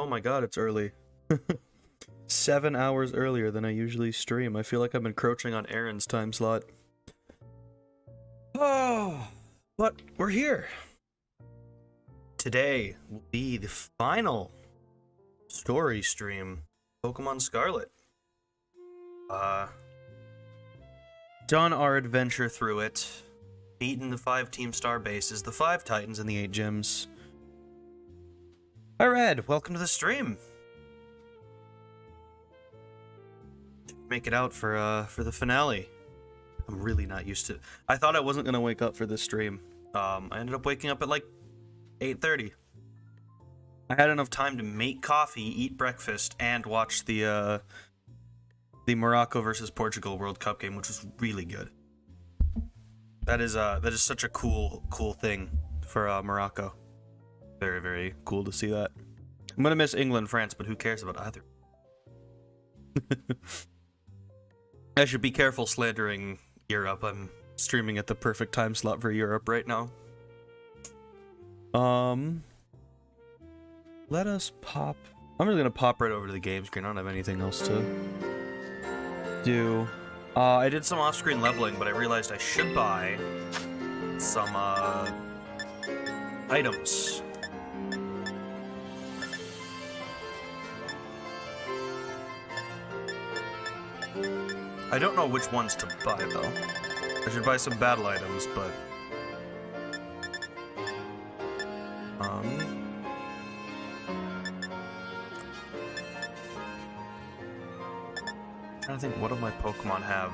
Oh my god, it's early. 7 hours earlier than I usually stream. I feel like I'm encroaching on Aaron's time slot. Oh, but we're here. Today will be the final story stream, Pokemon Scarlet. Done our adventure through it, beaten the 5 team star bases, the 5 titans and the 8 gyms. Hi Red, welcome to the stream. Make it out for the finale. I'm really not used to it. I thought I wasn't gonna wake up for this stream. I ended up waking up at like 8:30. I had enough time to make coffee, eat breakfast, and watch the Morocco versus Portugal World Cup game, which was really good. That is such a cool thing for Morocco. Very, very cool to see that. I'm gonna miss England, France, but who cares about either? I should be careful slandering Europe. I'm streaming at the perfect time slot for Europe right now. Let us pop. I'm just gonna pop right over to the game screen. I don't have anything else to do. I did some off-screen leveling, but I realized I should buy some items. I don't know which ones to buy though. I should buy some battle items, but I'm trying to think, what do my Pokemon have?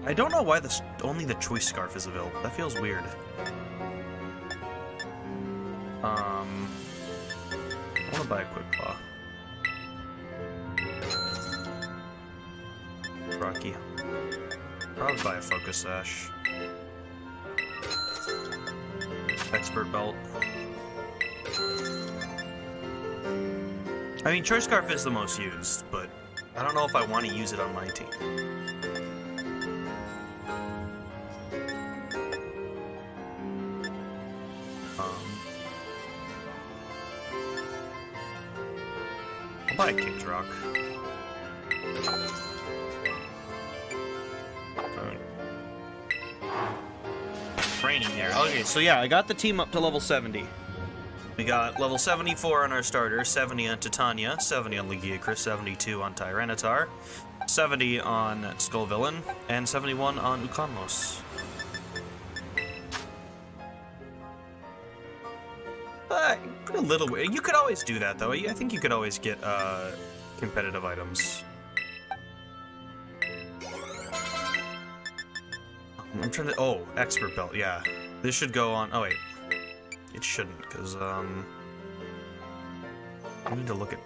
I don't know why only the Choice Scarf is available. That feels weird. I want to buy a Quick Claw. Rocky. Probably buy a Focus Sash. Expert Belt. I mean, Choice Scarf is the most used, but I don't know if I want to use it on my team. I'll buy a King's Rock. Training here. Okay, so yeah, I got the team up to level 70. We got level 74 on our starter, 70 on Titania, 70 on Legiacris, 72 on Tyranitar, 70 on Skullvillain, and 71 on Uconmos. A little weird. You could always do that, though. I think you could always get competitive items. I'm trying to... Oh, Expert Belt, yeah. This should go on... Oh, wait. It shouldn't, because, I need to look at...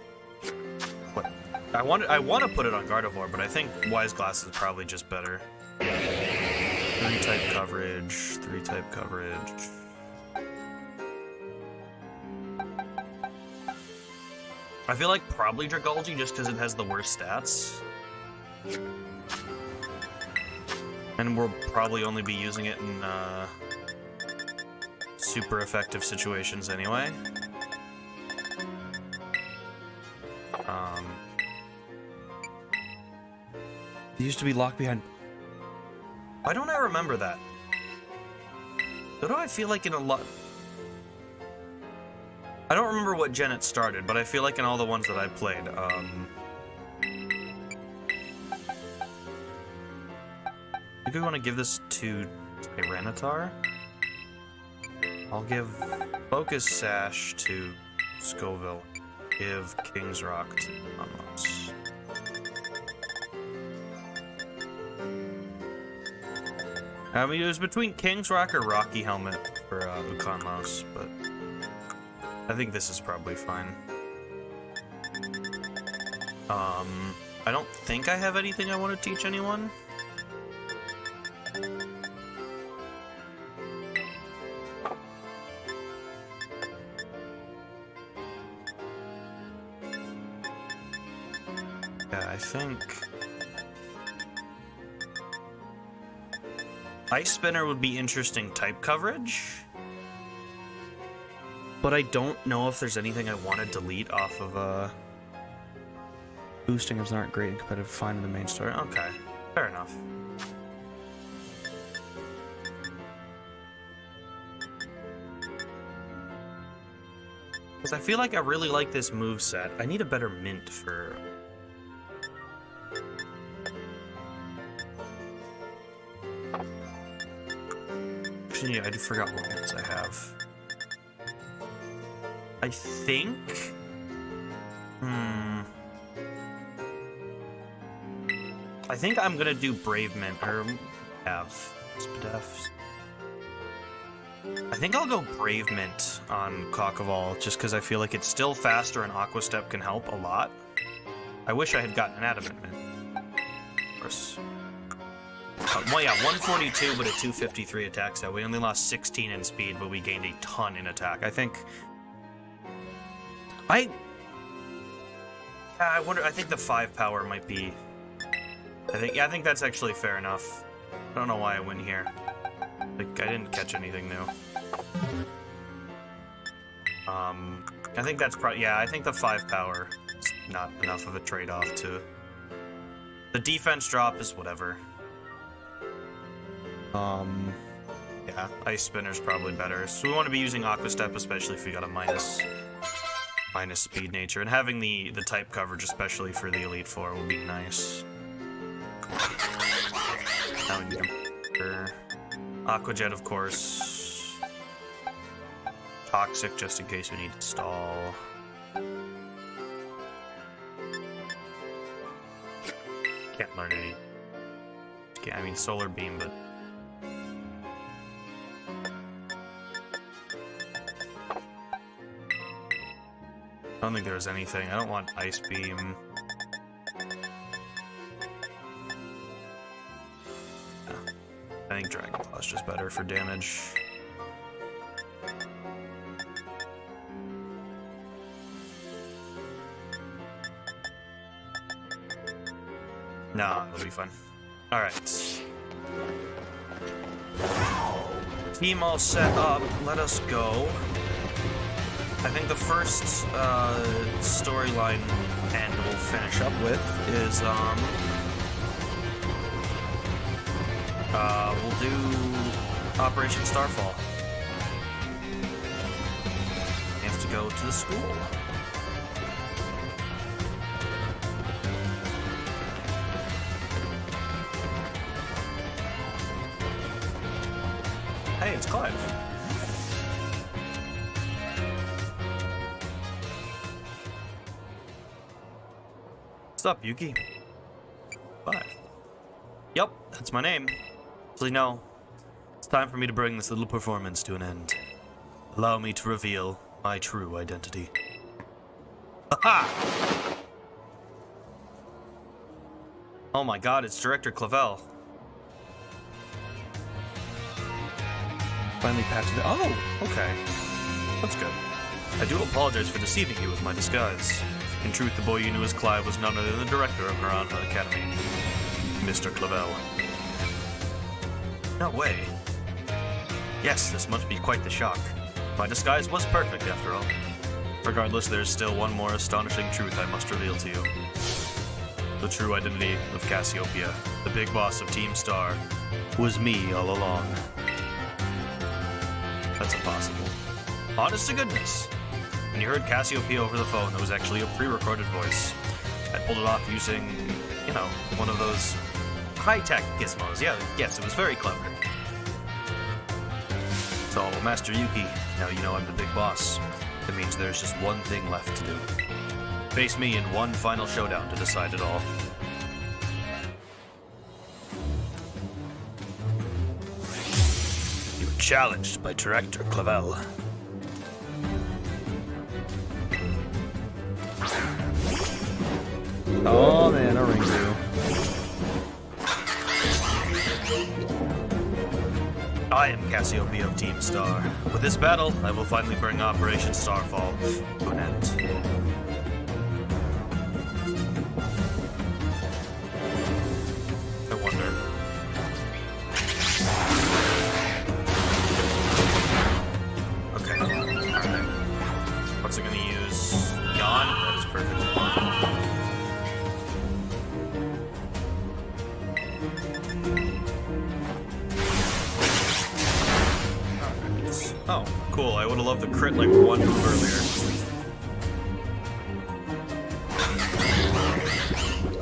What? I want to put it on Gardevoir, but I think Wise Glass is probably just better. 3-type coverage, 3-type coverage... I feel like probably Dragalge, just because it has the worst stats. And we'll probably only be using it in, super effective situations anyway. It used to be locked behind... Why don't I remember that? What do I feel like in a lot... I don't remember what gen it started, but I feel like in all the ones that I played, I think we want to give this to Tyranitar. I'll give Focus Sash to Scoville. Give King's Rock to Uconmos. I mean, it was between King's Rock or Rocky Helmet for Uconmos, but I think this is probably fine. I don't think I have anything I want to teach anyone. Yeah, Ice Spinner would be interesting type coverage, but I don't know if there's anything I want to delete off of boostingers aren't great in competitive finding the main story. Okay, fair enough. Because I feel like I really like this moveset. I need a better mint for... Actually, I forgot what mints I have. I think... I think I'm gonna do Brave Mint, or have Spadefs. I think I'll go Brave Mint on Cockavall, just because I feel like it's still faster and Aqua Step can help a lot. I wish I had gotten an Adamant Mint. Of course. Well, yeah, 142, but a 253 attack set. We only lost 16 in speed, but we gained a ton in attack. I think... I wonder, I think the 5 power might be... I think that's actually fair enough. I don't know why I went here. Like, I didn't catch anything new. I think that's probably... Yeah, I think the 5 power is not enough of a trade-off to... The defense drop is whatever. Yeah, Ice Spinner's probably better. So we want to be using Aqua Step, especially if we got a minus speed nature. And having the type coverage, especially for the Elite Four, will be nice. Now we need Aqua Jet, of course. Toxic, just in case we need to stall. Can't learn any. I mean, Solar Beam, but... I don't think there was anything. I don't want Ice Beam. Yeah. I think Dragon Claw is just better for damage. No, it'll be fun. Alright. Team all set up. Let us go. I think the first storyline end we'll finish up with is we'll do Operation Starfall. We have to go to the school. Hey, it's Clive. What's up, Yuki? Bye. Yep, that's my name. Actually, no. It's time for me to bring this little performance to an end. Allow me to reveal my true identity. Ha-ha! Oh my god, it's Director Clavel. Finally patched it. Oh, okay. That's good. I do apologize for deceiving you with my disguise. In truth, the boy you knew as Clive was none other than the director of Miranda Academy, Mr. Clavel. No way. Yes, this must be quite the shock. My disguise was perfect, after all. Regardless, there is still one more astonishing truth I must reveal to you. The true identity of Cassiopeia, the big boss of Team Star, was me all along. That's impossible. Honest to goodness. When you heard Cassiopeia over the phone, that was actually a pre-recorded voice. I pulled it off using, you know, one of those high-tech gizmos. Yeah, yes, it was very clever. So, Master Yuki, now you know I'm the big boss. That means there's just one thing left to do. Face me in one final showdown to decide it all. You were challenged by Director Clavel. Oh man, a Ringu. I am Cassiopeia of Team Star. With this battle, I will finally bring Operation Starfall to an end. I wonder. I'm gonna use Yawn. That is perfect. Oh, cool. I would have loved the crit like one move earlier.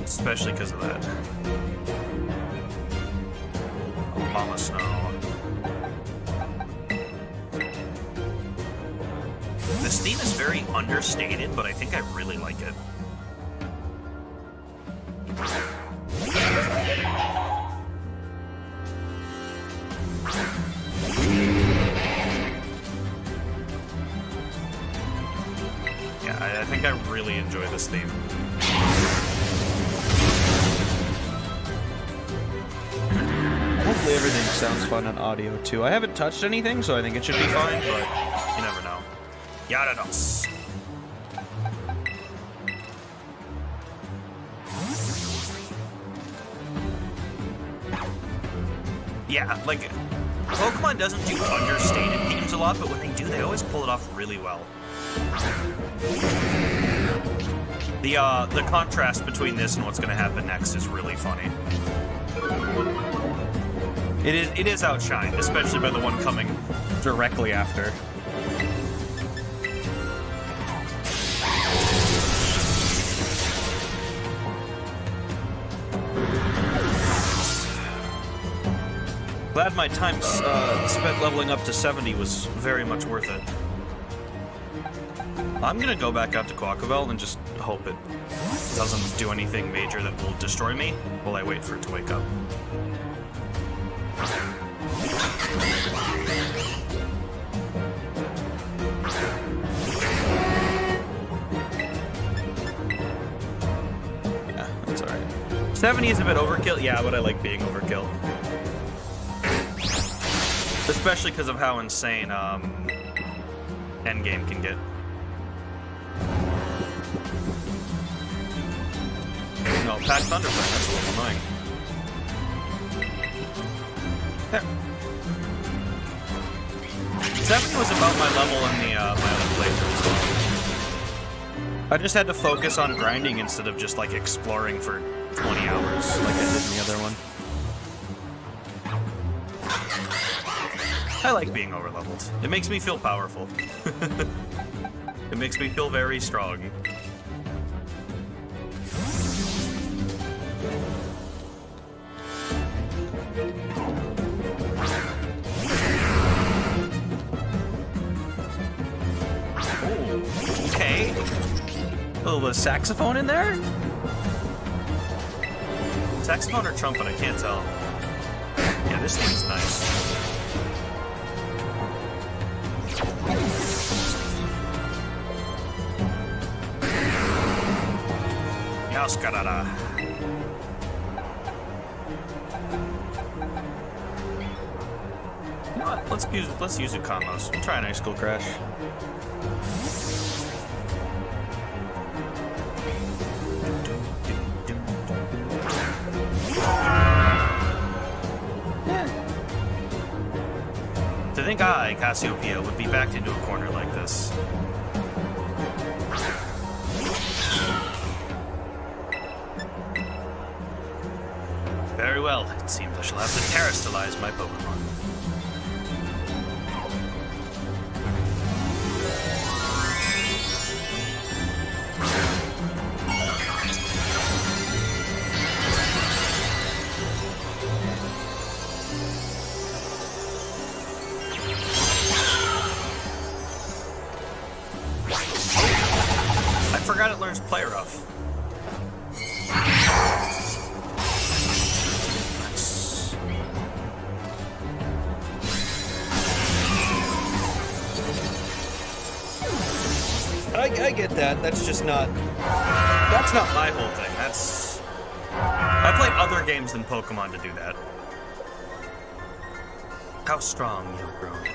Especially because of that. Oh, Mama Snow. This theme is very understated, but I think I really like it. Yeah, I think I really enjoy this theme. Hopefully everything sounds fun on audio too. I haven't touched anything, so I think it should be fine, but You never know. Yarados. Yeah, like, Pokemon doesn't do understated themes a lot, but when they do, they always pull it off really well. The contrast between this and what's going to happen next is really funny. It is outshined, especially by the one coming directly after. Glad my time spent leveling up to 70 was very much worth it. I'm gonna go back out to Quaquavel and just hope it doesn't do anything major that will destroy me while I wait for it to wake up. Yeah, that's alright. 70 is a bit overkill, yeah, but I like being overkill. Especially because of how insane endgame can get. No, Pack Thunderfang, that's a little annoying. There. 70 was about my level in the my other playthrough as well. I just had to focus on grinding instead of just like exploring for 20 hours like I did in the other one. I like being overleveled. It makes me feel powerful. It makes me feel very strong. Ooh, okay. A little saxophone in there? Saxophone or trumpet, I can't tell. Yeah, this thing's nice. Scarlet. You know what? Let's use it combos. We'll try an Ice School Crash. To think I, Cassiopeia, would be backed into a corner like this. Very well. It seems I shall have to terrestrialize my Pokemon. I forgot it learns Play Rough. I get that. That's just not... That's not my whole thing. That's... I played other games than Pokemon to do that. How strong you have grown.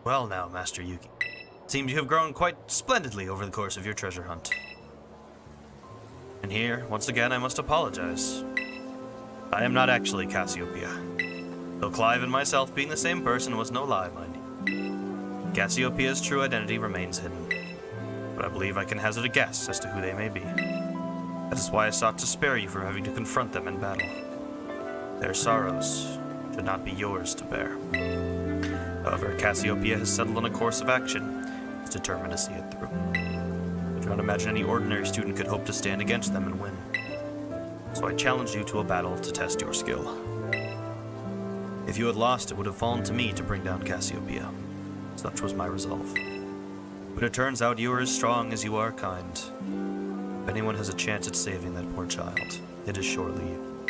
Well now, Master Yuki. Seems you have grown quite splendidly over the course of your treasure hunt. And here, once again, I must apologize. I am not actually Cassiopeia. Though Clive and myself being the same person was no lie, mind you. Cassiopeia's true identity remains hidden, but I believe I can hazard a guess as to who they may be. That is why I sought to spare you from having to confront them in battle. Their sorrows should not be yours to bear. However, Cassiopeia has settled on a course of action, is determined to see it through. I do not imagine any ordinary student could hope to stand against them and win. So I challenge you to a battle to test your skill. If you had lost, it would have fallen to me to bring down Cassiopeia. Such was my resolve. But it turns out you are as strong as you are kind. If anyone has a chance at saving that poor child, it is surely you.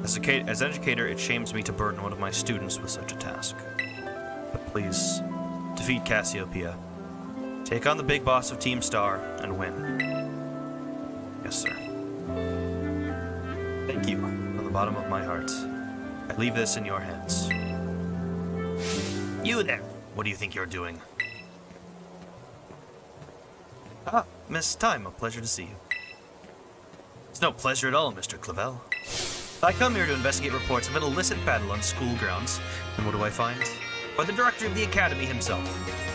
As educator, it shames me to burden one of my students with such a task. But please, defeat Cassiopeia. Take on the big boss of Team Star and win. Yes, sir. Thank you, from the bottom of my heart. I leave this in your hands. You there! What do you think you're doing? Ah, Miss Time, a pleasure to see you. It's no pleasure at all, Mr. Clavel. I come here to investigate reports of an illicit battle on school grounds, and what do I find? Why, the director of the academy himself,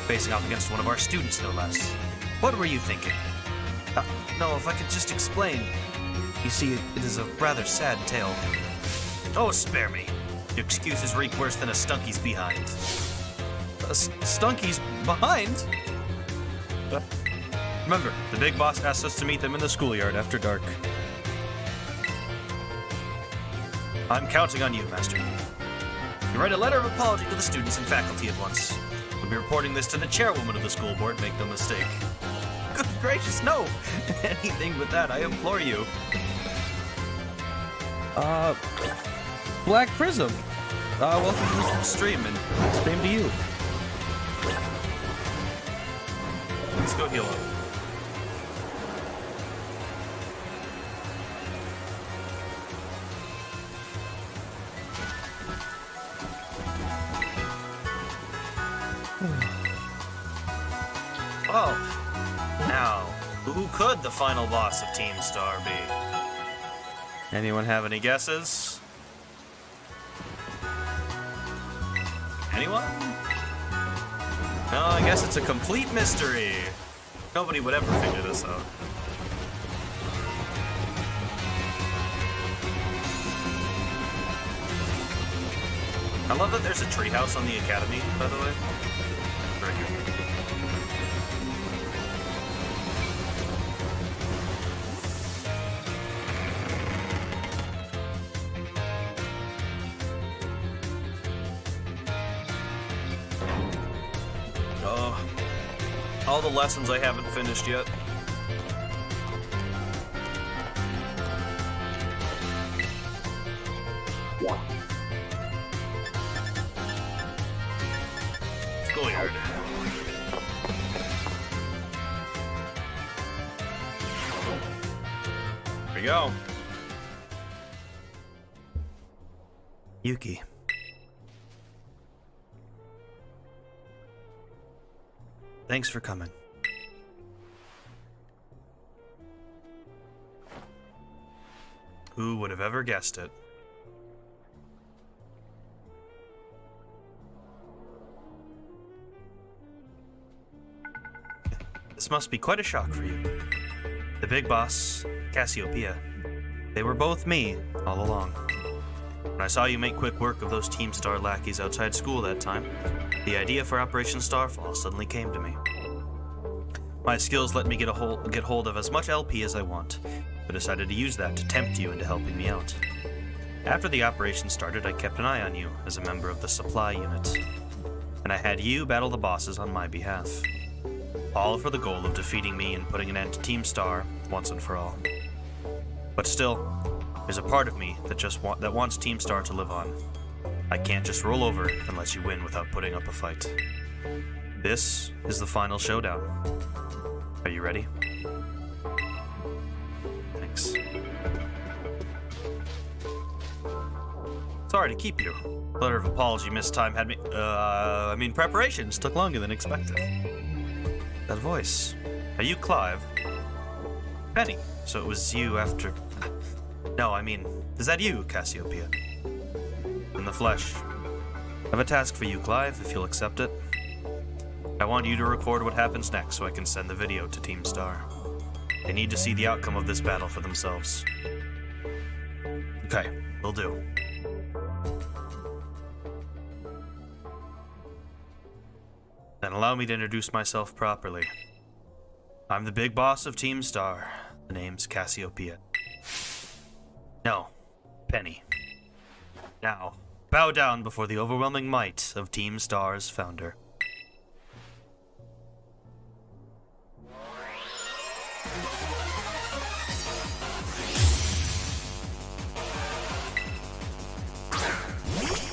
facing off against one of our students, no less. What were you thinking? No, if I could just explain. You see, it is a rather sad tale. Oh, spare me. Your excuses reek worse than a stunky's behind. A stunky's behind? Remember, the big boss asked us to meet them in the schoolyard after dark. I'm counting on you, Master. You write a letter of apology to the students and faculty at once. We'll be reporting this to the chairwoman of the school board, make no mistake. Good gracious, no! Anything but that, I implore you. Black Prism. Welcome to the stream, and same to you. Let's go heal up. Oh, now, who could the final boss of Team Star be? Anyone have any guesses? Anyone? No, I guess it's a complete mystery. Nobody would ever figure this out. I love that there's a treehouse on the academy, by the way. Very good. All the lessons I haven't finished yet. Schoolyard. There we go. Yuki. Thanks for coming. Who would have ever guessed it? This must be quite a shock for you. The big boss, Cassiopeia, they were both me all along. When I saw you make quick work of those Team Star lackeys outside school that time, the idea for Operation Starfall suddenly came to me. My skills let me get hold of as much LP as I want, but decided to use that to tempt you into helping me out. After the operation started, I kept an eye on you as a member of the supply unit, and I had you battle the bosses on my behalf, all for the goal of defeating me and putting an end to Team Star once and for all. But still, there's a part of me that wants Team Star to live on. I can't just roll over and let you win without putting up a fight. This is the final showdown. Are you ready? Thanks. Sorry to keep you. Letter of apology missed time had me... preparations took longer than expected. That voice. Are you Clive? Penny. So it was you after... No, I mean, is that you, Cassiopeia? In the flesh. I have a task for you, Clive, if you'll accept it. I want you to record what happens next so I can send the video to Team Star. They need to see the outcome of this battle for themselves. Okay, will do. Then allow me to introduce myself properly. I'm the big boss of Team Star. The name's Cassiopeia. No, Penny. Now, bow down before the overwhelming might of Team Star's founder.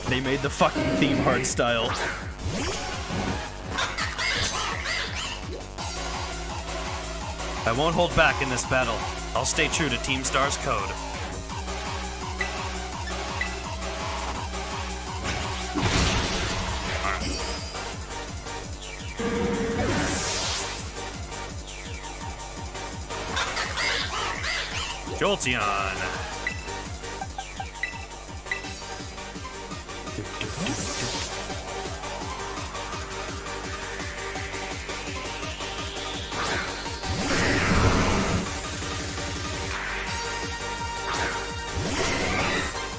They made the fucking theme hard style. I won't hold back in this battle. I'll stay true to Team Star's code. Jolteon!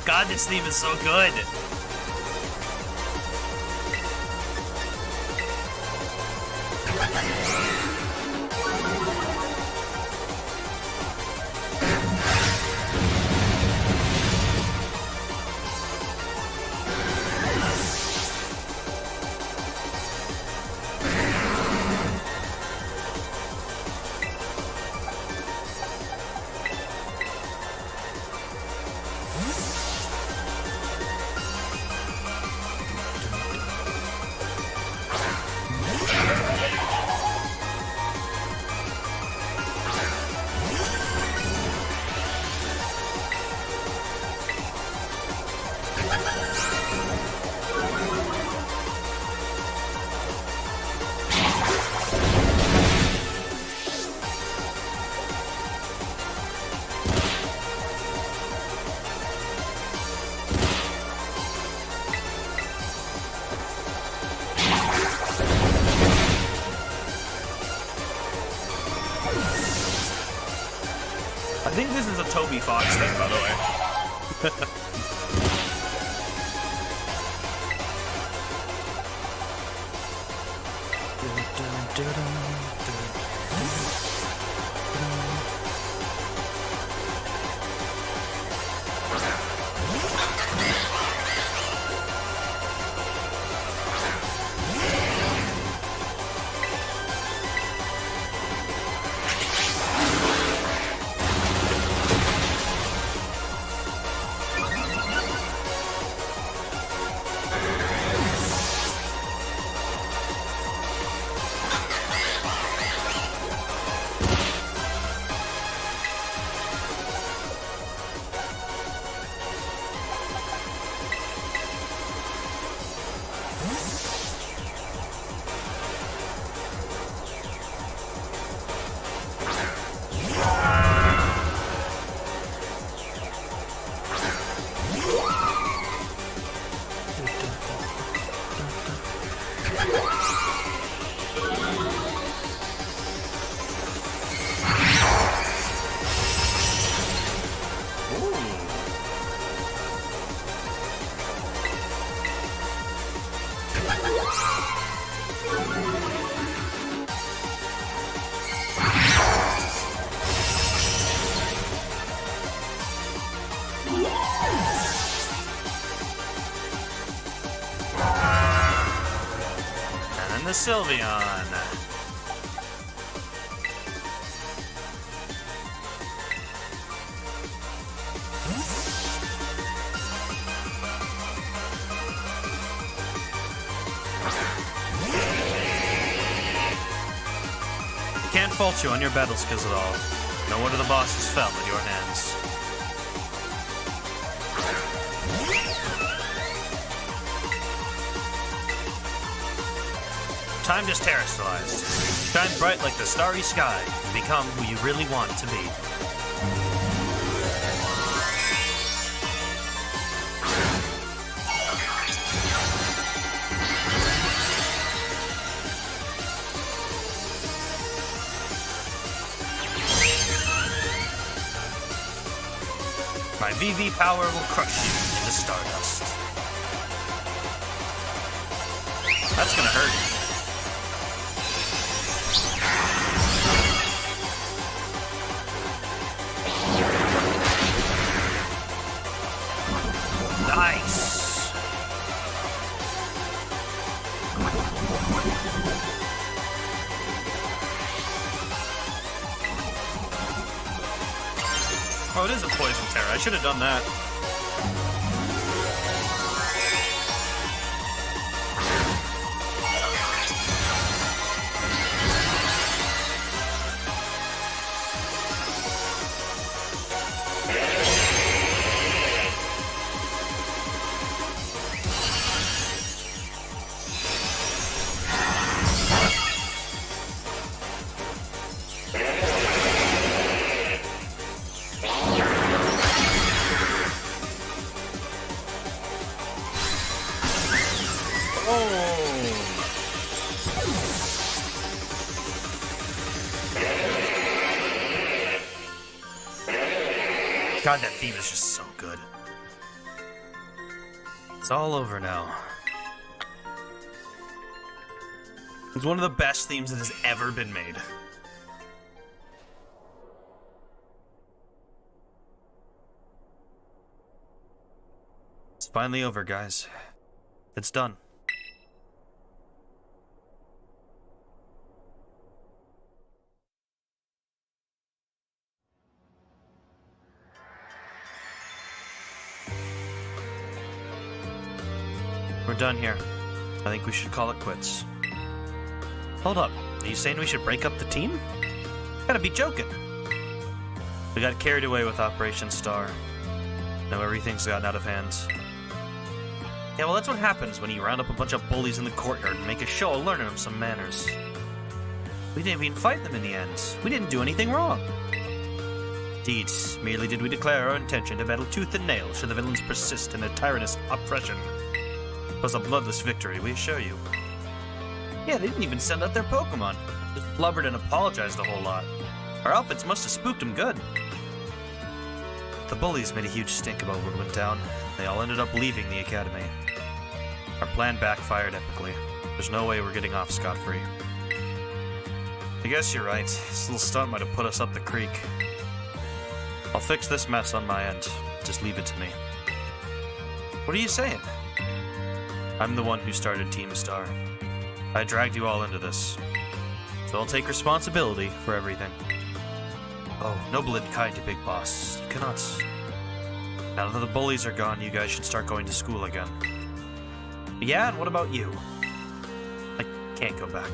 God, this theme is so good! I think this is a Toby Fox thing, by the way. And the Sylveon. Can't fault you on your battle skills at all. No wonder the bosses fell in your hands. time to terrestrialize. Shine bright like the starry sky and become who you really want to be. My VV power will crush you into stardust. That's gonna hurt. Nice. Oh, it is a poison terror. I should have done that. God, that theme is just so good. It's all over now. It's one of the best themes that has ever been made. It's finally over, guys. It's done. We're done here. I think we should call it quits. Hold up. Are you saying we should break up the team? Gotta be joking. We got carried away with Operation Star. Now everything's gotten out of hand. Yeah, well, that's what happens when you round up a bunch of bullies in the courtyard and make a show of learning them some manners. We didn't even fight them in the end. We didn't do anything wrong. Indeed, merely did we declare our intention to battle tooth and nail should the villains persist in their tyrannous oppression. It was a bloodless victory, we assure you. Yeah, they didn't even send out their Pokemon. Just blubbered and apologized a whole lot. Our outfits must have spooked them good. The bullies made a huge stink about what went down. They all ended up leaving the academy. Our plan backfired epically. There's no way we're getting off scot-free. I guess you're right. This little stunt might have put us up the creek. I'll fix this mess on my end. Just leave it to me. What are you saying? I'm the one who started Team Star. I dragged you all into this. So I'll take responsibility for everything. Oh, noble and kind to Big Boss. You cannot... Now that the bullies are gone, you guys should start going to school again. Yeah, and what about you? I can't go back.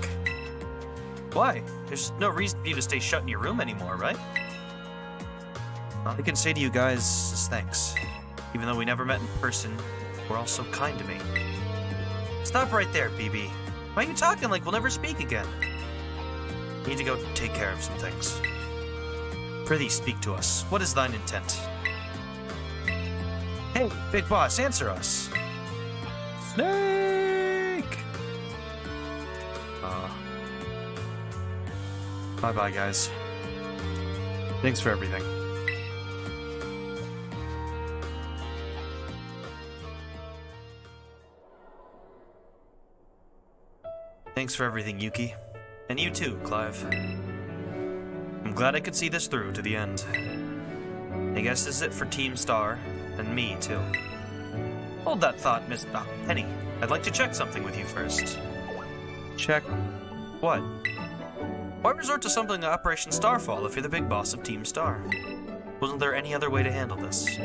Why? There's no reason for you to stay shut in your room anymore, right? All I can say to you guys is thanks. Even though we never met in person, we're all so kind to me. Stop right there, BB. Why are you talking like we'll never speak again? You need to go take care of some things. Prithee, speak to us. What is thine intent? Hey, Big Boss, answer us. Snake! Bye-bye, guys. Thanks for everything. Thanks for everything, Yuki. And you too, Clive. I'm glad I could see this through to the end. I guess this is it for Team Star, and me too. Hold that thought, Miss Penny. I'd like to check something with you first. Check what? Why resort to something like Operation Starfall if you're the big boss of Team Star? Wasn't there any other way to handle this?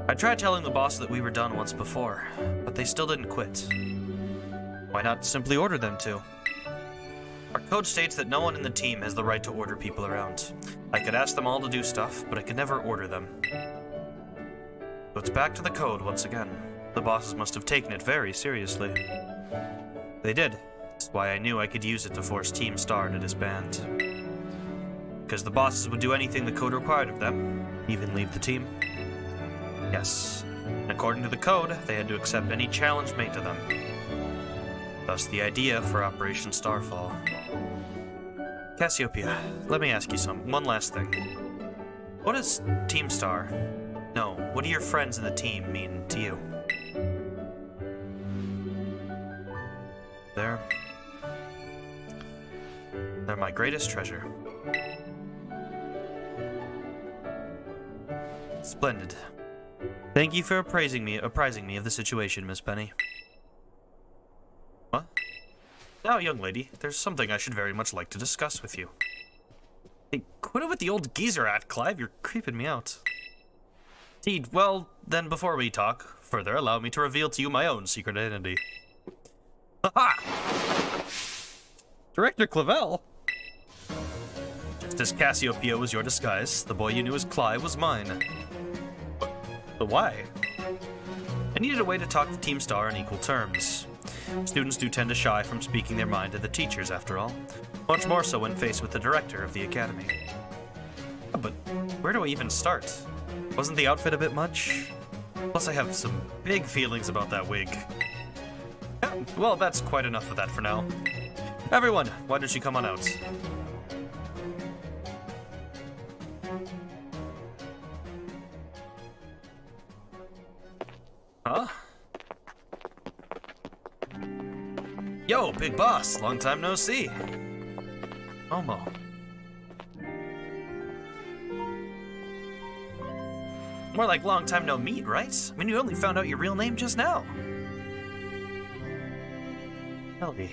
I tried telling the boss that we were done once before, but they still didn't quit. Why not simply order them to? Our code states that no one in the team has the right to order people around. I could ask them all to do stuff, but I could never order them. So it's back to the code once again. The bosses must have taken it very seriously. They did. That's why I knew I could use it to force Team Star to disband. Because the bosses would do anything the code required of them, even leave the team. Yes, and according to the code, they had to accept any challenge made to them. Thus the idea for Operation Starfall. Cassiopeia, let me ask you one last thing. What does Team Star, no, what do your friends in the team mean to you? They're my greatest treasure. Splendid. Thank you for apprising me of the situation, Miss Penny. What? Now, young lady, there's something I should very much like to discuss with you. Hey, quit it with the old geezer act, Clive. You're creeping me out. Indeed, well, then before we talk further, allow me to reveal to you my own secret identity. Ha-ha! Director Clavel? Just as Cassiopeia was your disguise, the boy you knew as Clive was mine. But why? I needed a way to talk to Team Star on equal terms. Students do tend to shy from speaking their mind to the teachers, after all. Much more so when faced with the director of the academy. But where do I even start? Wasn't the outfit a bit much? Plus I have some big feelings about that wig. Yeah, well, that's quite enough of that for now. Everyone, why don't you come on out? Huh? Yo, big boss, long time no see. Momo. More like long time no meet, right? I mean, you only found out your real name just now. Elby.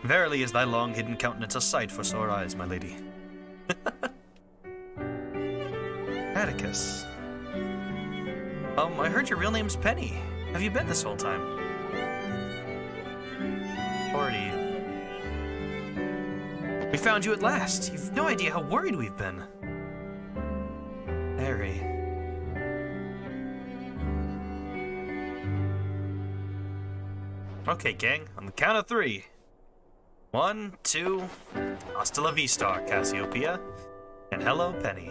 Verily is thy long-hidden countenance a sight for sore eyes, my lady. Atticus. I heard your real name's Penny. Have you been this whole time? Already. We found you at last. You've no idea how worried we've been. Harry. Okay, gang. On the count of 3. 1, 2. Hasta la vista, Cassiopeia. And hello, Penny.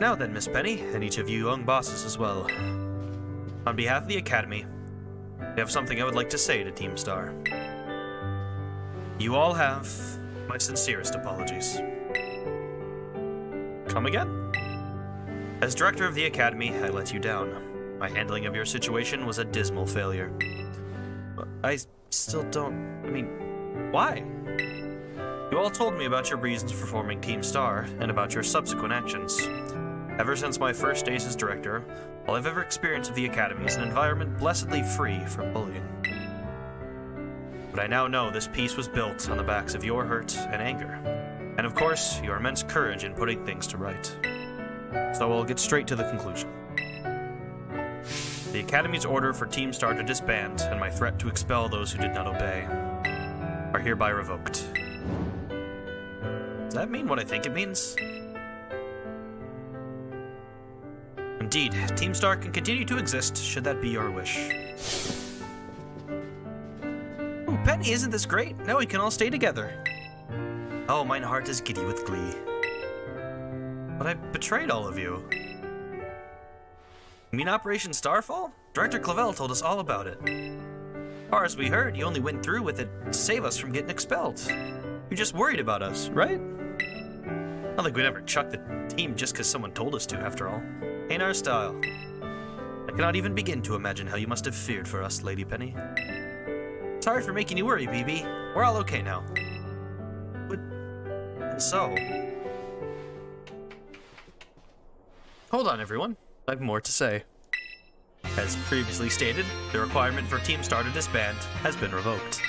Now then, Miss Penny, and each of you young bosses as well. On behalf of the Academy, I have something I would like to say to Team Star. You all have my sincerest apologies. Come again? As director of the Academy, I let you down. My handling of your situation was a dismal failure. I still don't... I mean, why? You all told me about your reasons for forming Team Star, and about your subsequent actions. Ever since my first days as director, all I've ever experienced of the Academy is an environment blessedly free from bullying. But I now know this peace was built on the backs of your hurt and anger, and of course, your immense courage in putting things to right. So I'll get straight to the conclusion. The Academy's order for Team Star to disband, and my threat to expel those who did not obey, are hereby revoked. Does that mean what I think it means? Indeed, Team Star can continue to exist, should that be your wish. Ooh, Penny, isn't this great? Now we can all stay together. Oh, mine heart is giddy with glee. But I betrayed all of you. You mean Operation Starfall? Director Clavel told us all about it. As far as we heard, you only went through with it to save us from getting expelled. You're just worried about us, right? Not like we'd ever chuck the team just because someone told us to, after all. Ain't our style. I cannot even begin to imagine how you must have feared for us, Lady Penny. Sorry for making you worry, BB. We're all okay now. But... and so... Hold on, everyone. I have more to say. As previously stated, the requirement for Team Star to disband has been revoked.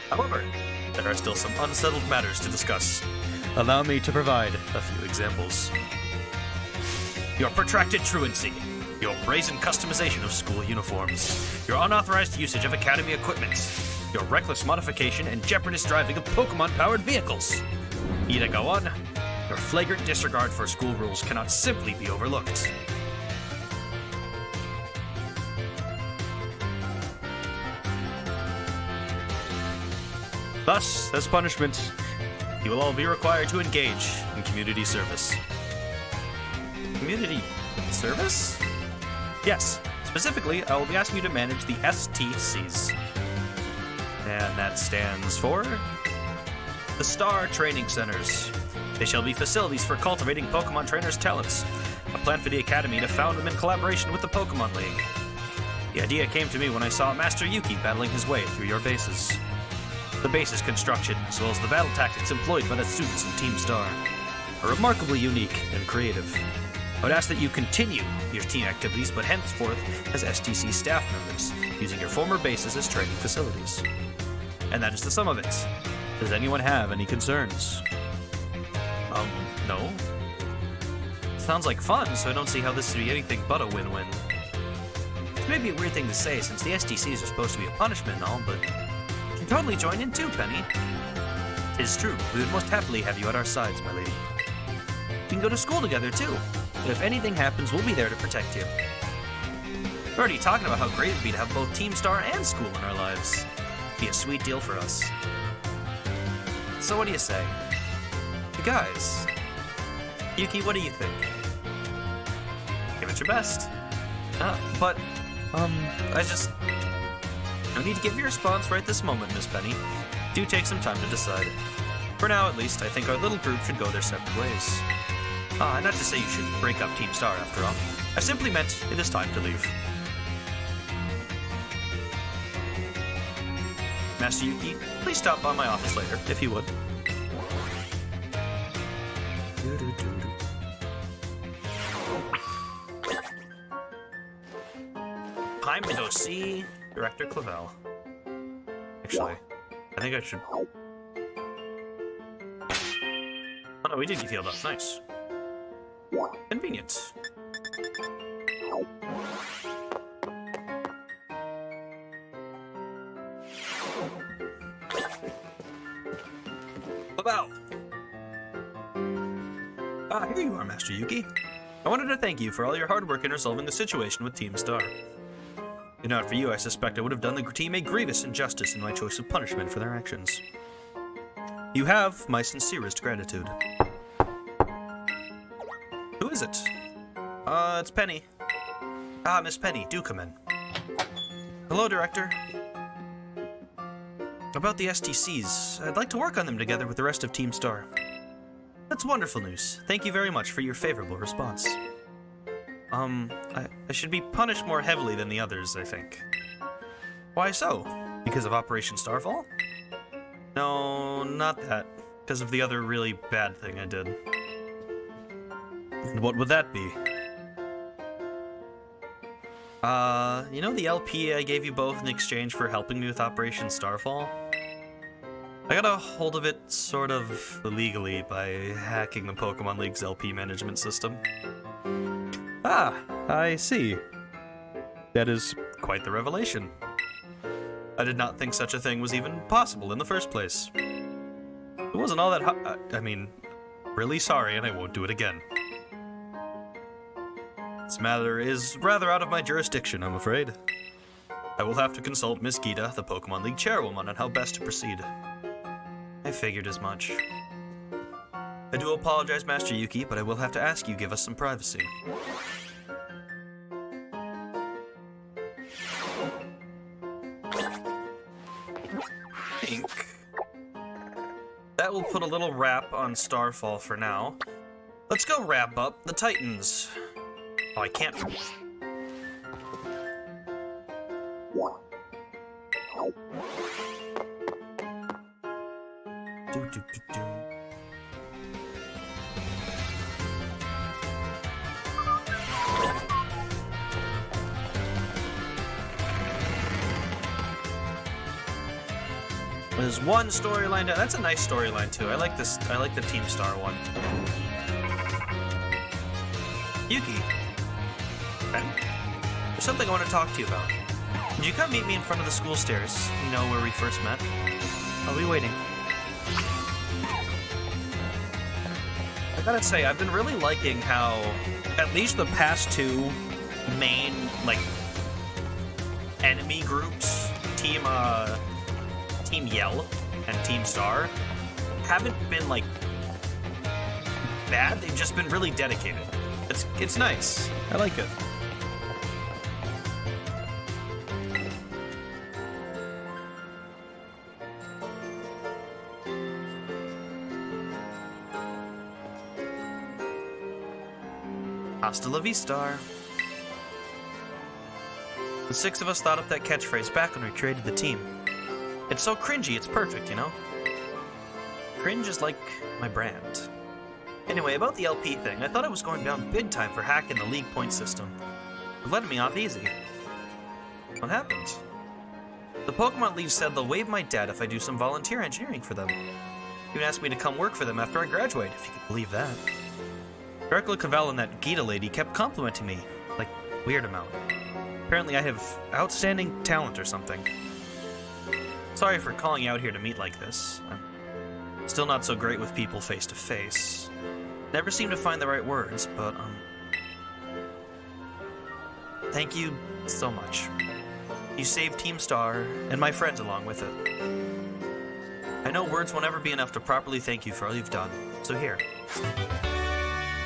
However, there are still some unsettled matters to discuss. Allow me to provide a few examples. Your protracted truancy, your brazen customization of school uniforms, your unauthorized usage of Academy equipment, your reckless modification and jeopardous driving of Pokemon-powered vehicles. Need I go on? Our flagrant disregard for school rules cannot simply be overlooked. Thus, as punishment, you will all be required to engage in community service. Community service? Yes. Specifically, I will be asking you to manage the STCs. And that stands for the Star Training Centers. They shall be facilities for cultivating Pokemon trainers' talents. A plan for the Academy to found them in collaboration with the Pokemon League. The idea came to me when I saw Master Yuki battling his way through your bases. The base's construction, as well as the battle tactics employed by the students in Team Star, are remarkably unique and creative. I would ask that you continue your team activities, but henceforth as STC staff members, using your former bases as training facilities. And that is the sum of it. Does anyone have any concerns? No. Sounds like fun, so I don't see how this would be anything but a win-win. It may be a weird thing to say, since the STCs are supposed to be a punishment and all, but you can totally join in too, Penny. 'Tis true, we would most happily have you at our sides, my lady. We can go to school together too, but if anything happens, we'll be there to protect you. We're already talking about how great it'd be to have both Team Star and school in our lives. It'd be a sweet deal for us. So what do you say? You guys, Yuki, what do you think? Give it your best. No need to give your response right this moment, Miss Penny. Do take some time to decide. For now, at least, I think our little group should go their separate ways. Not to say you should break up Team Star, after all. I simply meant it is time to leave. Master Yuki, please stop by my office later, if you would. Time to go see Director Clavel. Actually, I think I should... Oh no, we did get healed up. Nice. Convenient. Clavel! Here you are, Master Yuki. I wanted to thank you for all your hard work in resolving the situation with Team Star. If not for you, I suspect I would have done the team a grievous injustice in my choice of punishment for their actions. You have my sincerest gratitude. Who is it? It's Penny. Miss Penny, do come in. Hello, Director. About the STCs, I'd like to work on them together with the rest of Team Star. That's wonderful news. Thank you very much for your favorable response. I should be punished more heavily than the others, I think. Why so? Because of Operation Starfall? No, not that. Because of the other really bad thing I did. And what would that be? You know the LP I gave you both in exchange for helping me with Operation Starfall? I got a hold of it sort of illegally by hacking the Pokemon League's LP management system. I see. That is quite the revelation. I did not think such a thing was even possible in the first place. It wasn't all that I mean, really sorry, and I won't do it again. This matter is rather out of my jurisdiction, I'm afraid. I will have to consult Miss Gita, the Pokemon League chairwoman, on how best to proceed. I figured as much. I do apologize, Master Yuki, but I will have to ask you give us some privacy. I think that will put a little wrap on Starfall for now. Let's go wrap up the Titans. Oh, I can't. There's one storyline. That's a nice storyline too. I like this. I like the Team Star one. Yuki, Ben, there's something I want to talk to you about. Would you come meet me in front of the school stairs? You know, where we first met. I'll be waiting. gotta say, I've been really liking how, at least the past two main, like, enemy groups, Team Yell and Team Star, haven't been, like, bad. They've just been really dedicated. It's nice. I like it. Hasta la vista. The six of us thought up that catchphrase back when we created the team. It's so cringy, it's perfect, you know? Cringe is like my brand. Anyway, about the LP thing, I thought I was going down big time for hacking the league point system. It letting me off easy. What happened? The Pokemon League said they'll waive my debt if I do some volunteer engineering for them. Even asked me to come work for them after I graduate, if you could believe that. Dracula Cavell and that Gita lady kept complimenting me, like, weird amount. Apparently I have outstanding talent or something. Sorry for calling you out here to meet like this. I'm still not so great with people face to face. Never seem to find the right words, but, thank you so much. You saved Team Star, and my friends along with it. I know words will never be enough to properly thank you for all you've done, so here.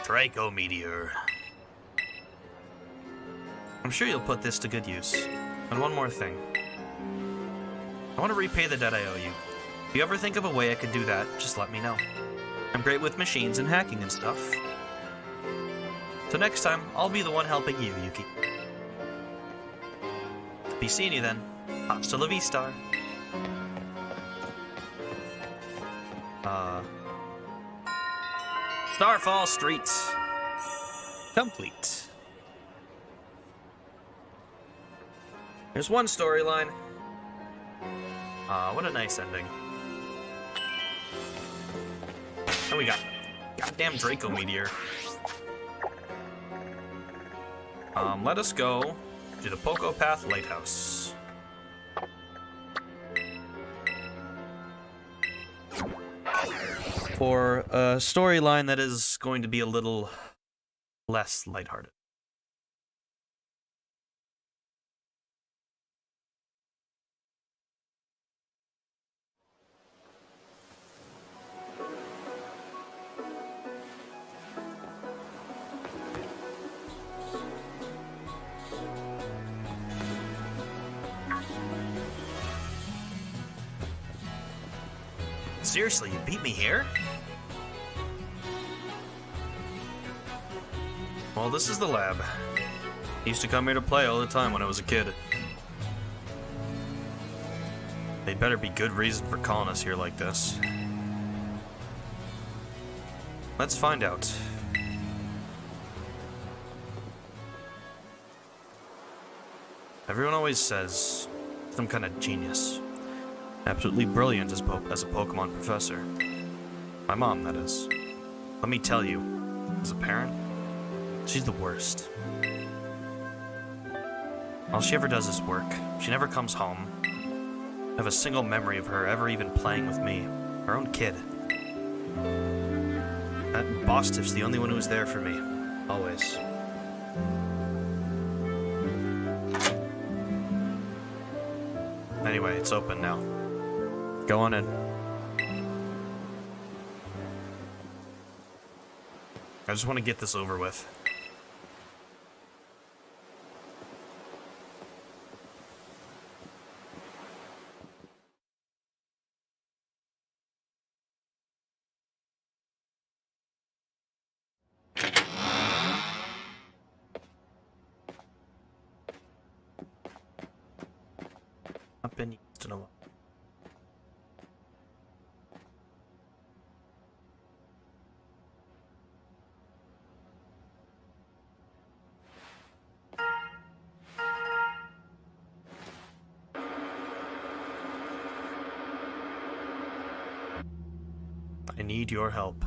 Draco Meteor. I'm sure you'll put this to good use. And one more thing. I want to repay the debt I owe you. If you ever think of a way I could do that, just let me know. I'm great with machines and hacking and stuff. So next time, I'll be the one helping you, Yuki. Be seeing you then. Hasta la vista. Starfall Streets. Complete. There's one storyline. What a nice ending. And we got goddamn Draco Meteor. Let us go to the Poco Path Lighthouse. For a storyline that is going to be a little less lighthearted. Seriously, you beat me here? Well, this is the lab. I used to come here to play all the time when I was a kid. They'd better be good reason for calling us here like this. Let's find out. Everyone always says some kind of genius. Absolutely brilliant as a Pokemon professor. My mom, that is. Let me tell you, as a parent, she's the worst. All she ever does is work. She never comes home. I have a single memory of her ever even playing with me, her own kid. That boss tiff's the only one who was there for me, always. Anyway, it's open now. Go on in. I just want to get this over with. Not been used in a while. I need your help.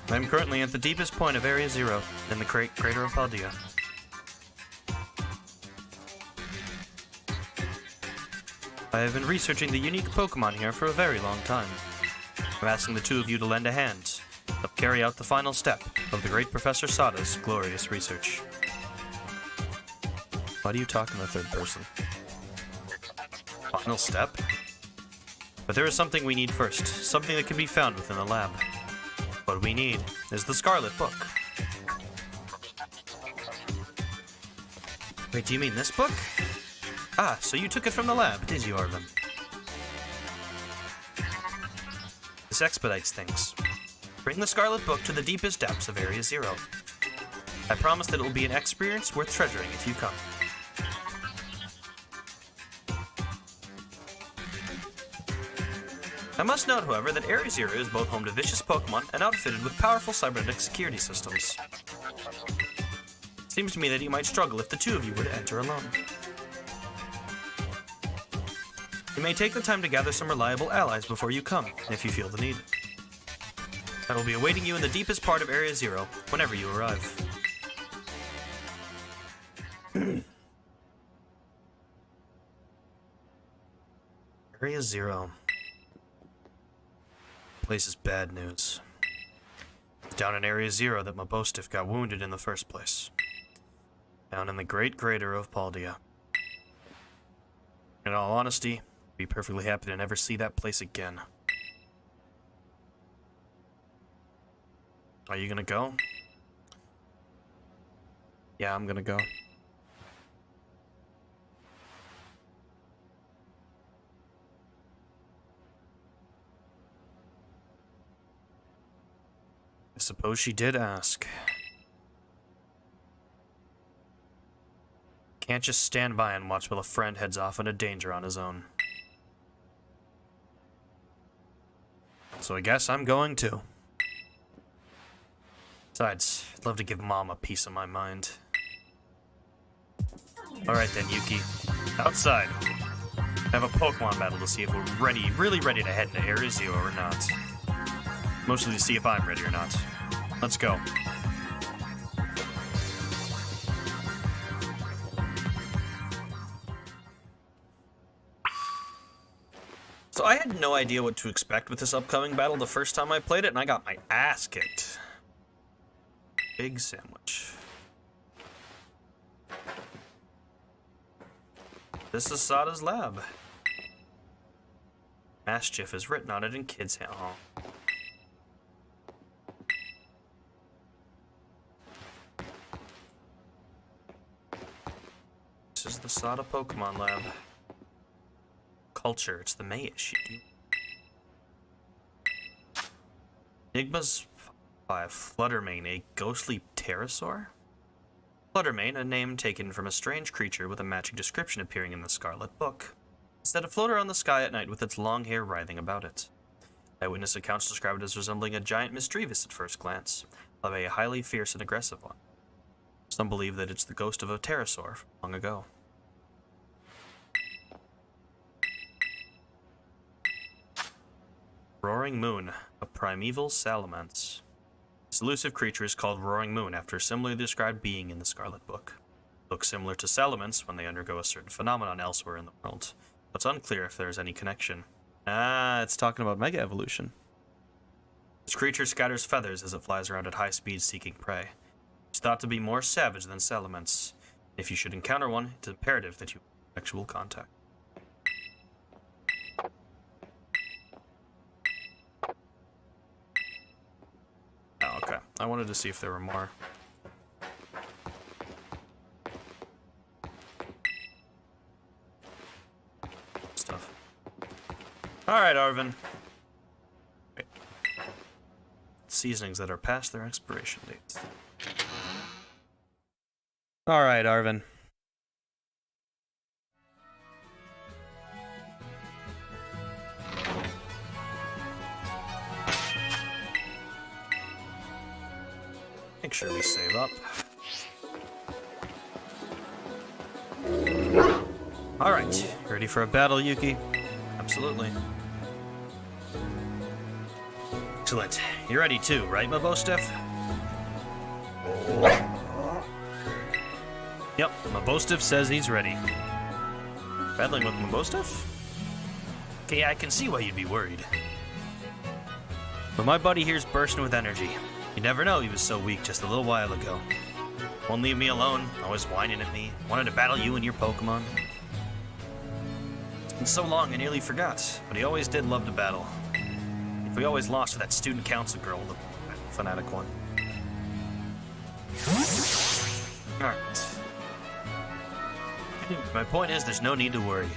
I'm currently at the deepest point of Area Zero, in the crater of Paldea. I have been researching the unique Pokemon here for a very long time. I'm asking the two of you to lend a hand, help carry out the final step of the great Professor Sada's glorious research. Why do you talk in the third person? Final step? But there is something we need first, something that can be found within the lab. What we need is the Scarlet book. Wait, do you mean this book? Ah, so you took it from the lab, did you, Arvin? This expedites things. Bring the Scarlet book to the deepest depths of Area Zero. I promise that it will be an experience worth treasuring if you come. I must note, however, that Area Zero is both home to vicious Pokemon and outfitted with powerful cybernetic security systems. Seems to me that you might struggle if the two of you were to enter alone. You may take the time to gather some reliable allies before you come, if you feel the need. I will be awaiting you in the deepest part of Area Zero, whenever you arrive. Area Zero. Place is bad news. It's down in Area Zero that Mabostif got wounded in the first place. Down in the Great Crater of Paldea. In all honesty, I'd be perfectly happy to never see that place again. Are you gonna go? Yeah, I'm gonna go. I suppose she did ask. Can't just stand by and watch while a friend heads off into danger on his own. So I guess I'm going too. Besides, I'd love to give Mom a piece of my mind. Alright then, Yuki. Outside. Have a Pokemon battle to see if we're ready, really ready to head into Area Zero or not. Mostly to see if I'm ready or not. Let's go. So I had no idea what to expect with this upcoming battle the first time I played it, and I got my ass kicked. Big sandwich. This is Sada's lab. Mischief is written on it in kids' hand. Oh. This is the Sada Pokemon Lab. Culture, it's the May issue. Enigmas 5. Fluttermane, a ghostly pterosaur? Fluttermane, a name taken from a strange creature with a matching description appearing in the Scarlet book. Instead, a floater on the sky at night with its long hair writhing about it. Eyewitness accounts describe it as resembling a giant mischievous at first glance, although a highly fierce and aggressive one. Some believe that it's the ghost of a pterosaur from long ago. Roaring Moon, a primeval salamence. This elusive creature is called Roaring Moon after a similarly described being in the Scarlet book. It looks similar to salamence when they undergo a certain phenomenon elsewhere in the world, but it's unclear if there is any connection. Ah, it's talking about Mega Evolution. This creature scatters feathers as it flies around at high speed seeking prey. It's thought to be more savage than salamence. If you should encounter one, it's imperative that you have sexual contact. Oh, okay. I wanted to see if there were more. Stuff. Alright, Arvin. Wait. Seasonings that are past their expiration dates. Alright, Arvin. Make sure we save up. Alright, ready for a battle, Yuki? Absolutely. Excellent. You're ready too, right, Mabostif? Yep, Mabostif says he's ready. Battling with Mabostif? Yeah, I can see why you'd be worried. But my buddy here's bursting with energy. You never know he was so weak just a little while ago. Won't leave me alone, always whining at me. Wanted to battle you and your Pokemon. It's been so long I nearly forgot, but he always did love to battle. If we always lost to that student council girl, the fanatic one. Alright. My point is, there's no need to worry.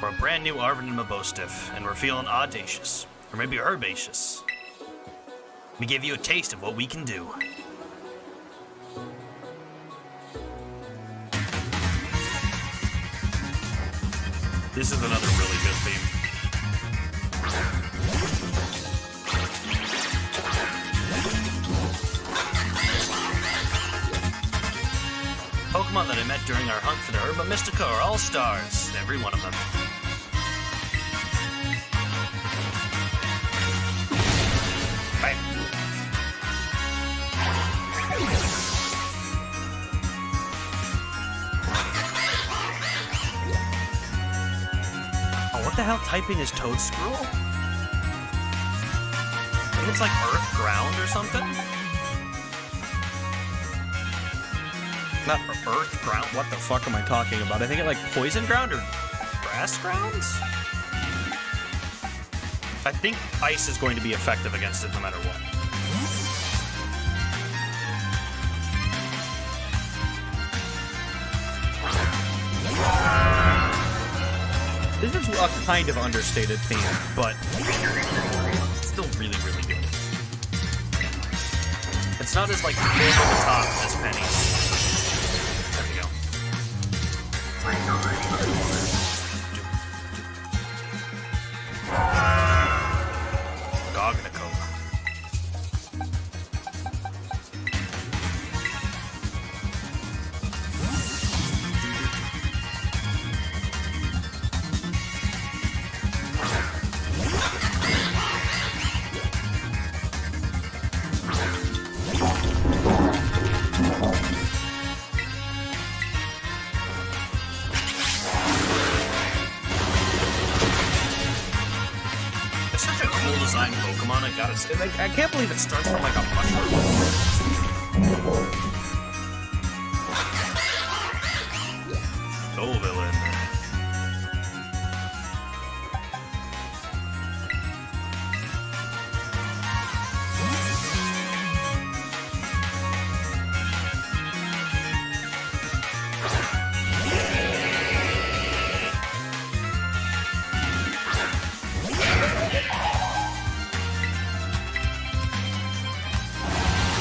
We're a brand new Arvin and Mabostif, and we're feeling audacious. Or maybe herbaceous. Let me give you a taste of what we can do. This is another really good theme. Pokemon that I met during our hunt for the Herba Mystica are all stars, every one of them. Bam. Oh, what the hell typing is Toadstool? I think it's like Earth Ground or something? Not Earth Ground. What the fuck am I talking about? I think it like Poison Ground or Grass Grounds? I think ice is going to be effective against it no matter what. This is a kind of understated theme, but Still really, really good. It's not as like over the top as Penny's. There we go. Dog in a coma. It's such a cool design Pokemon, I gotta say. Like, I can't believe it starts from like a mushroom. Go villain.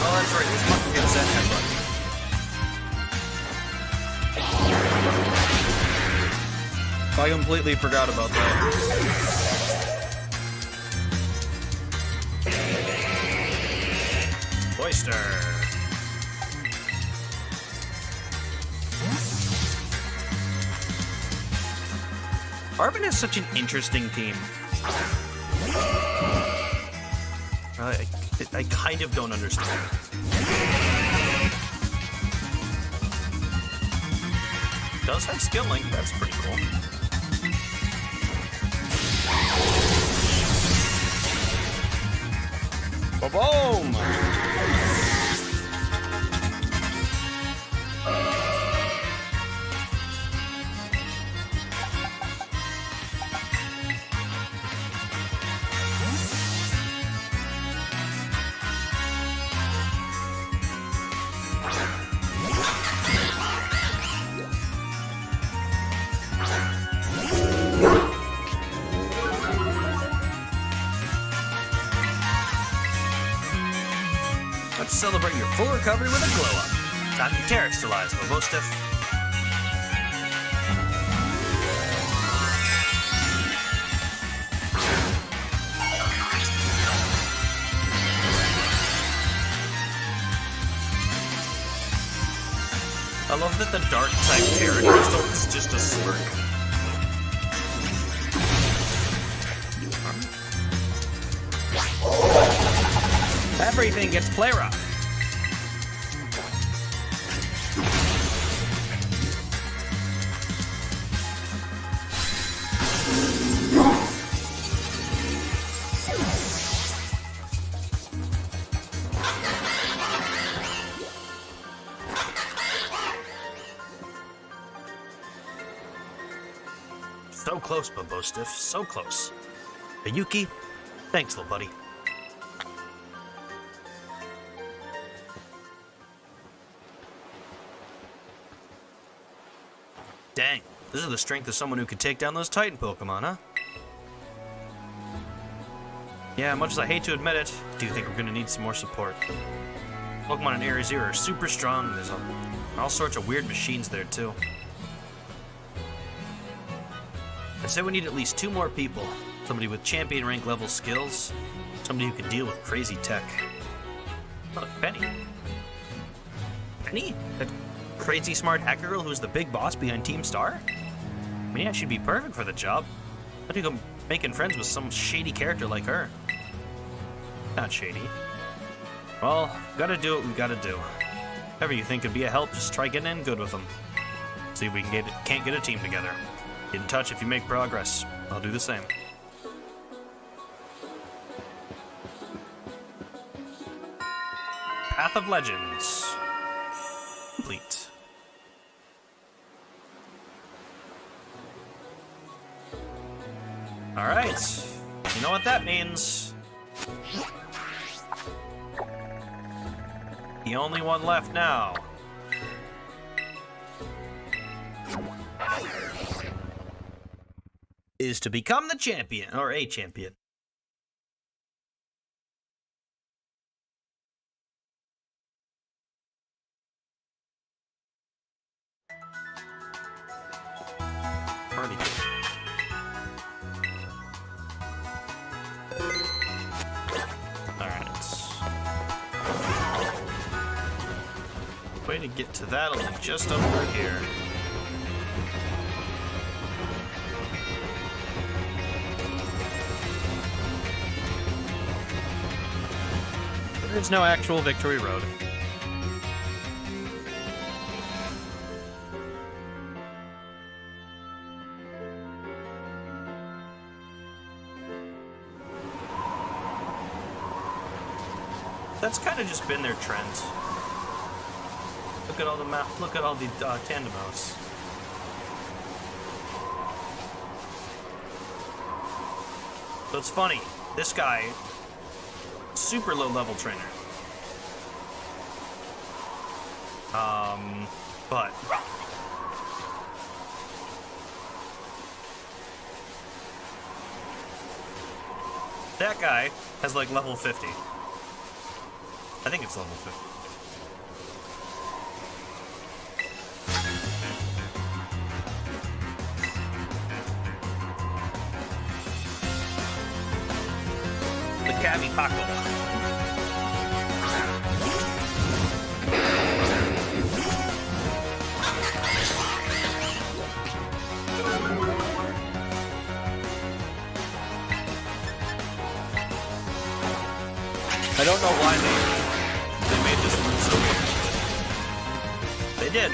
Oh, that's right, this fucking gets that headbutt. I completely forgot about that. Oyster. Arvin has such an interesting team. I kind of don't understand. Does have skill link, that's pretty cool. Boom! Let's celebrate your full recovery with a glow up. Time to terrestrialize, Mabostif. I love that the dark type Terracrystal is just a smirk. Everything gets play rough. So close, Bumbo Stiff. So close. But Yuki, thanks, little buddy. Dang, this is the strength of someone who could take down those Titan Pokemon, huh? Yeah, much as I hate to admit it, I do think we're gonna need some more support. Pokemon in Area Zero are super strong, and there's all sorts of weird machines there, too. I'd say we need at least 2 more people. Somebody with champion rank level skills, somebody who can deal with crazy tech. Oh, Penny. Penny? That crazy smart hacker girl who's the big boss behind Team Star? I mean, yeah, she'd be perfect for the job. How do you go making friends with some shady character like her? Not shady. Well, gotta do what we gotta do. Whatever you think could be a help, just try getting in good with them. See if we can't get a team together. Get in touch if you make progress. I'll do the same. Path of Legends. Complete. Alright. You know what that means. The only one left now is to become the champion, or a champion. Party. Alright. Way to get to that, only just over here. There's no actual Victory Road. That's kind of just been their trend. Look at all the look at all the Tandemos. So it's funny. This guy, super low level trainer. But that guy has like level 50. I think it's level 50. The Cavi Paco. I don't know why they made this route so weird. They did.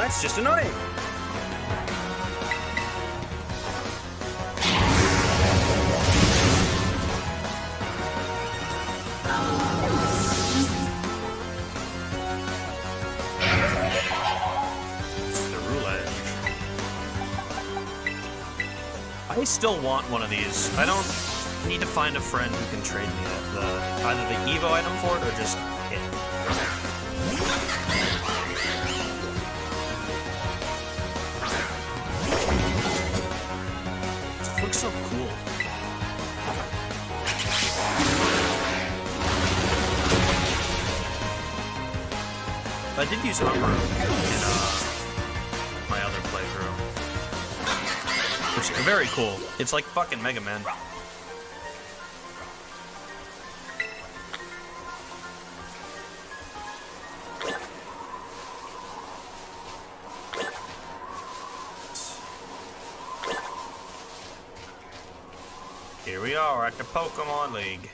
That's just annoying. The roulette. I still want one of these. I don't need to find a friend who can trade me either the Evo item for it or just it. Looks so cool. I did use armor in my other playthrough, which is very cool. It's like fucking Mega Man. are at the Pokemon League.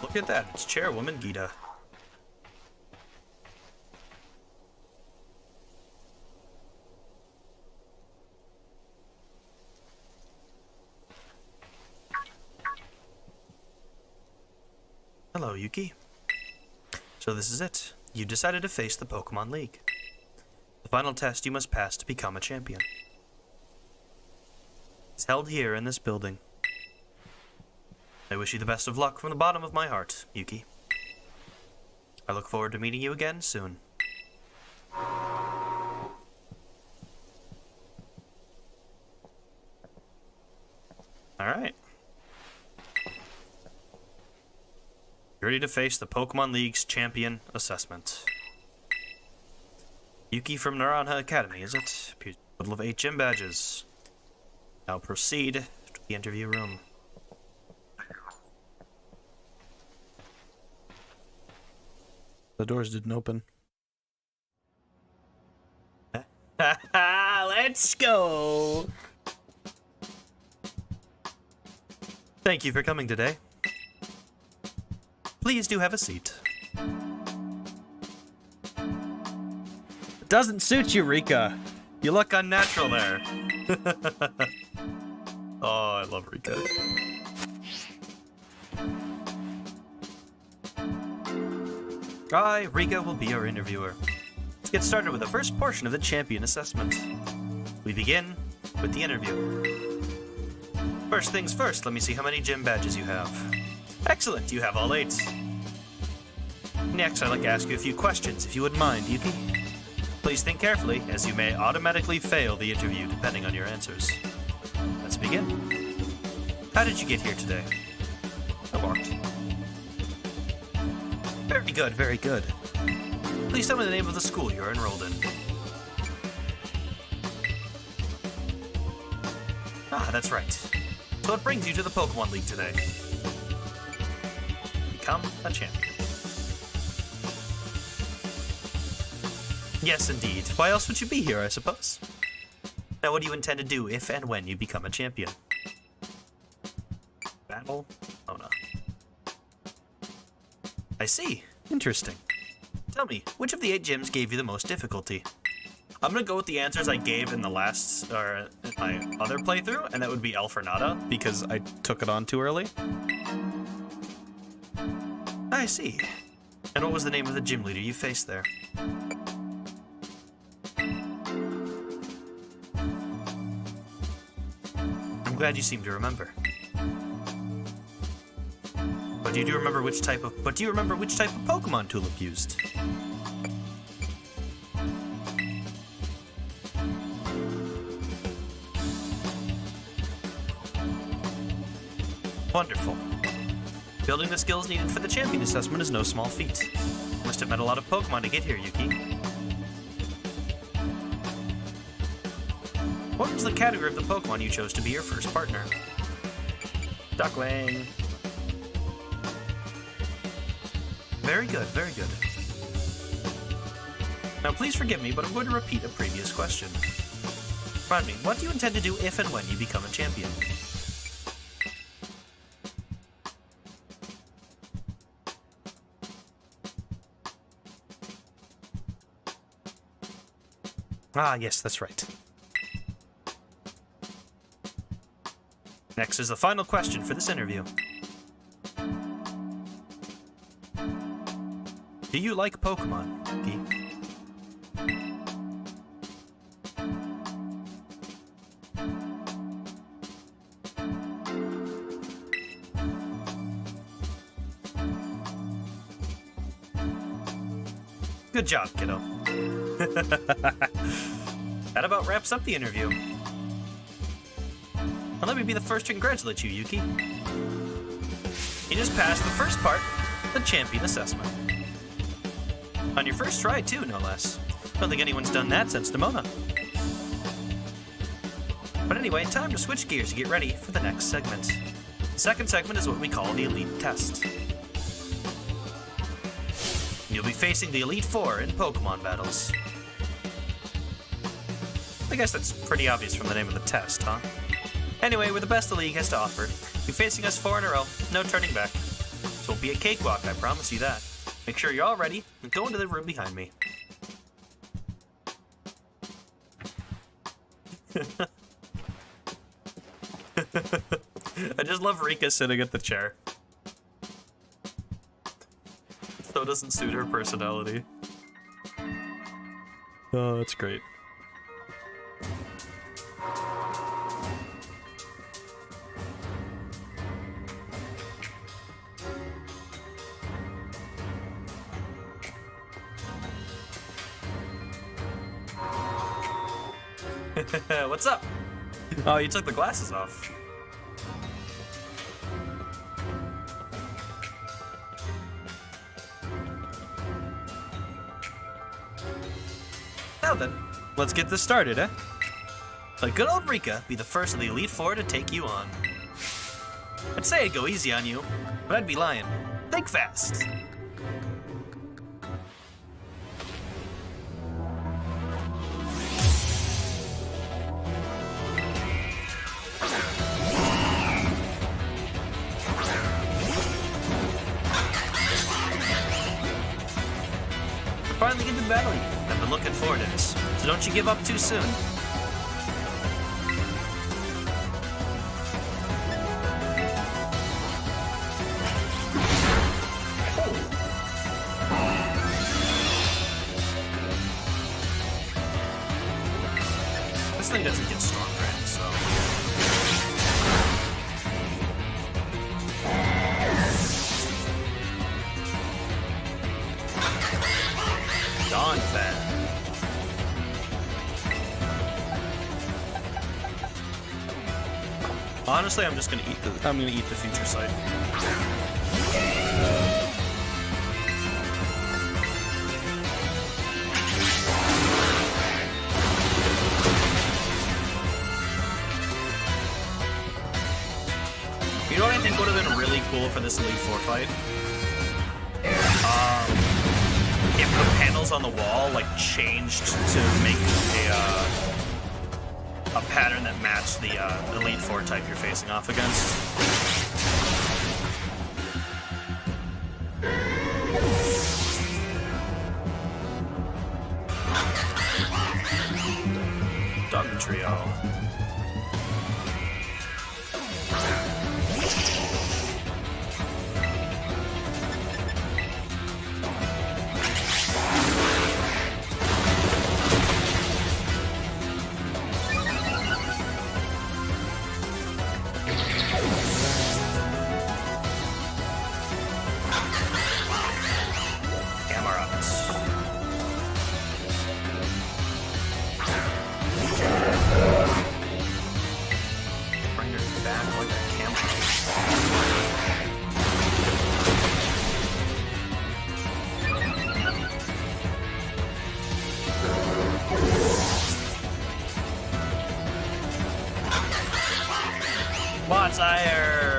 Look at that, it's Chairwoman Gita. Hello, Yuki. So this is it. You decided to face the Pokemon League. The final test you must pass to become a champion. It's held here in this building. I wish you the best of luck from the bottom of my heart, Yuki. I look forward to meeting you again soon. Alright. You're ready to face the Pokemon League's champion assessment. Yuki from Naranja Academy, is it? Total of 8 gym badges. Now proceed to the interview room. The doors didn't open. Let's go! Thank you for coming today. Please do have a seat. It doesn't suit you, Rika. You look unnatural there. Oh, I love Rika. I, Rika, will be our interviewer. Let's get started with the first portion of the champion assessment. We begin with the interview. First things first, let me see how many gym badges you have. Excellent, you have all 8. Next, I'd like to ask you a few questions, if you wouldn't mind, Yuki. Please think carefully, as you may automatically fail the interview depending on your answers. Let's begin. How did you get here today? I walked. Very good, very good. Please tell me the name of the school you're enrolled in. Ah, that's right. So what brings you to the Pokemon League today? Become a champion. Yes, indeed. Why else would you be here, I suppose? Now, what do you intend to do if and when you become a champion? Battle? Oh no. I see. Interesting. Tell me, which of the 8 gyms gave you the most difficulty? I'm gonna go with the answers I gave in the last, or in my other playthrough, and that would be Alfornata, Because I took it on too early. I see. And what was the name of the gym leader you faced there? I'm glad you seem to remember. But do you remember which type of Pokemon Tulip used? Wonderful. Building the skills needed for the champion assessment is no small feat. You must have met a lot of Pokemon to get here, Yuki. What was the category of the Pokemon you chose to be your first partner? Duckling. Very good, very good. Now please forgive me, but I'm going to repeat a previous question. Remind me, what do you intend to do if and when you become a champion? Ah, yes, that's right. Next is the final question for this interview. Do you like Pokemon, Yuki? Good job, kiddo. That about wraps up the interview. And let me be the first to congratulate you, Yuki. You just passed the first part, the champion assessment. On your first try, too, no less. I don't think anyone's done that since Demona. But anyway, time to switch gears to get ready for the next segment. The second segment is what we call the Elite Test. You'll be facing the Elite Four in Pokemon battles. I guess that's pretty obvious from the name of the test, huh? Anyway, we're the best the league has to offer. You're facing us 4 in a row, no turning back. So it'll be a cakewalk, I promise you that. Make sure you're all ready, and go into the room behind me. I just love Rika sitting at the chair. So it doesn't suit her personality. Oh, that's great. What's up? Oh, you took the glasses off. Now then, let's get this started, eh? Let good old Rika be the first of the Elite Four to take you on. I'd say I'd go easy on you, but I'd be lying. Think fast. Finally get to battle you. I've been looking forward to this, so don't you give up too soon. This thing doesn't get stronger, so... Dawn Fan. Honestly, I'm just gonna eat the future sight. You know what I think would have been really cool for this Elite Four fight? If the panels on the wall like changed to make a pattern that matched the Elite Four type you're facing off against. Dog Trio.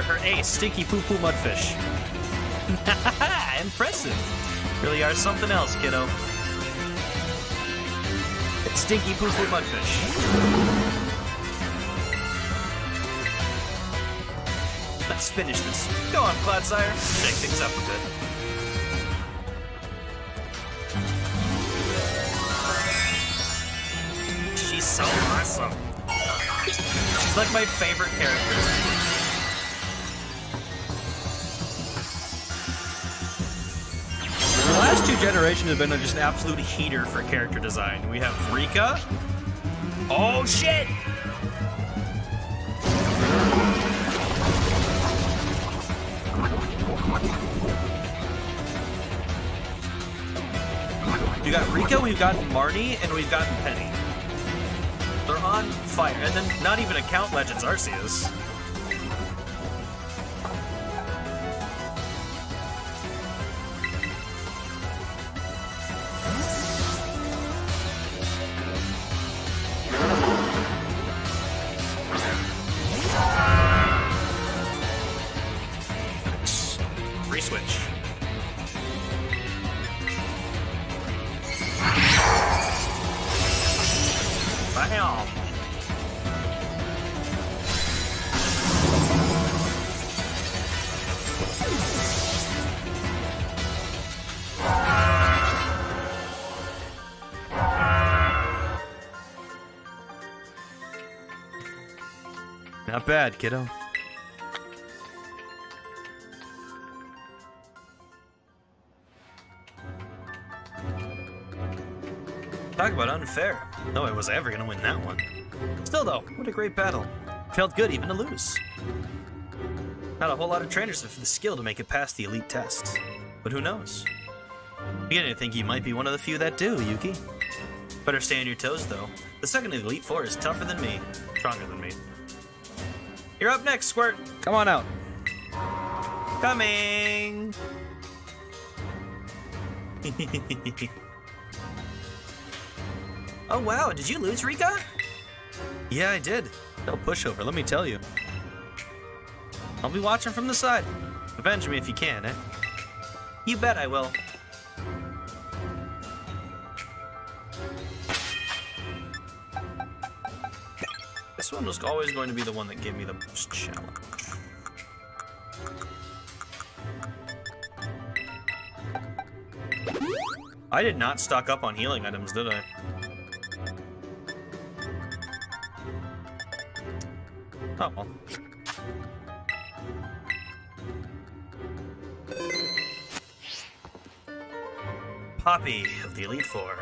Her ace, Stinky Poo Poo Mudfish. Impressive. Really are something else, kiddo. It's Stinky Poo Poo Mudfish. Let's finish this. Go on, Cloudsire. Shake things up a bit. She's so awesome. She's like my favorite character. The last two generations have been just an absolute heater for character design. We have Rika. Oh shit! We got Rika, we've gotten Marnie, and we've gotten Penny. They're on fire, and then not even account Legends Arceus. switch. Bam! Not bad, kiddo. Talk about unfair. No way was I ever gonna win that one. Still though, what a great battle. Felt good even to lose. Not a whole lot of trainers have the skill to make it past the elite tests. But who knows? Beginning to think you might be one of the few that do, Yuki. Better stay on your toes though. The second of the Elite Four is tougher than me. Stronger than me. You're up next, Squirt. Come on out. Coming! Oh wow, did you lose, Rika? Yeah, I did. No pushover, let me tell you. I'll be watching from the side. Avenge me if you can, eh? You bet I will. This one was always going to be the one that gave me the most challenge. I did not stock up on healing items, did I? Oh well. Poppy of the Elite Four.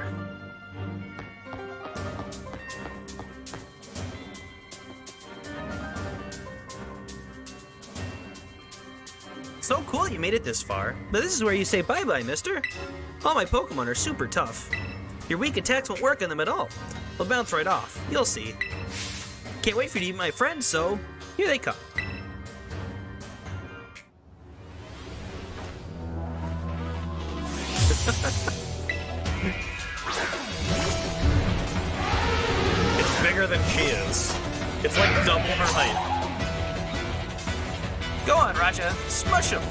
So cool you made it this far. But this is where you say bye-bye, mister. All my Pokemon are super tough. Your weak attacks won't work on them at all. They'll bounce right off. You'll see. Can't wait for you to meet my friends, so here they come. It's bigger than she is. It's like double her height. Go on, Raja. Smush him.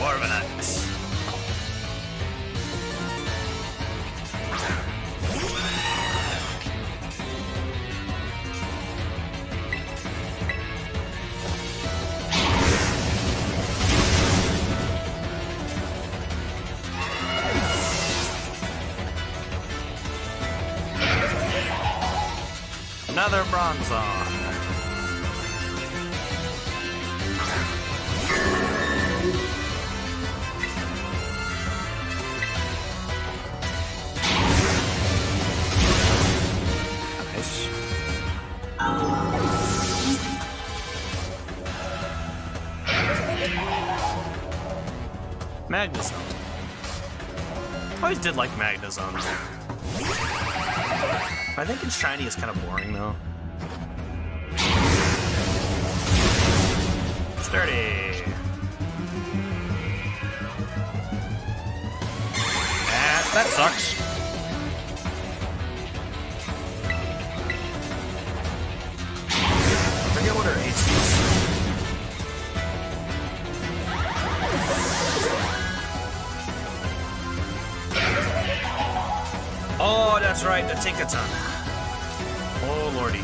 More of an axe. Another Bronzong. Nice. Magnezone. I always did like Magnezone. I think its shiny is kind of boring, though. Sturdy. That sucks. I forget what her AC is. Oh, that's right, the Tinkaton. Oh, lordy.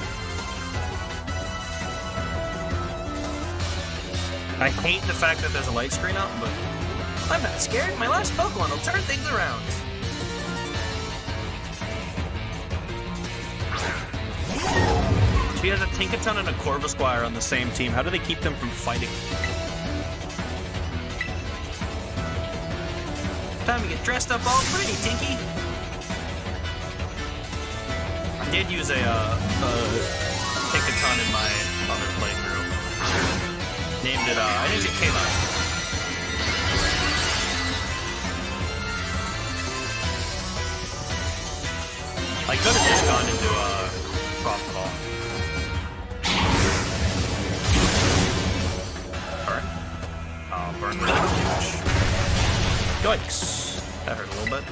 I hate the fact that there's a light screen up, but I'm not scared. My last Pokemon will turn things around. She has a Tinkaton and a Corvisquire on the same team. How do they keep them from fighting? Time to get dressed up all pretty, Tinky. I did use a Tinkaton in my other playthrough. Named it, I named it Kayla. I could have just gone into, Frostball. Alright. Yikes. That hurt a little bit.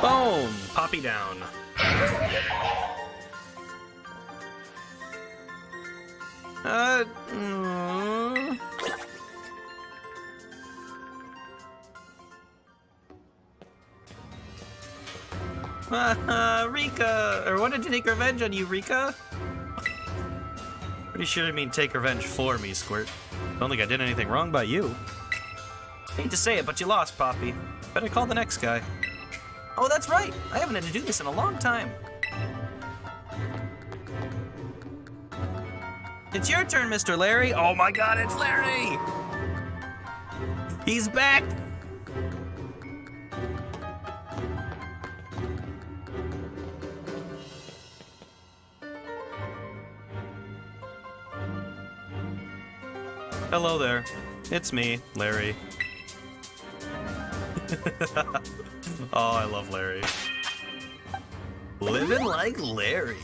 Boom! Poppy down. Rika! Or wanted to take revenge on you, Rika? Pretty sure I mean take revenge for me, Squirt. Don't think I did anything wrong by you. Hate to say it, but you lost, Poppy. Better call the next guy. Oh, that's right! I haven't had to do this in a long time. It's your turn, Mr. Larry! Oh my god, it's Larry! He's back! Hello there. It's me, Larry. Oh, I love Larry. Living like Larry.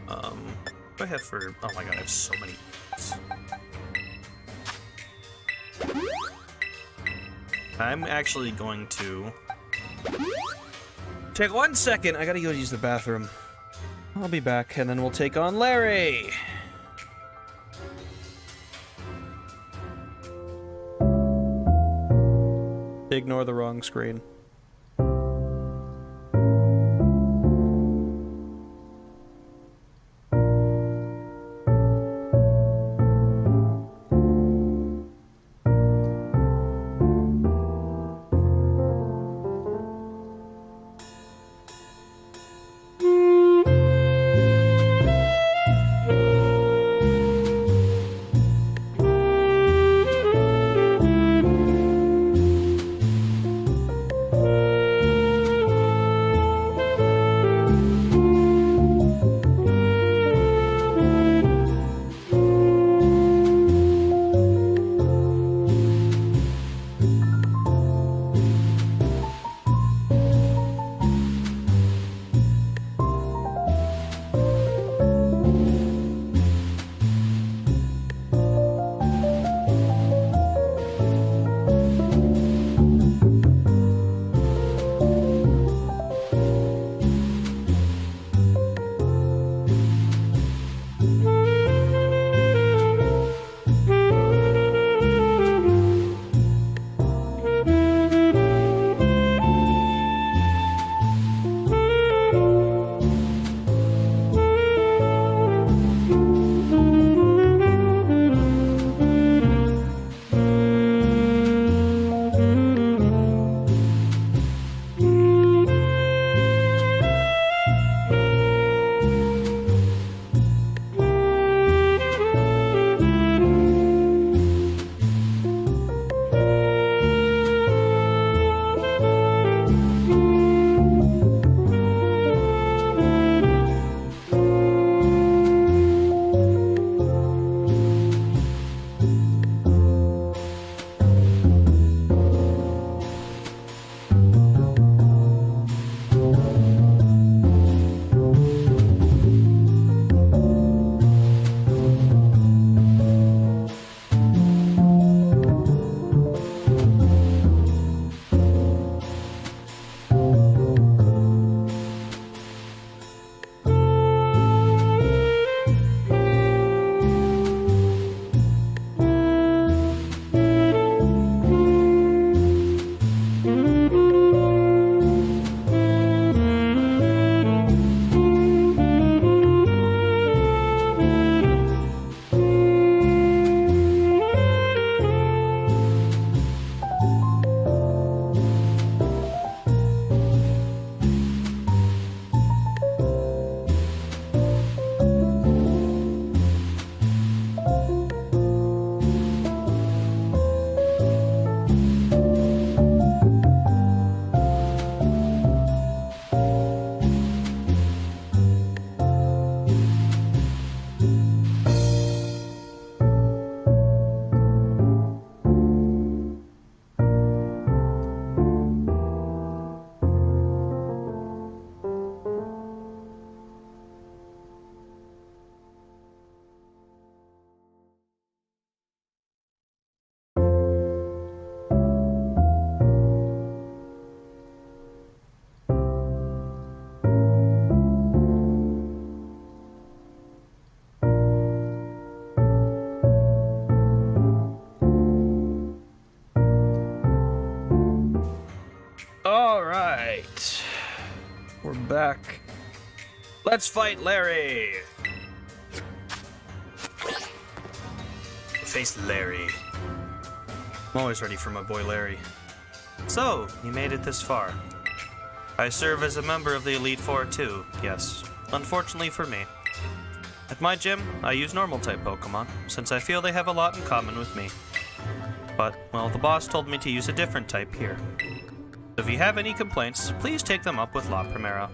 What do I have for... Oh my god, I have so many... I'm actually going to... Take 1 second, I gotta go use the bathroom. I'll be back, and then we'll take on Larry! Ignore the wrong screen. back. Let's fight Larry! Face Larry. I'm always ready for my boy Larry. So, you made it this far. I serve as a member of the Elite Four too, yes. Unfortunately for me. At my gym, I use normal type Pokemon, since I feel they have a lot in common with me. But, well, the boss told me to use a different type here. If you have any complaints, please take them up with La Primera.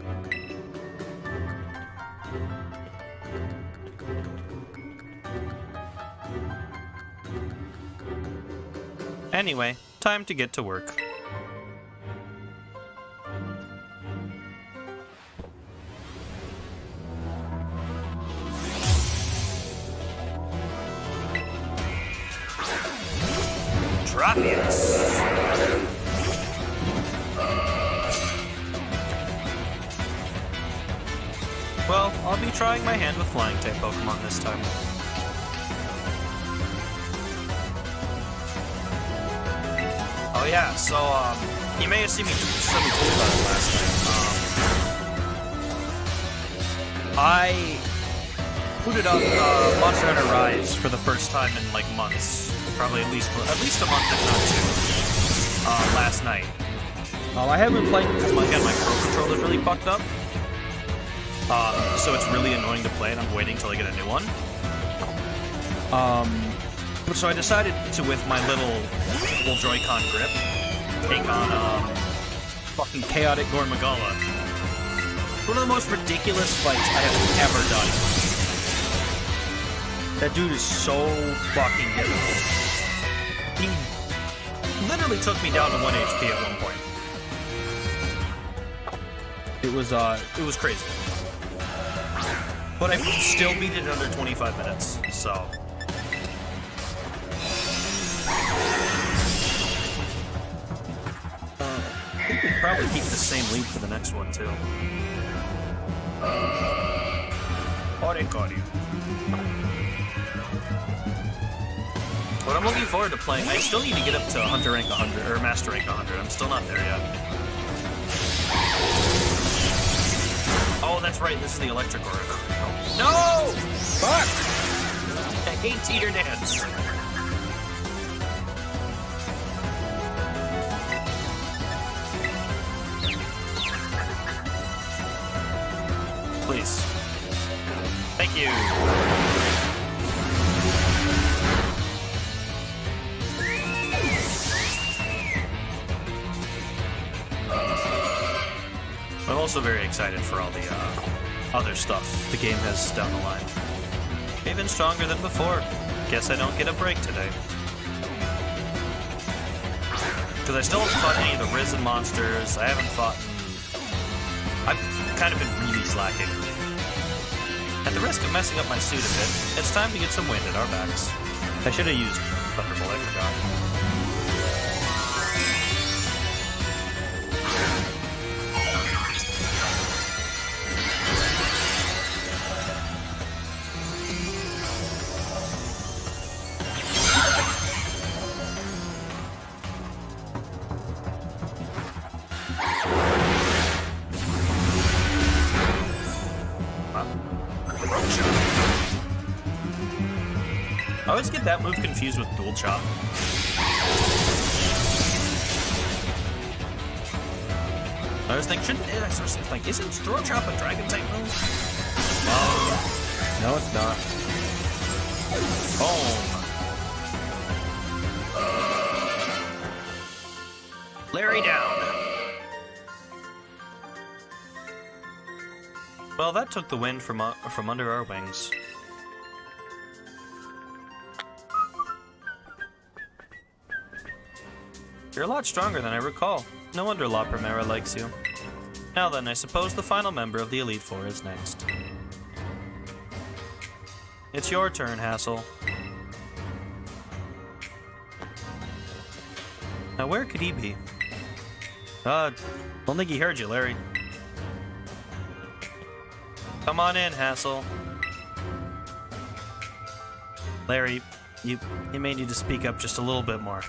Anyway, time to get to work. Tropius. Well, I'll be trying my hand with flying type Pokemon this time. Oh yeah, so you may have seen me told about it last night. I booted up Monster Hunter Rise for the first time in like months, probably at least a month if not two. Last night. I haven't been playing because again my Pro Controller's really fucked up. So it's really annoying to play, and I'm waiting till I get a new one. So I decided to, with my little Joy-Con grip, take on fucking Chaotic Gormagala. One of the most ridiculous fights I have ever done. That dude is so fucking difficult. He literally took me down to 1 HP at one point. It was crazy. But I still beat it in under 25 minutes, so... I think we'll probably keep the same lead for the next one, too. Orikori. But I'm looking forward to playing. I still need to get up to Hunter rank 100, or Master rank 100. I'm still not there yet. Oh, that's right. This is the electric Oracle. No! Fuck! I hate Teeter Dance. Please. Thank you. I'm also very excited for all the other stuff the game has down the line. Even stronger than before. Guess I don't get a break today. Because I still haven't fought any of the Risen monsters. I haven't fought... I've kind of been really slacking. At the risk of messing up my suit a bit, it's time to get some wind at our backs. I should have used Thunderbolt, I forgot. I always get that move confused with Dual Chop. I was thinking, isn't Dual Chop a Dragon type move? No, it's not. Boom. Larry down. Well, that took the wind from under our wings. You're a lot stronger than I recall. No wonder La Primera likes you. Now then, I suppose the final member of the Elite Four is next. It's your turn, Hassel. Now where could he be? Don't think he heard you, Larry. Come on in, Hassel. Larry, you may need to speak up just a little bit more.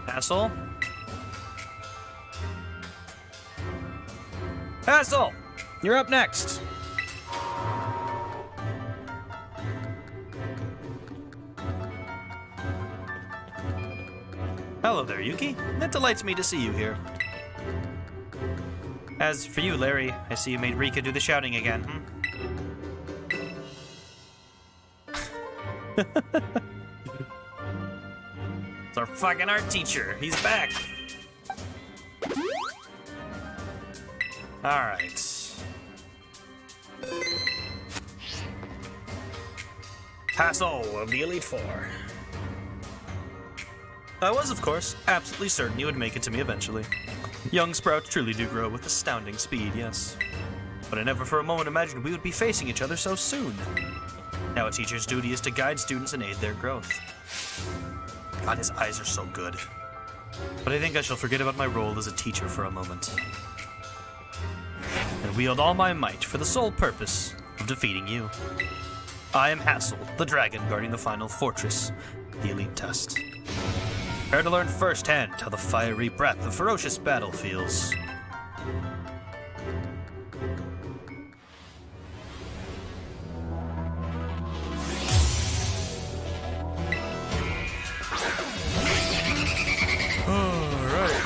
Hassel? Hassel, you're up next. Hello there, Yuki. It delights me to see you here. As for you, Larry, I see you made Rika do the shouting again, It's our fucking art teacher. He's back. Alright. Hassel of the Elite Four. I was, of course, absolutely certain you would make it to me eventually. Young sprouts truly do grow with astounding speed, yes. But I never for a moment imagined we would be facing each other so soon. Now a teacher's duty is to guide students and aid their growth. God, his eyes are so good. But I think I shall forget about my role as a teacher for a moment. And wield all my might for the sole purpose of defeating you. I am Hassel, the dragon guarding the final fortress, the Elite Test. Prepare to learn firsthand how the fiery breath of ferocious battle feels. Alright.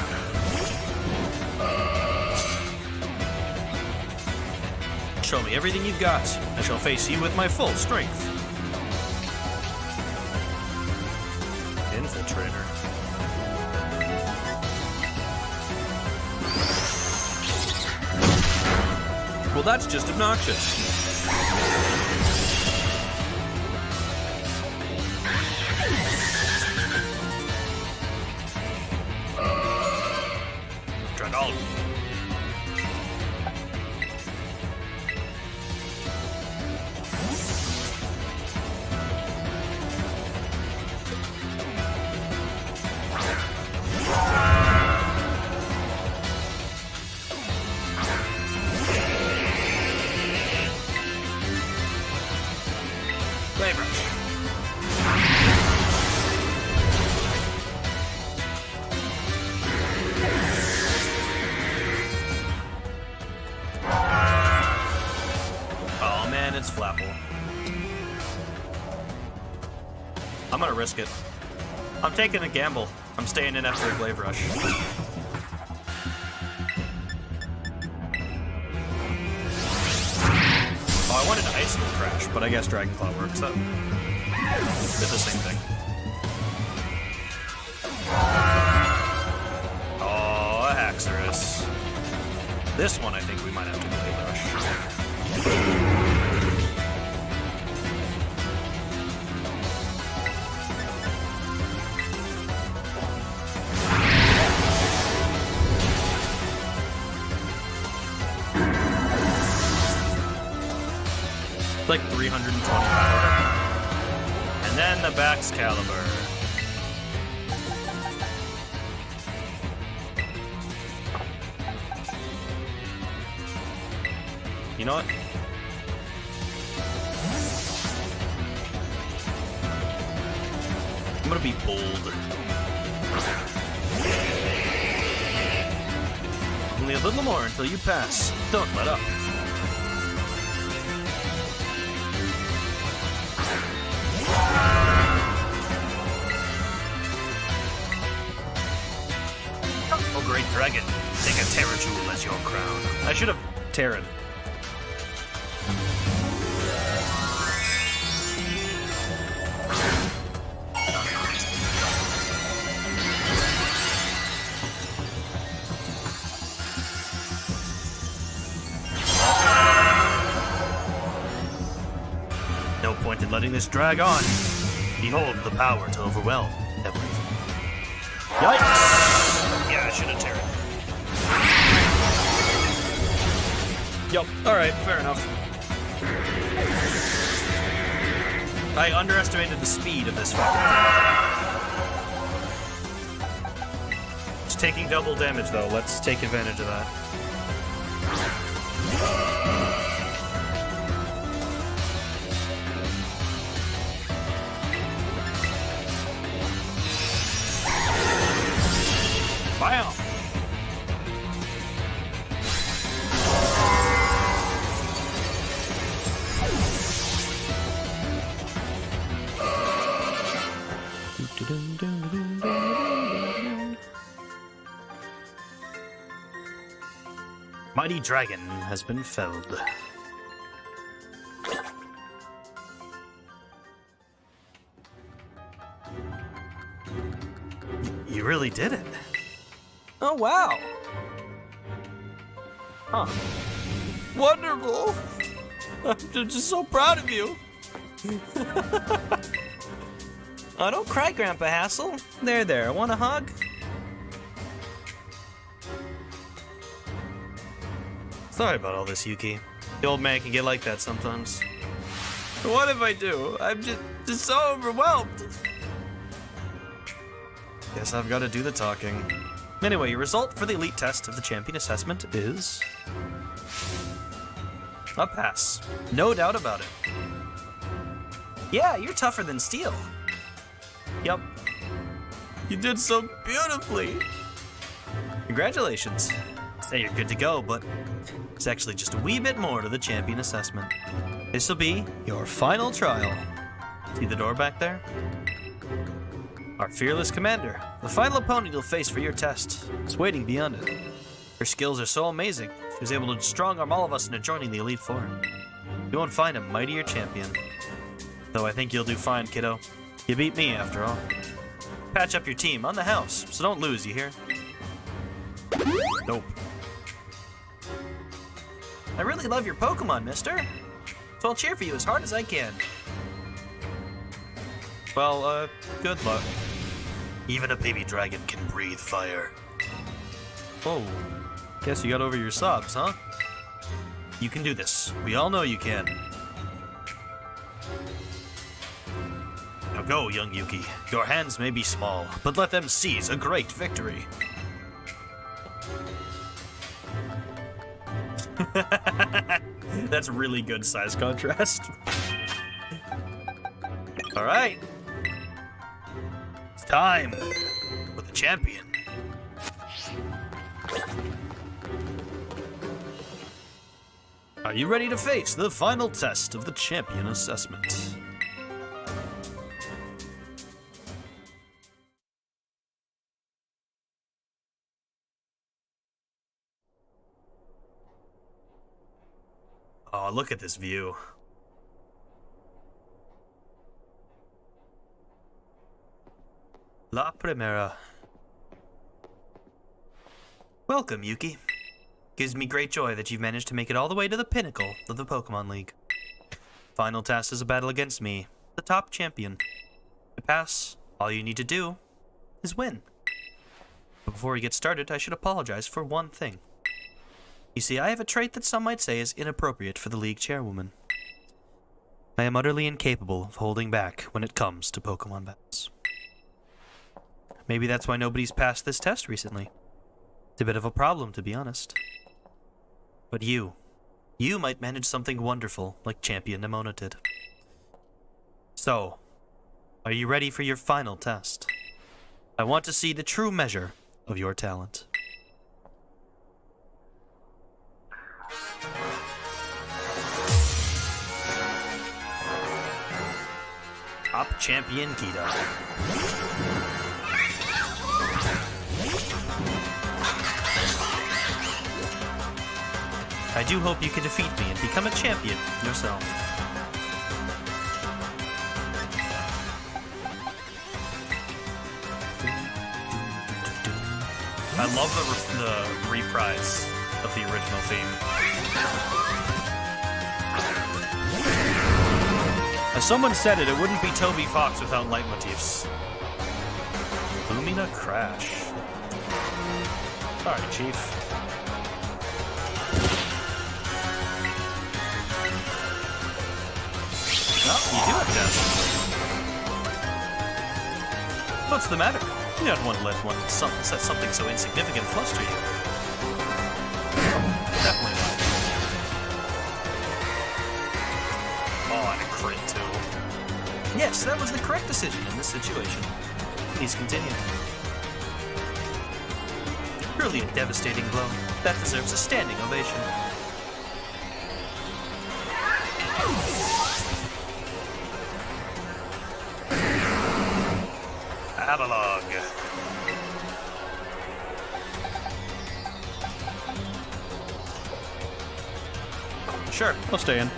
Show me everything you've got. I shall face you with my full strength. Infiltrator. Well, that's just obnoxious. Dragon. Oh man, it's Flapple. I'm gonna risk it. I'm taking a gamble. I'm staying in after a Glaive Rush. Oh, I wanted Ice Skull Crash, but I guess Dragon Claw works. That did the same thing. Oh, a Haxorus. This one I think we might have to Glaive Rush. Like 320 power. And then the Baxcalibur. You know what? I'm gonna be bold. Only a little more until you pass. Don't let up. Oh, great dragon. Take a Terra Jewel as your crown. I should have Terran. No point in letting this drag on. Behold the power to overwhelm everything. Yikes! Yeah, I should have Terran. Yup, alright, fair enough. I underestimated the speed of this fucking thing. It's taking double damage though, let's take advantage of that. Bam! Mighty dragon has been felled. You really did it. Oh, wow. Huh. Wonderful. I'm just so proud of you. Oh, don't cry, Grandpa Hassel. There. Want a hug? Sorry about all this, Yuki. The old man can get like that sometimes. What if I do? I'm just so overwhelmed. Guess I've got to do the talking. Anyway, your result for the elite test of the champion assessment is... a pass. No doubt about it. Yeah, you're tougher than steel. Yep. You did so beautifully. Congratulations. Say you're good to go, but it's actually just a wee bit more to the champion assessment. This will be your final trial. See the door back there? Our fearless commander, the final opponent you'll face for your test, is waiting beyond it. Her skills are so amazing, she was able to strong-arm all of us into joining the Elite Four. You won't find a mightier champion. Though I think you'll do fine, kiddo. You beat me, after all. Patch up your team on the house, so don't lose, you hear? Nope. I really love your Pokemon, mister. So I'll cheer for you as hard as I can. Well, good luck. Even a baby dragon can breathe fire. Oh, guess you got over your sobs, huh? You can do this. We all know you can. Now go, young Yuki. Your hands may be small, but let them seize a great victory. That's really good size contrast. All right. It's time for the champion. Are you ready to face the final test of the champion assessment? Oh, look at this view. La Primera. Welcome, Yuki. Gives me great joy that you've managed to make it all the way to the pinnacle of the Pokemon League. Final task is a battle against me, the top champion. To pass, all you need to do is win. But before we get started, I should apologize for one thing. You see, I have a trait that some might say is inappropriate for the League chairwoman. I am utterly incapable of holding back when it comes to Pokemon battles. Maybe that's why nobody's passed this test recently. It's a bit of a problem, to be honest. But you might manage something wonderful like Champion Nemona did. So, are you ready for your final test? I want to see the true measure of your talent. Top Champion Gita. I do hope you can defeat me and become a champion yourself. I love the reprise of the original theme. As someone said it wouldn't be Toby Fox without leitmotifs. Lumina Crash. Sorry, Chief. You do have death. What's the matter? You don't want to let set something so insignificant fluster you. Definitely not. Oh, and a crit too. Yes, that was the correct decision in this situation. Please continue. Truly a devastating blow. That deserves a standing ovation. Avalog. Sure, I'll stay in.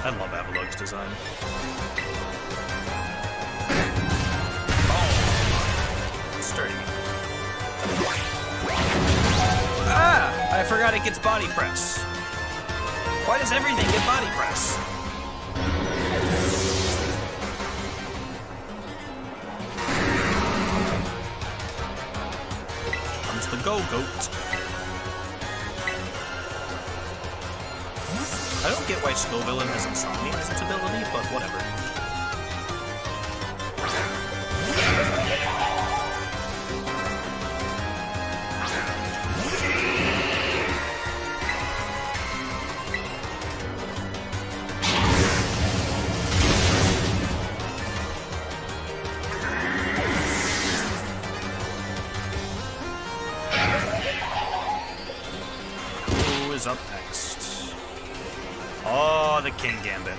I love Avalog's design. Oh, sturdy. Ah! I forgot it gets body press. Why does everything get body press? Comes the go-goat. I don't get why Scovillain has insomnia as its ability, but whatever. Who is up next? Oh, the King Gambit.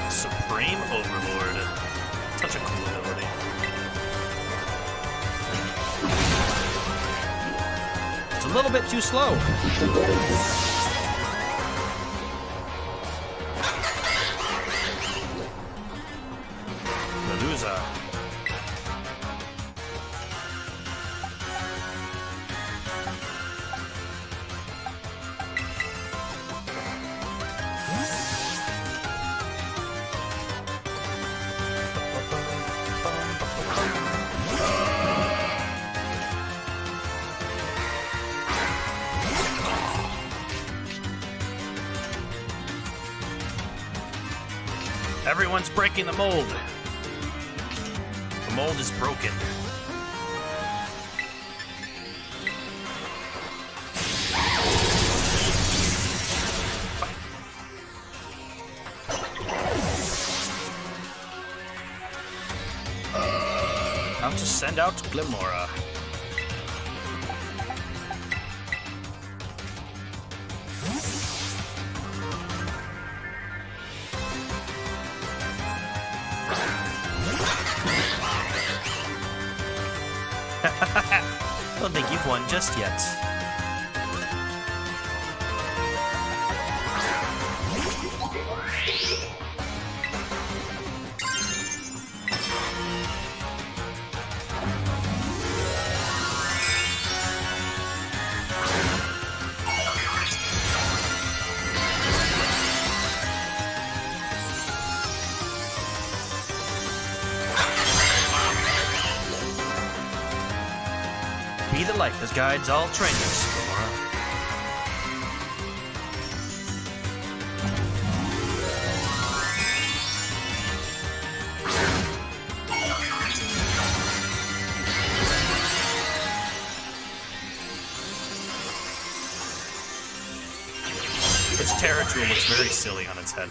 Supreme Overlord. Such a cool ability. It's a little bit too slow. Medusa. Everyone's breaking the mold. The mold is broken. Now to send out Glimora. Don't think you've won just yet. Be the light that guides all trainers, Glimora. Its Terra Tool looks very silly on its head.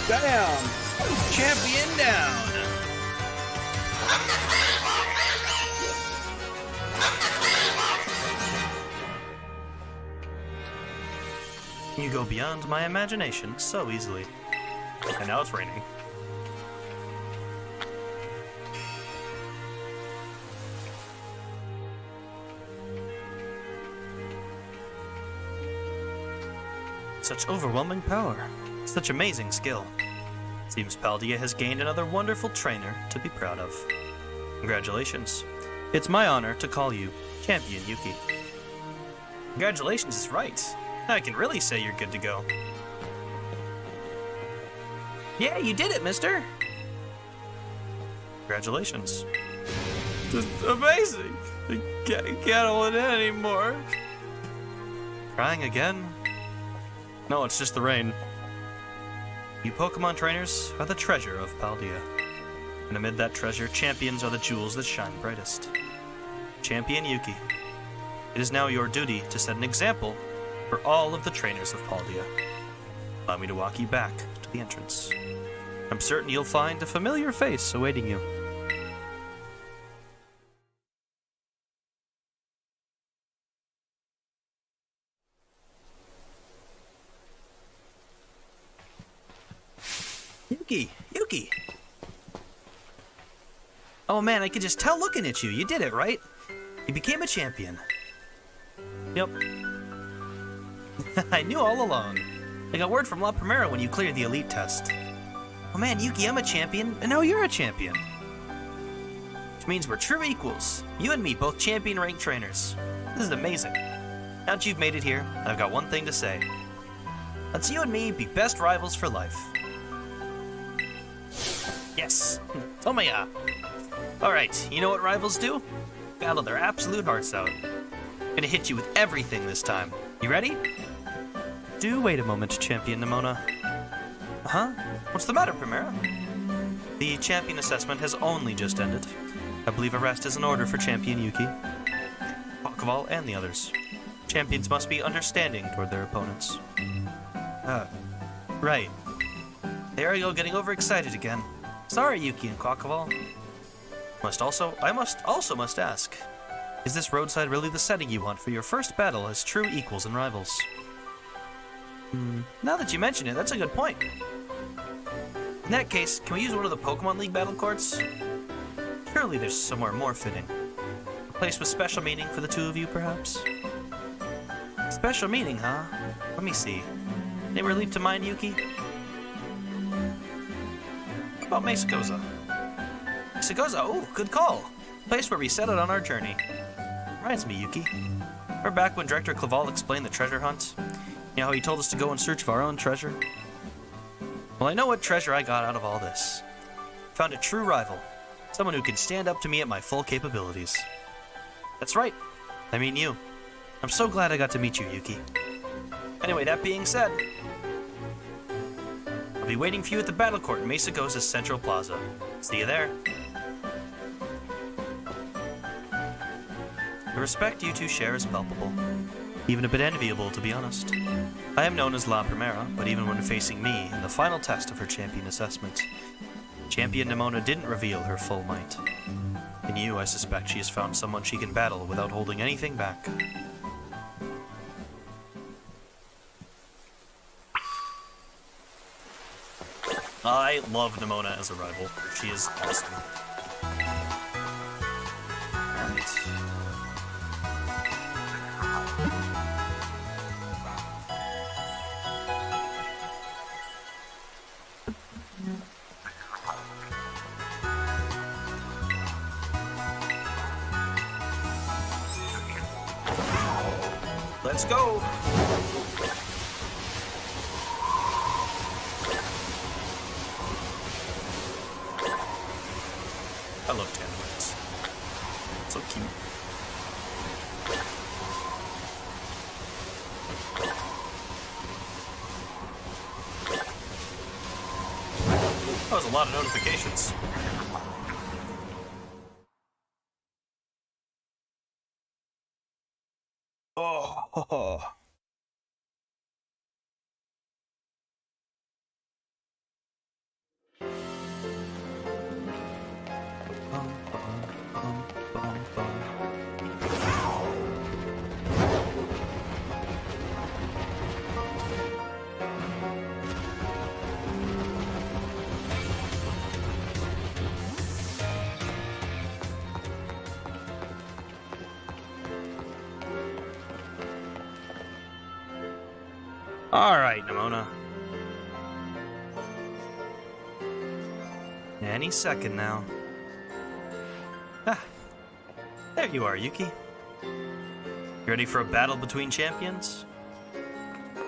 Down! Champion down! You go beyond my imagination so easily. And now it's raining. Such overwhelming power. Such amazing skill. Seems Paldea has gained another wonderful trainer to be proud of. Congratulations. It's my honor to call you Champion Yuki. Congratulations is right. Now I can really say you're good to go. Yeah, you did it, mister! Congratulations. This is amazing! I can't hold it anymore. Crying again? No, it's just the rain. You Pokemon trainers are the treasure of Paldea. And amid that treasure, champions are the jewels that shine brightest. Champion Yuki, it is now your duty to set an example for all of the trainers of Paldea. Allow me to walk you back to the entrance. I'm certain you'll find a familiar face awaiting you. Yuki! Oh man, I could just tell looking at you. You did it, right? You became a champion. Yep. I knew all along. I got word from La Primera when you cleared the elite test. Oh man, Yuki, I'm a champion, and now you're a champion. Which means we're true equals. You and me, both champion ranked trainers. This is amazing. Now that you've made it here, I've got one thing to say. Let's you and me be best rivals for life. Yes! Tomoya! Alright, you know what rivals do? Battle their absolute hearts out. Gonna hit you with everything this time. You ready? Do wait a moment, Champion Nemona. Huh? What's the matter, Primera? The champion assessment has only just ended. I believe arrest is in order for Champion Yuki, Pokeball, and the others. Champions must be understanding toward their opponents. Right. There I go, getting overexcited again. Sorry, Yuki and Quackball. I must ask, is this roadside really the setting you want for your first battle as true equals and rivals? Now that you mention it, that's a good point. In that case, can we use one of the Pokemon League battle courts? Surely there's somewhere more fitting. A place with special meaning for the two of you, perhaps? Special meaning, huh? Let me see. Name leap to mind, Yuki? How about Mesagoza? Mesagoza, oh, good call. Place where we set out on our journey. Reminds me, Yuki. We're back when Director Claval explained the treasure hunt. You know how he told us to go in search of our own treasure? Well, I know what treasure I got out of all this. Found a true rival. Someone who can stand up to me at my full capabilities. That's right. I mean you. I'm so glad I got to meet you, Yuki. Anyway, that being said, I'll be waiting for you at the battle court in Mesagoza's Central Plaza. See you there. The respect you two share is palpable. Even a bit enviable, to be honest. I am known as La Primera, but even when facing me in the final test of her champion assessment, Champion Nemona didn't reveal her full might. In you, I suspect she has found someone she can battle without holding anything back. I love Nemona as a rival. She is awesome. Alright. Let's go! I love Tanimals. So cute. That was a lot of notifications. Oh. Alright, Nemona. Any second now. Ah, there you are, Yuki. You ready for a battle between champions?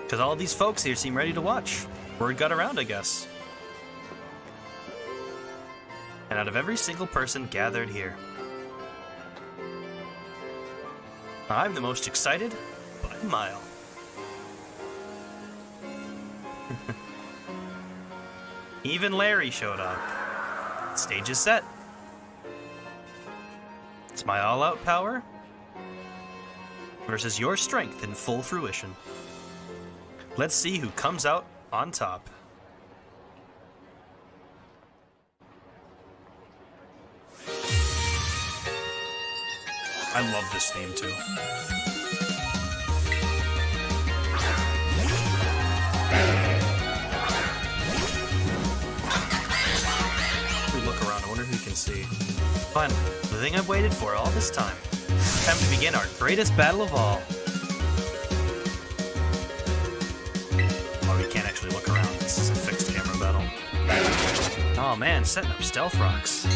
Because all these folks here seem ready to watch. Word got around, I guess. And out of every single person gathered here, I'm the most excited by a mile. Even Larry showed up. Stage is set. It's my all-out power versus your strength in full fruition. Let's see who comes out on top. I love this theme too. We look around, I wonder who can see. Finally, the thing I've waited for all this time. Time to begin our greatest battle of all. Oh, we can't actually look around. This is a fixed camera battle. Oh man, setting up stealth rocks.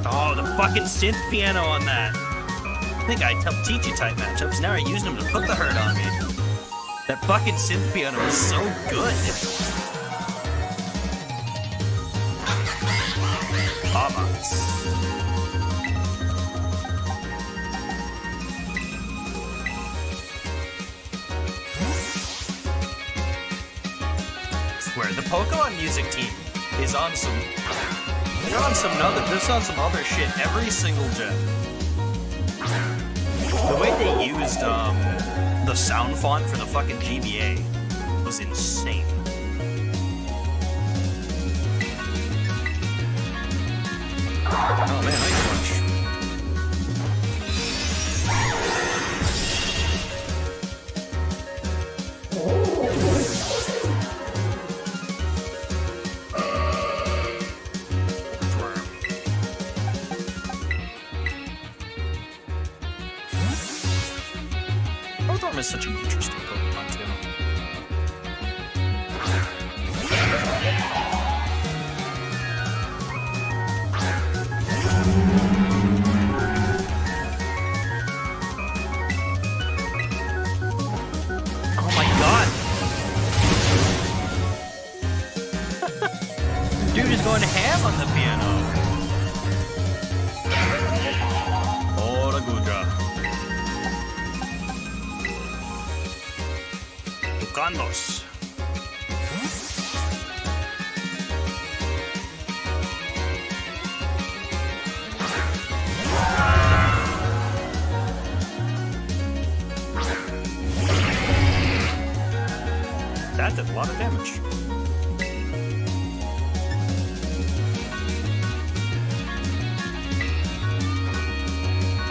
Oh, the fucking synth piano on that. I think I helped teach you type matchups. Now I'm using them to put the hurt on me. That fucking synth piano is so good. Vamos. Swear, the Pokemon music team is on some... They're on some other shit every single gen. The way they used the sound font for the fucking GBA was insane. Oh man, ice punch. Othorn is such an interesting Pokemon too. Oh my god! Dude is going ham on the piano. Ora Gudra. Tucanos. That did a lot of damage.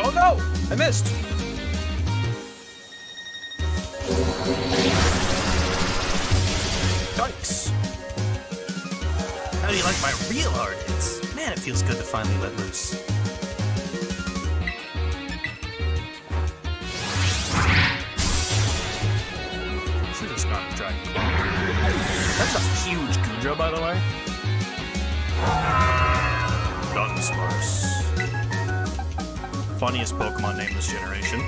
Oh no! I missed! Yikes. How do you like my real hard hits? Man, it feels good to finally let loose. Should've just gone Dragon Claw. That's a huge Gudra, by the way. Dunsparce. Funniest Pokemon name this generation.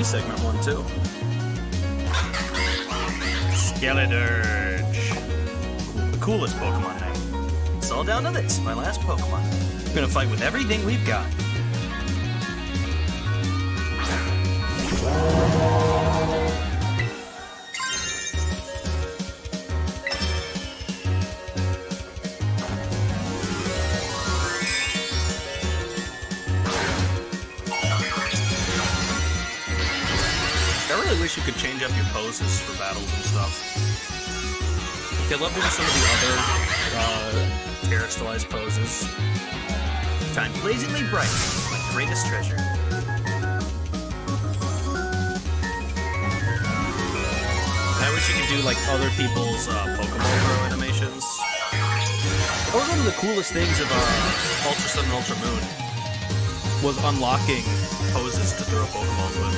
Segment 1 too. Skeledirge. The coolest Pokemon name. It's all down to this, my last Pokemon. We're gonna fight with everything we've got. I really wish you could change up your poses for battles and stuff. I love doing some of the other terrestrialized poses. Shine blazingly bright, my greatest treasure. I wish you could do like other people's Pokemon throw animations. That was one of the coolest things of Ultra Sun and Ultra Moon, was unlocking poses to throw Pokeballs with.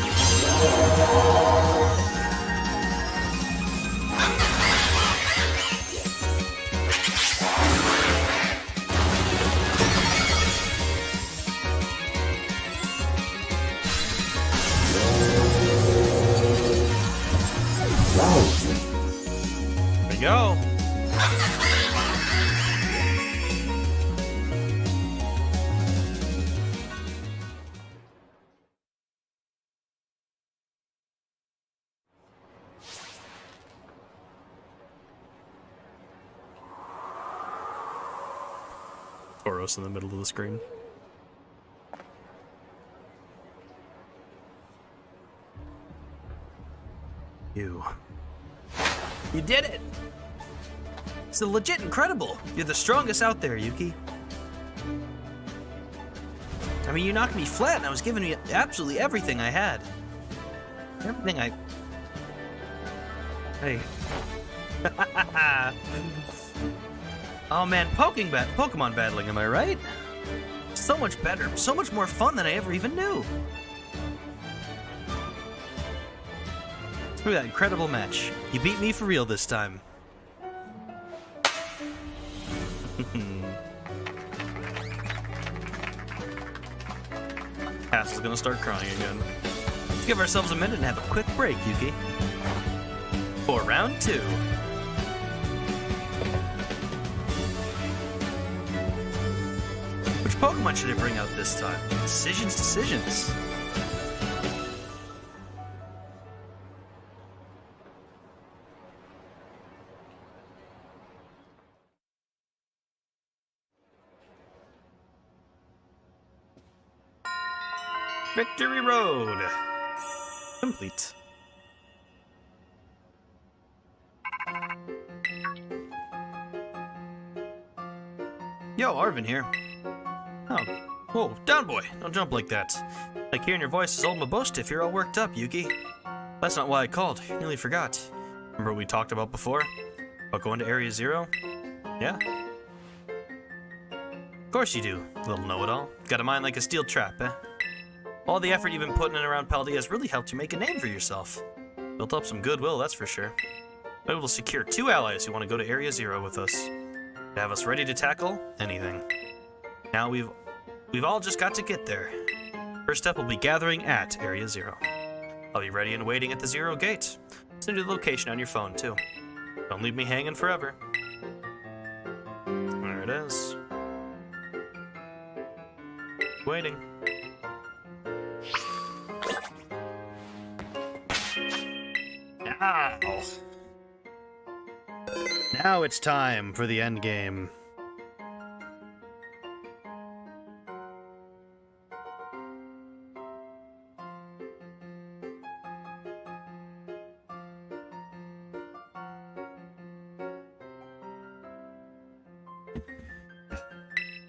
There we go. Tauros in the middle of the screen. You did it! It's legit incredible! You're the strongest out there, Yuki. I mean, you knocked me flat and I was giving you absolutely everything I had. Everything I... Hey. Oh man, Pokemon battling, am I right? So much better, so much more fun than I ever even knew. Look at that incredible match. You beat me for real this time. Cass is gonna start crying again. Let's give ourselves a minute and have a quick break, Yuki. For round 2. Which Pokemon should I bring out this time? Decisions. Victory Road! Complete. Yo, Arvin here. Oh, whoa, down boy, don't jump like that. Like hearing your voice is old Mabostiff, you're all worked up, Yuki. That's not why I called, you nearly forgot. Remember what we talked about before? About going to Area 0? Yeah? Of course you do, little know-it-all. Got a mind like a steel trap, eh? All the effort you've been putting in around Paldea has really helped you make a name for yourself. Built up some goodwill, that's for sure. We're able to secure 2 allies who want to go to Area 0 with us. To have us ready to tackle anything. Now we've all just got to get there. First step will be gathering at Area 0. I'll be ready and waiting at the 0 gate. Send you the location on your phone, too. Don't leave me hanging forever. There it is. Waiting. Now. Now it's time for the end game.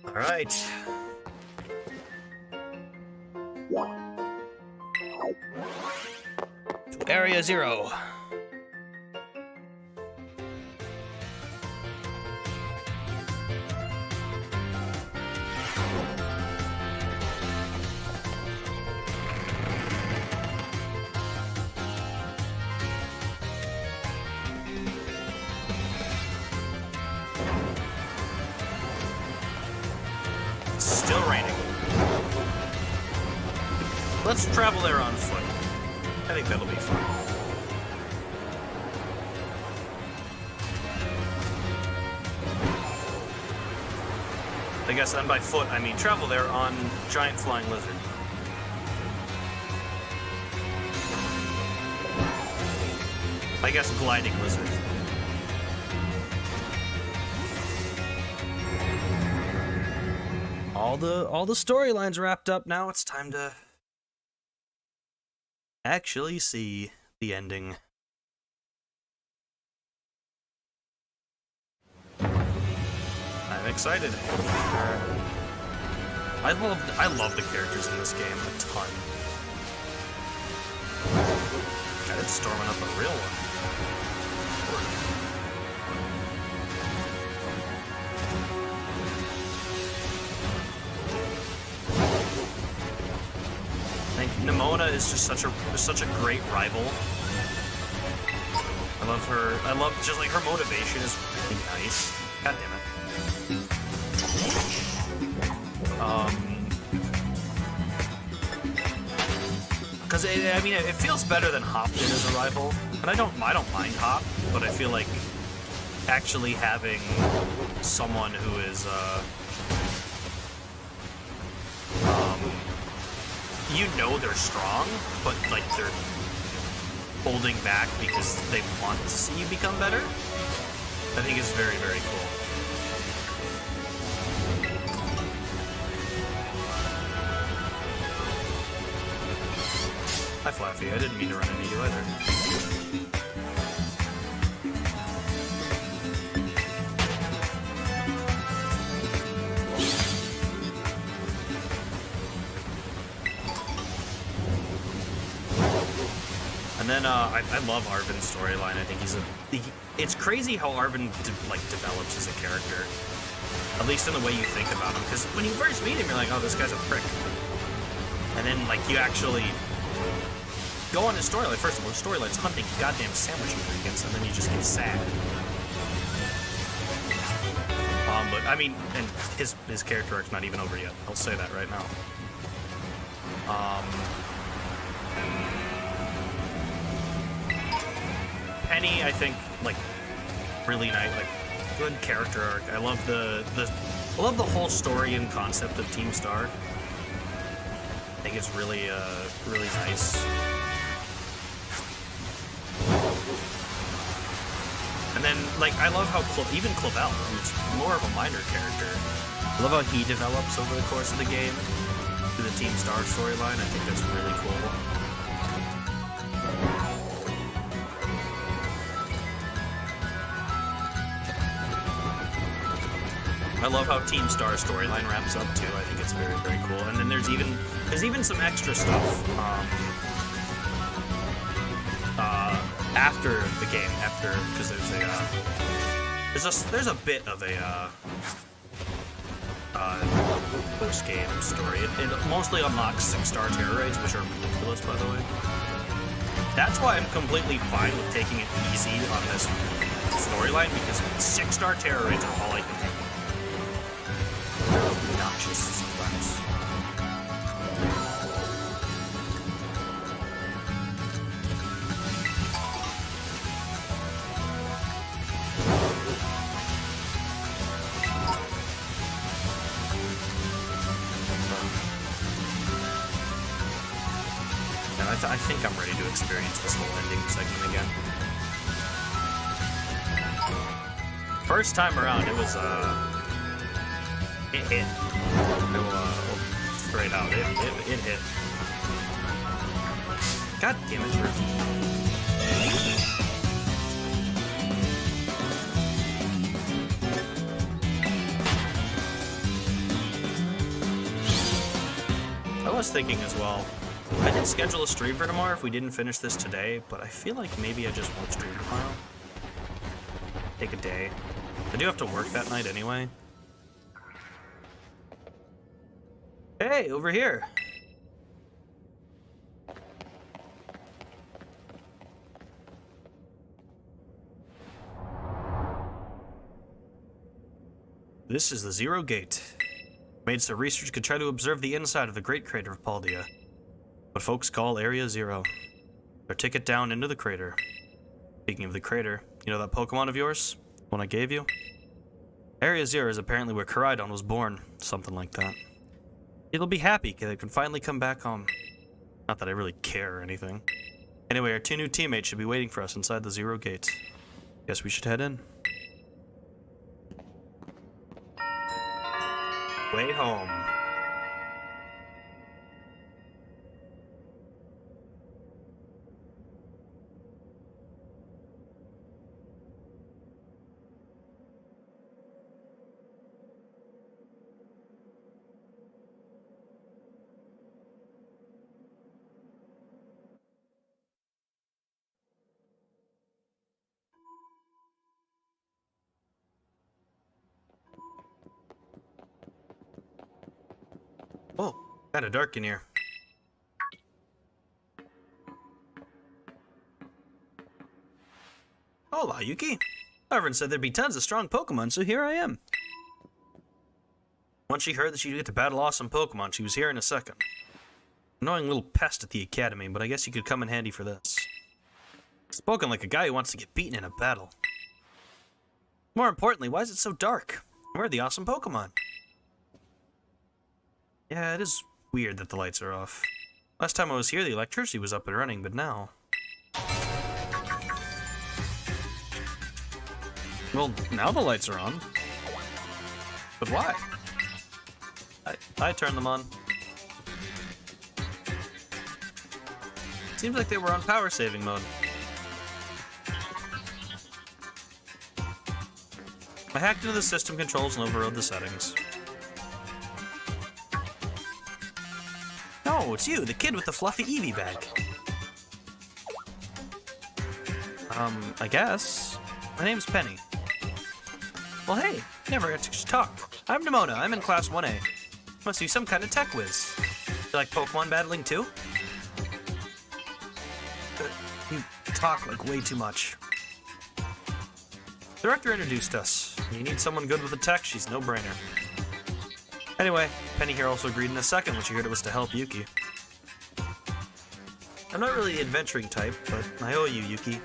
All right. To Area 0. Still raining. Let's travel there on foot. I think that'll be fun. I guess then by foot, I mean travel there on giant flying lizard. I guess gliding lizard. All the storylines wrapped up. Now it's time to actually see the ending. I'm excited. I love the characters in this game a ton. God, it's storming up a real one. Nimona is just such a great rival. I love her. I love just like her motivation is really nice. God damn it. Because I mean, it feels better than Hop did as a rival, and I don't mind Hop, but I feel like actually having someone who is you know they're strong, but like they're holding back because they want to see you become better, I think is very, very cool. Hi, Flaffy. I didn't mean to run into you either. And then I love Arvin's storyline. I think it's crazy how Arvin develops as a character, at least in the way you think about him. Because when you first meet him, you're like, oh, this guy's a prick. And then like you actually go on his storyline. First of all, his storyline's hunting goddamn sandwich ingredients, and then you just get sad. But I mean, and his character arc's not even over yet. I'll say that right now. Penny, I think, like, really nice, like, good character arc. I love the whole story and concept of Team Star. I think it's really, really nice. And then, like, I love how even Clavel, who's more of a minor character, I love how he develops over the course of the game through the Team Star storyline. I think that's really cool. I love how Team Star's storyline wraps up too. I think it's very, very cool. And then there's even some extra stuff after the game, because there's a bit of a post game story. It mostly unlocks 6-star terror raids, which are ridiculous, by the way. That's why I'm completely fine with taking it easy on this storyline, because 6-star terror raids are all I can take. Obnoxious sometimes. And I think I'm ready to experience this whole ending segment again. First time around, it was it hit. Straight out. It hit. God damn it, Drew. I was thinking as well, I did schedule a stream for tomorrow if we didn't finish this today, but I feel like maybe I just won't stream tomorrow. Take a day. I do have to work that night anyway. Hey, over here. This is the Zero Gate. Made so researchers could try to observe the inside of the great crater of Paldea. What folks call Area Zero. Their ticket down into the crater. Speaking of the crater, you know that Pokemon of yours? The one I gave you? Area Zero is apparently where Koraidon was born. Something like that. It'll be happy because it can finally come back home. Not that I really care or anything. Anyway, our 2 new teammates should be waiting for us inside the Zero Gate. Guess we should head in. Way home. Oh, kinda dark in here. Hola, Yuki. Everyone said there'd be tons of strong Pokemon, so here I am. Once she heard that she'd get to battle awesome Pokemon, she was here in a second. Annoying little pest at the academy, but I guess you could come in handy for this. Spoken like a guy who wants to get beaten in a battle. More importantly, why is it so dark? Where are the awesome Pokemon? Yeah, it is weird that the lights are off. Last time I was here, the electricity was up and running, but now... Well, now the lights are on. But why? I turned them on. Seems like they were on power saving mode. I hacked into the system controls and overrode the settings. Oh, it's you, the kid with the fluffy Eevee bag. I guess. My name's Penny. Well, hey, never got to talk. I'm Nimona, I'm in Class 1A. Must be some kind of tech whiz. You like Pokemon battling too? You talk like way too much. The director introduced us. You need someone good with a tech, she's no brainer. Anyway, Penny here also agreed in a second when she heard it was to help Yuki. I'm not really the adventuring type, but I owe you, Yuki.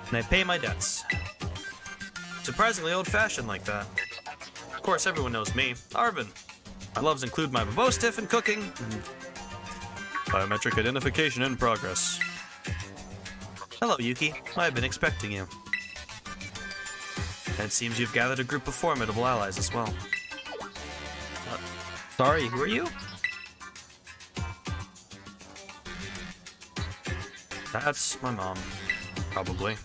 And I pay my debts. Surprisingly old-fashioned like that. Of course, everyone knows me, Arvin. My loves include my Bobostiff and cooking. Biometric identification in progress. Hello, Yuki. I've been expecting you. And it seems you've gathered a group of formidable allies as well. Sorry, who are you? That's my mom. Probably.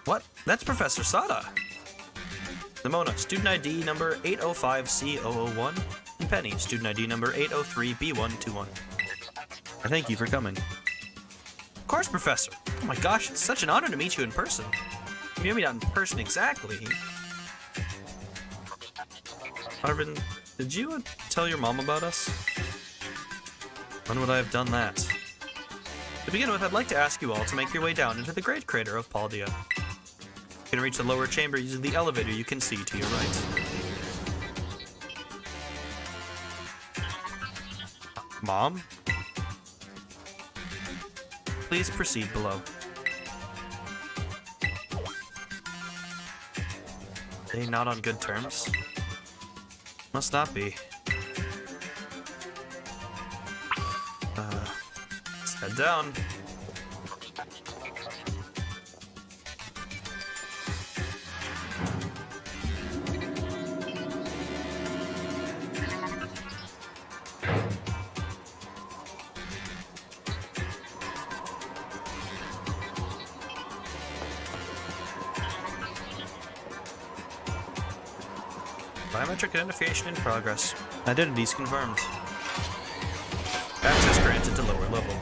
What? That's Professor Sada. Nimona, student ID number 805C001. And Penny, student ID number 803B121. I thank you for coming. Of course, Professor. Oh my gosh, it's such an honor to meet you in person. Maybe not in person exactly. Arvin, did you tell your mom about us? When would I have done that? To begin with, I'd like to ask you all to make your way down into the great crater of Paldea. You can reach the lower chamber using the elevator you can see to your right. Mom? Please proceed below. Are they not on good terms? Must not be. Let's head down. Biometric identification in progress. Identities confirmed. Access granted to lower level.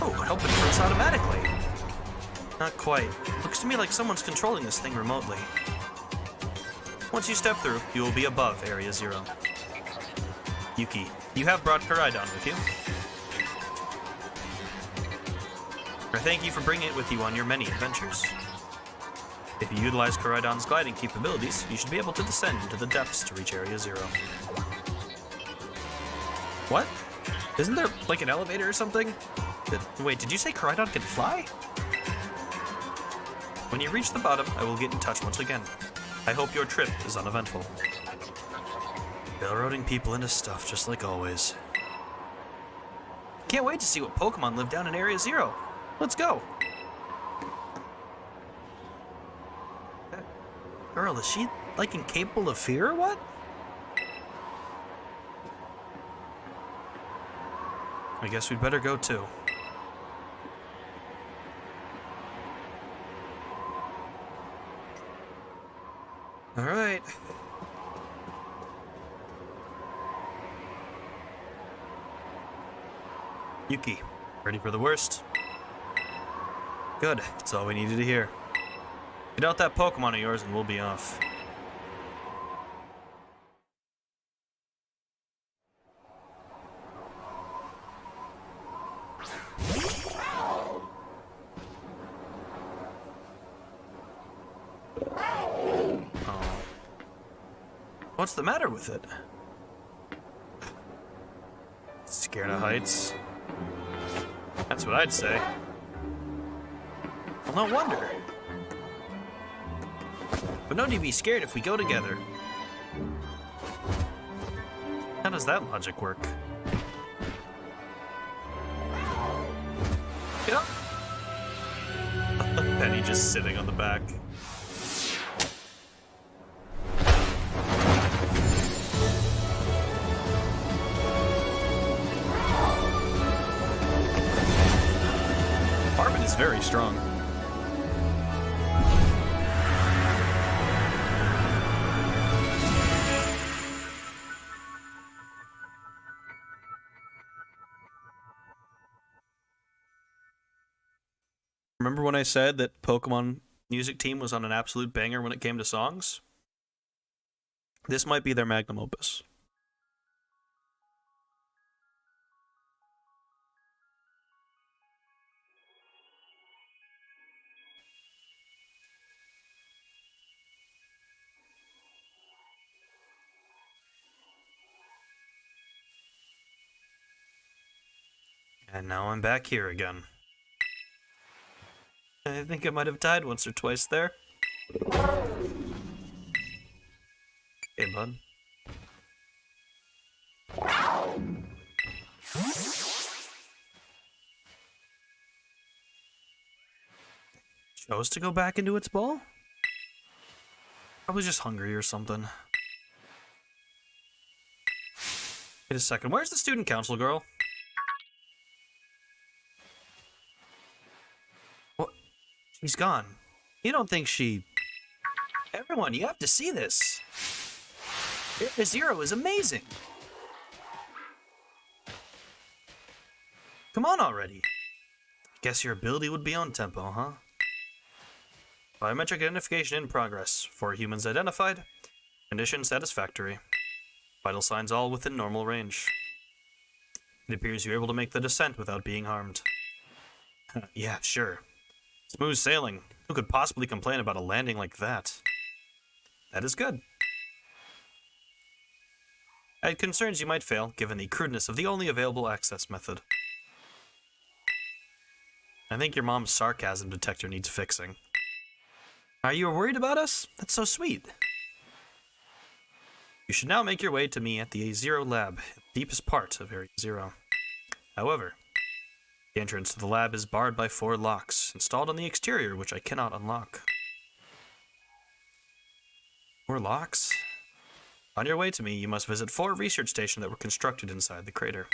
Oh, it opened for us automatically. Not quite. Looks to me like someone's controlling this thing remotely. Once you step through, you will be above Area 0. Yuki, you have brought Koraidon with you. I thank you for bringing it with you on your many adventures. If you utilize Koraidon's gliding capabilities, you should be able to descend into the depths to reach Area 0. What? Isn't there, like, an elevator or something? Wait, did you say Koraidon can fly? When you reach the bottom, I will get in touch once again. I hope your trip is uneventful. Railroading people into stuff, just like always. Can't wait to see what Pokemon live down in Area 0. Let's go! Girl, is she, like, incapable of fear or what? I guess we'd better go too. Alright. Yuki, ready for the worst? Good, that's all we needed to hear. Get out that Pokemon of yours and we'll be off. What's the matter with it? Scared of heights? That's what I'd say. Well, no wonder. But no need to be scared if we go together. How does that logic work? Yep. Penny just sitting on the back. Marvin is very strong. Remember when I said that Pokemon Music Team was on an absolute banger when it came to songs? This might be their magnum opus. And now I'm back here again. I think I might have died once or twice there. Hey, bud. Chose to go back into its ball? Probably just hungry or something. Wait a second, where's the student council girl? What? She's gone. You don't think she... Everyone, you have to see this. Area Zero is amazing. Come on already. Guess your ability would be on tempo, huh? Biometric identification in progress. 4 humans identified. Condition satisfactory. Vital signs all within normal range. It appears you're able to make the descent without being harmed. Yeah, sure. Smooth sailing. Who could possibly complain about a landing like that? That is good. I had concerns you might fail, given the crudeness of the only available access method. I think your mom's sarcasm detector needs fixing. Are you worried about us? That's so sweet. You should now make your way to me at the A0 lab, the deepest part of Area Zero. However, the entrance to the lab is barred by 4 locks, installed on the exterior, which I cannot unlock. 4 locks? On your way to me, you must visit 4 research stations that were constructed inside the crater.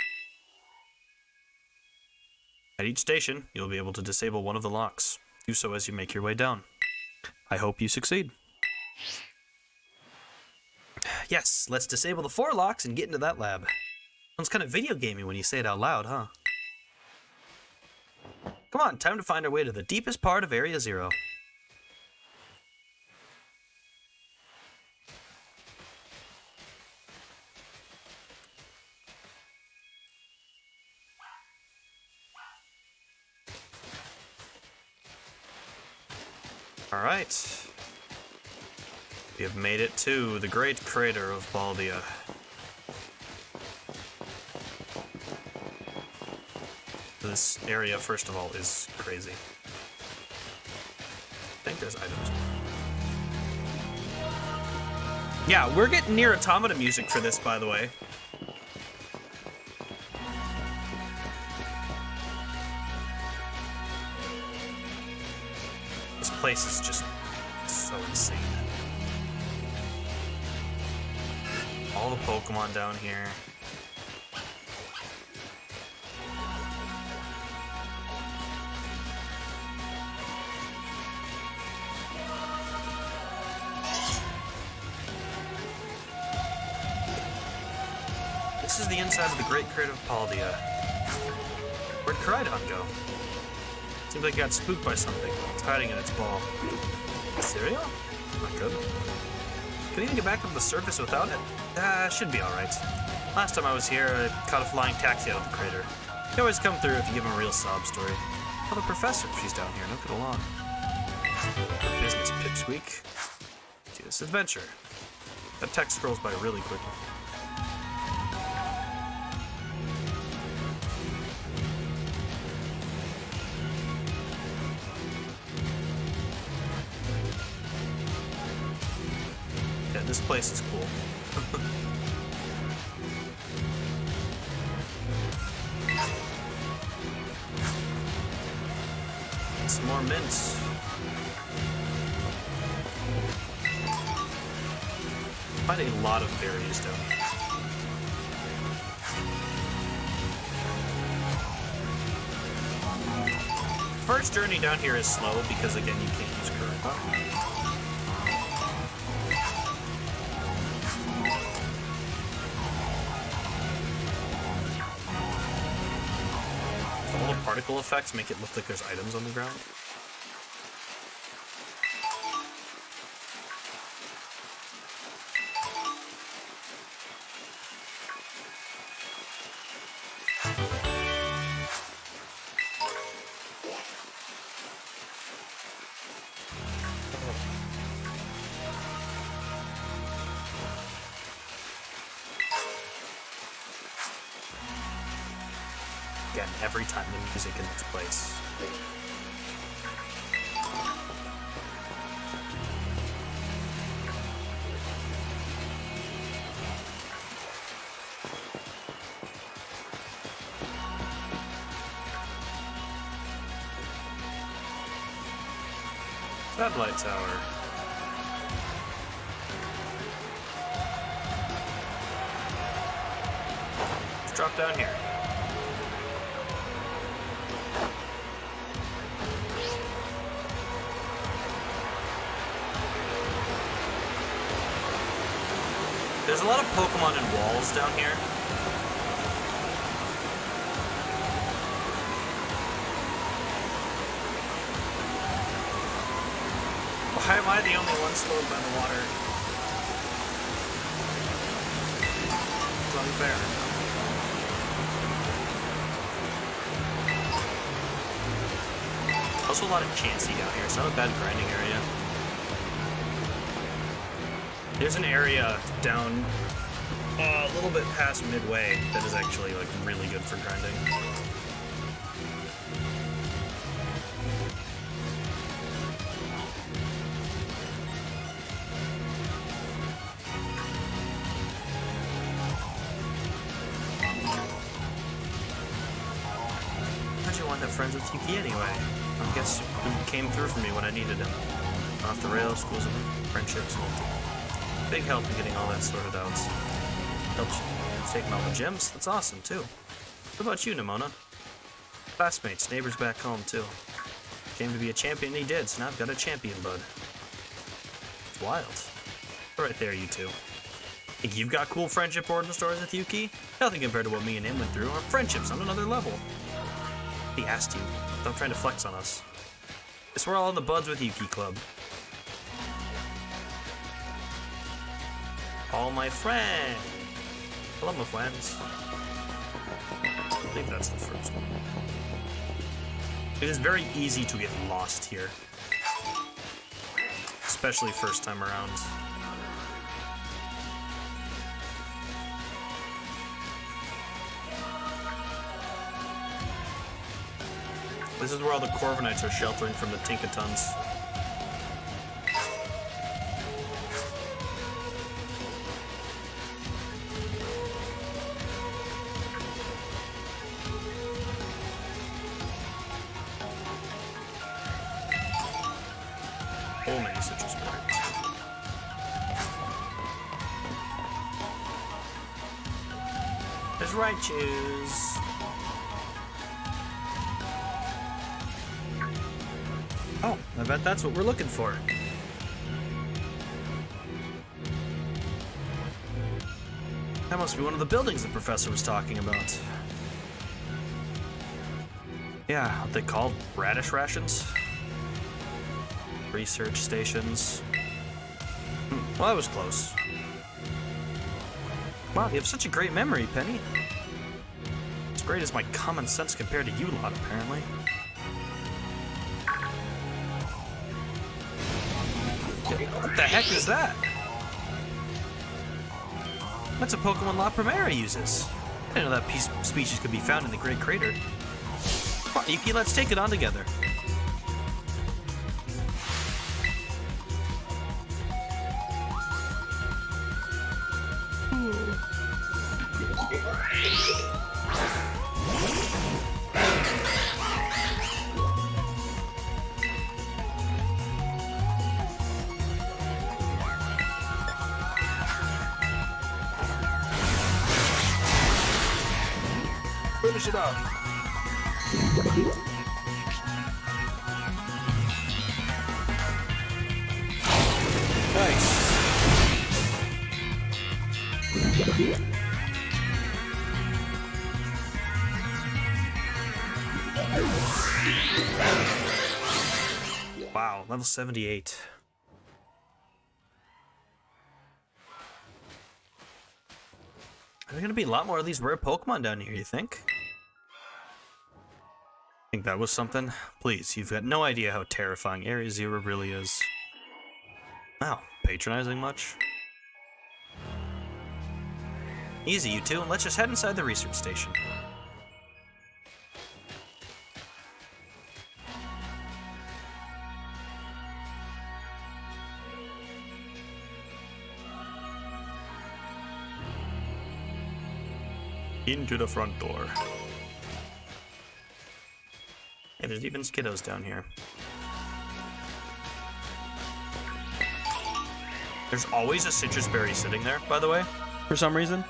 At each station, you'll be able to disable one of the locks. Do so as you make your way down. I hope you succeed. Yes, let's disable the 4 locks and get into that lab. Sounds kind of video gamey when you say it out loud, huh? Come on, time to find our way to the deepest part of Area Zero. Alright. We have made it to the great crater of Baldia. This area, first of all, is crazy. I think there's items. Yeah, we're getting near automata music for this, by the way. This place is just so insane. All the Pokemon down here. This is the inside of the Great Crater of Paldia. Where'd Koraidon go? Seems like it got spooked by something. It's hiding in its ball. Cereal? Not good. Can you even get back up the surface without it? Should be alright. Last time I was here, I caught a flying taxi out of the crater. They always come through if you give them a real sob story. Tell the professor if she's down here, no get along. For business, pipsqueak. To this adventure. That text scrolls by really quickly. Yeah, this place is cool. Some more mints. Find a lot of berries down here. First journey down here is slow because again you can't use current. All the particle effects make it look like there's items on the ground. Again, every time the music in this place. Satellite tower. Let's drop down here. There's a lot of Pokemon in walls down here. Why am I the only one slowed by the water? It's unfair. Also a lot of Chansey down here. It's not a bad grinding area. There's an area down a little bit past midway that is actually like really good for grinding. How'd you wind up friends with Yuki anyway? I guess he came through for me when I needed him. Off the rails, schools and friendships. Big help in getting all that sorted out. Helps you taking all the gems. That's awesome too. What about you, Nimona? Classmates, neighbors back home too. Came to be a champion, he did. So now I've got a champion bud. It's wild. Right there, you two. Think you've got cool friendship origin stories with Yuki? Nothing compared to what me and him went through. Our friendship's on another level. He asked you. Stop trying to flex on us. Guess we're all in the Buds with Yuki club. All my friends. Hello, my friends. I believe that's the first one. It is very easy to get lost here. Especially first time around. This is where all the Corviknights are sheltering from the Tinkatons. Oh, many citrus berries. There's Raichus. Oh, I bet that's what we're looking for. That must be one of the buildings the professor was talking about. Yeah, what they called radish rations? Research stations. Well, that was close. Wow, you have such a great memory, Penny. As great as my common sense compared to you lot, apparently. What the heck is that? That's a Pokemon La Primera uses. I didn't know that species could be found in the Great Crater. Come on, Yuki, let's take it on together. Finish it up. Nice. Wow, level 78. Are there gonna be a lot more of these rare Pokemon down here, you think? Think that was something? Please, you've got no idea how terrifying Area Zero really is. Wow, patronizing much? Easy, you two. Let's just head inside the research station. Into the front door. Hey, there's even Skiddos down here. There's always a citrus berry sitting there, by the way, for some reason.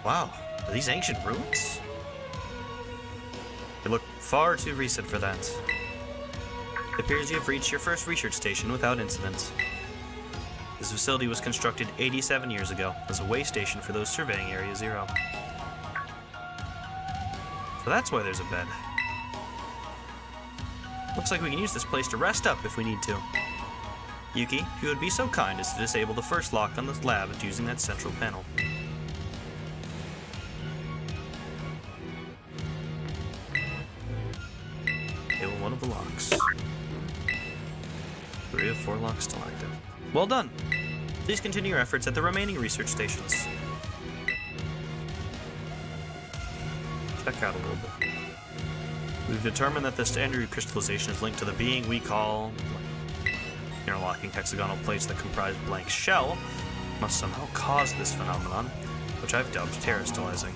Wow, are these ancient ruins? They look far too recent for that. It appears you have reached your first research station without incident. This facility was constructed 87 years ago as a way station for those surveying Area Zero. So that's why there's a bed. Looks like we can use this place to rest up if we need to. Yuki, if you would be so kind as to disable the first lock on this lab using that central panel. Enable one of the locks. 3 of 4 locks still active. Well done! Please continue your efforts at the remaining research stations. Check out a little bit. We've determined that the standard crystallization is linked to the being we call interlocking hexagonal plates that comprise blank shell must somehow cause this phenomenon, which I've dubbed terrestrializing.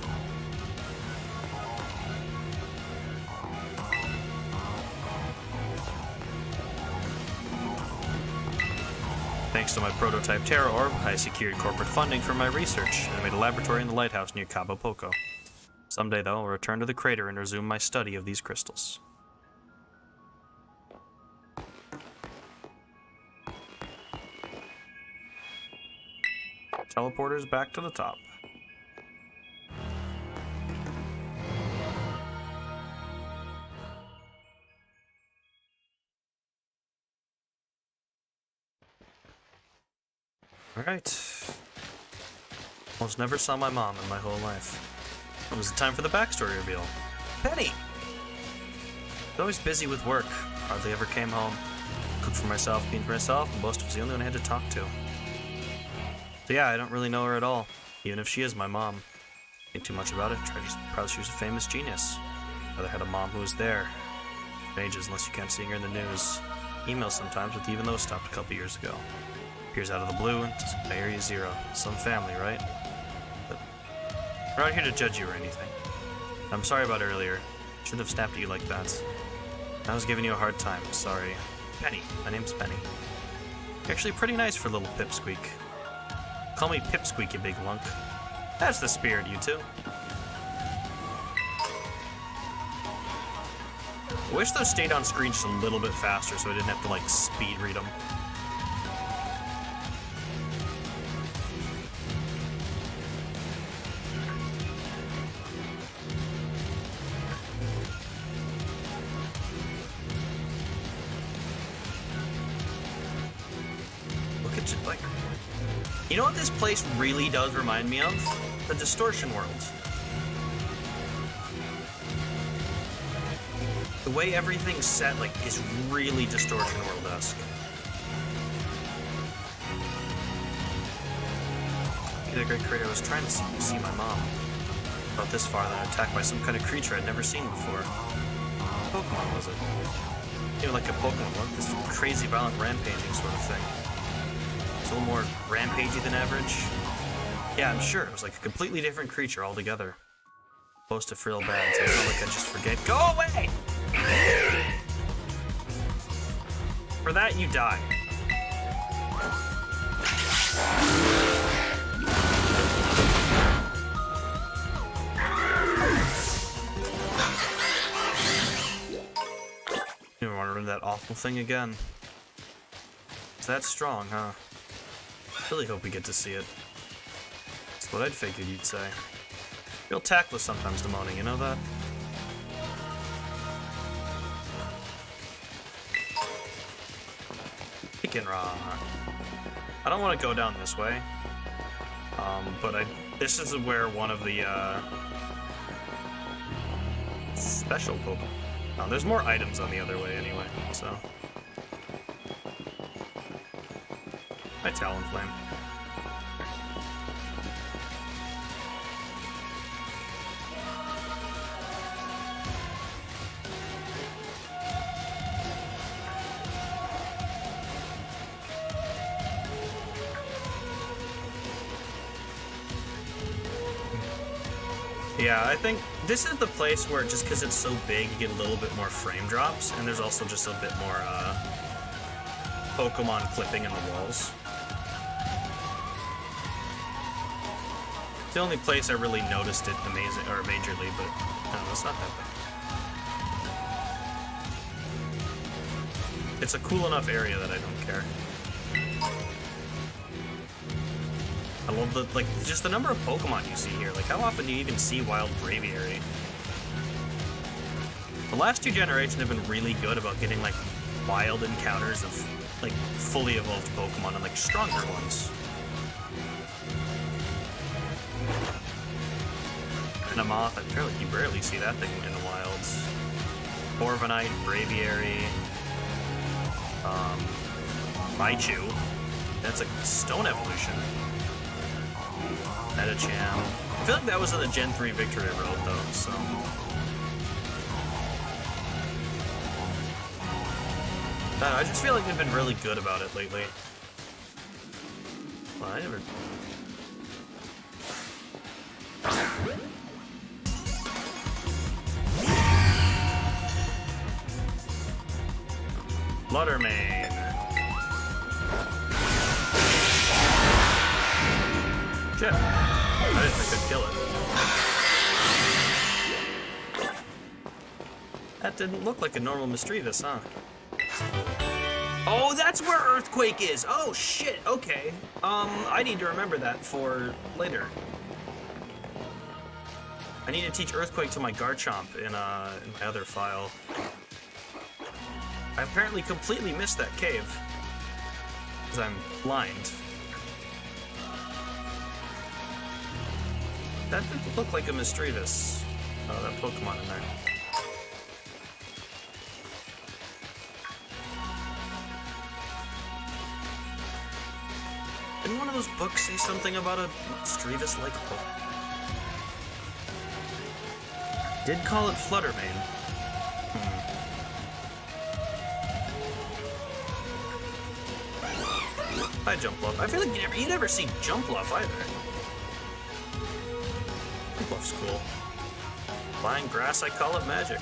Thanks to my prototype Terra Orb, I secured corporate funding for my research and made a laboratory in the lighthouse near Cabo Poco. Someday, though, I'll return to the crater and resume my study of these crystals. Teleporters back to the top. Alright. Almost never saw my mom in my whole life. It was the time for the backstory reveal. Penny! I was always busy with work. Hardly ever came home. Cooked for myself, cleaned for myself, and most was the only one I had to talk to. So yeah, I don't really know her at all. Even if she is my mom. Think too much about it, try to probably she was a famous genius. Rather had a mom who was there. Ages unless you can't see her in the news. Emails sometimes, with even those stopped a couple years ago. Appears out of the blue and Area Zero. Some family, right? But we're not here to judge you or anything. I'm sorry about earlier. Shouldn't have snapped at you like that. I was giving you a hard time, sorry. Penny. My name's Penny. You're actually pretty nice for little Pipsqueak. Call me Pipsqueak, you big lunk. That's the spirit, you two. I wish those stayed on screen just a little bit faster so I didn't have to, like, speed read them. Look at you, like... You know what this place really does remind me of? The Distortion World. The way everything's set, like, is really Distortion World-esque. The great creator was trying to see my mom. About this far, then attacked by some kind of creature I'd never seen before. What Pokemon was it? Maybe like a Pokemon, like this crazy, violent, rampaging sort of thing. It's a little more rampagey than average. Yeah, I'm sure. It was like a completely different creature altogether. Supposed to feel bad, so it's not like I just forget. Go away! For that, you die. You don't want to run that awful thing again. It's that strong, huh? Really hope we get to see it. That's what I'd figured you'd say. Real tactless sometimes, Demoning, you know that? Pick-and-Raw. I don't want to go down this way. But this is where one of the, special Pokemon. Oh, there's more items on the other way anyway, so. Hi, Talonflame. Yeah, I think this is the place where, just because it's so big, you get a little bit more frame drops, and there's also just a bit more Pokemon clipping in the walls. It's the only place I really noticed it majorly, but no, it's not that bad. It's a cool enough area that I don't care. I love the, like, just the number of Pokemon you see here. Like, how often do you even see wild Braviary? The last two generations have been really good about getting, like, wild encounters of, like, fully evolved Pokemon and, like, stronger ones. And a Moth, I feel like you barely see that thing in the wilds. Corviknight, Braviary, Raichu. That's a stone evolution. Metacham. I feel like that was in the Gen 3 Victory Road, though, so. I just feel like they've been really good about it lately. Well, I never. Fluttermane. Shit. I didn't think I'd kill it. That didn't look like a normal Misdreavus, huh? Oh, that's where Earthquake is! Oh, shit, okay. I need to remember that for later. I need to teach Earthquake to my Garchomp in my other file. I apparently completely missed that cave. Because I'm blind. That didn't look like a Misdreavus. Oh, that Pokemon in there. Didn't one of those books say something about a Misdreavus-like Pokemon? Did call it Fluttermane. Hi, Jumpluff. I feel like you never see Jumpluff either. Jumpluff's cool. Flying grass, I call it magic.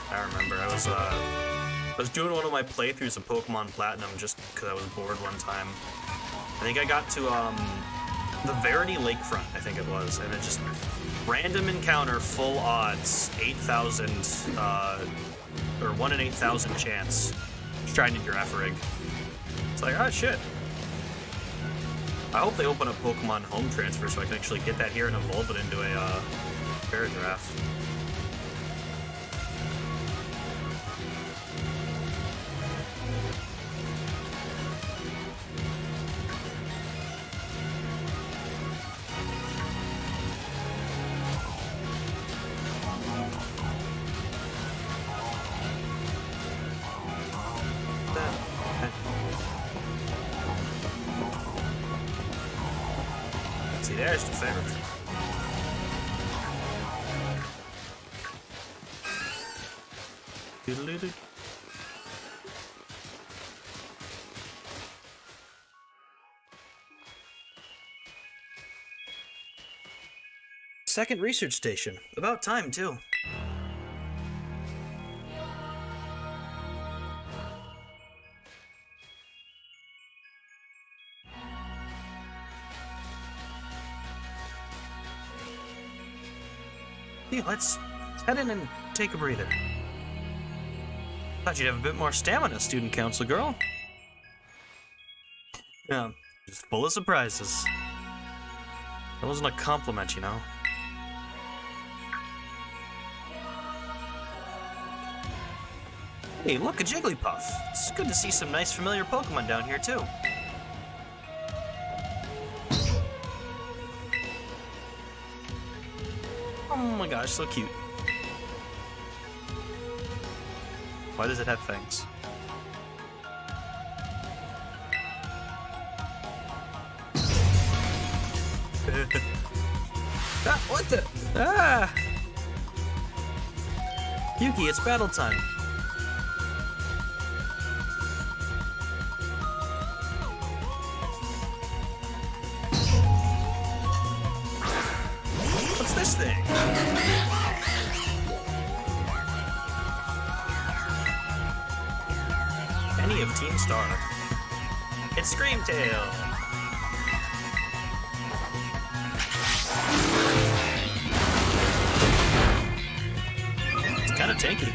I remember I was doing one of my playthroughs of Pokemon Platinum just because I was bored one time. I think I got to the Verity Lakefront, I think it was, and it just random encounter, full odds, 8,000 or 1 in 8,000 chance. Trying to Girafarig. It's like, oh shit. I hope they open up Pokemon Home Transfer so I can actually get that here and evolve it into a Paragraph. See, there's the favorite. Doodle-doo-doo. Second research station. About time, too. Yeah, let's head in and take a breather. Thought you'd have a bit more stamina, student council girl. Yeah, just full of surprises. That wasn't a compliment, you know. Hey, look, a Jigglypuff. It's good to see some nice familiar Pokemon down here, too. Oh my gosh, so cute. Why does it have fangs? Ah, what the? Ah! Yuki, it's battle time. What's this thing? Penny of Team Star. It's Screamtail. Kinda tanky.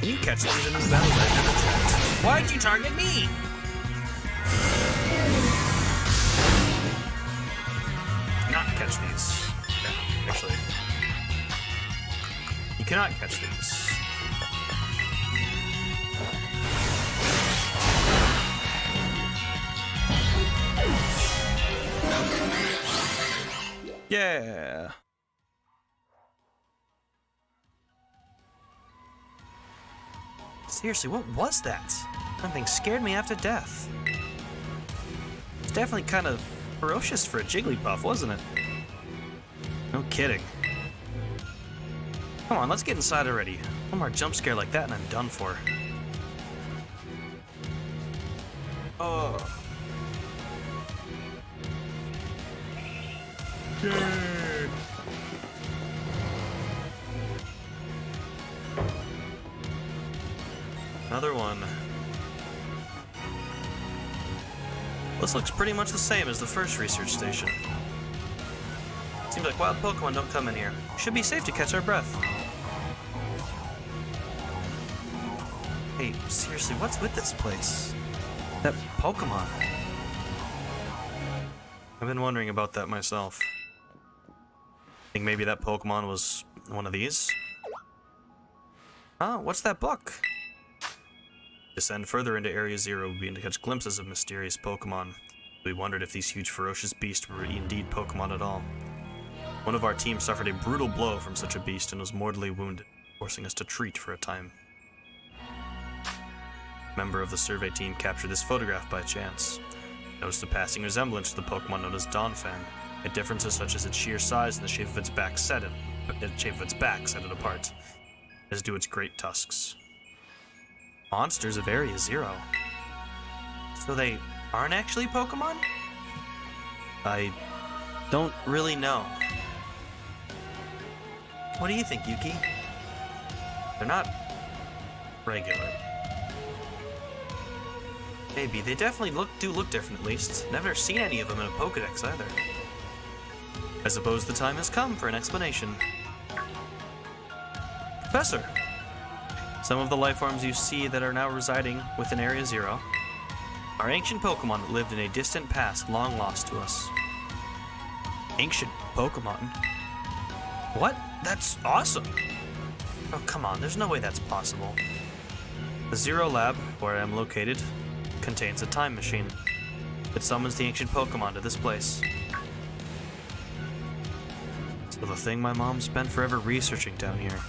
Can you catch these in this battle? Why'd you target me? Not catch these. Yeah, actually. You cannot catch these. Yeah. Seriously, what was that? Something scared me half to death. It's definitely kind of ferocious for a Jigglypuff, wasn't it? No kidding. Come on, let's get inside already. One more jump scare like that and I'm done for. Oh. Yay. Another one. This looks pretty much the same as the first research station. Seems like wild Pokemon don't come in here. Should be safe to catch our breath. Hey, seriously, what's with this place? That Pokemon. I've been wondering about that myself. Think maybe that Pokemon was one of these? Oh, what's that book? Descend further into Area Zero, we begin to catch glimpses of mysterious Pokemon. We wondered if these huge ferocious beasts were indeed Pokemon at all. One of our team suffered a brutal blow from such a beast and was mortally wounded, forcing us to retreat for a time. A member of the survey team captured this photograph by chance. Noticed a passing resemblance to the Pokemon known as Donphan, yet differences such as its sheer size and the shape of its back set it apart, as do its great tusks. Monsters of Area Zero. So they aren't actually Pokemon? I don't really know. What do you think, Yuki? They're not regular. Maybe. They definitely do look different, at least. Never seen any of them in a Pokedex either. I suppose the time has come for an explanation. Professor! Some of the life forms you see that are now residing within Area Zero are ancient Pokemon that lived in a distant past long lost to us. Ancient Pokemon? What? That's awesome! Oh, come on, there's no way that's possible. The Zero Lab, where I am located, contains a time machine. It summons the ancient Pokemon to this place. So the thing my mom spent forever researching down here,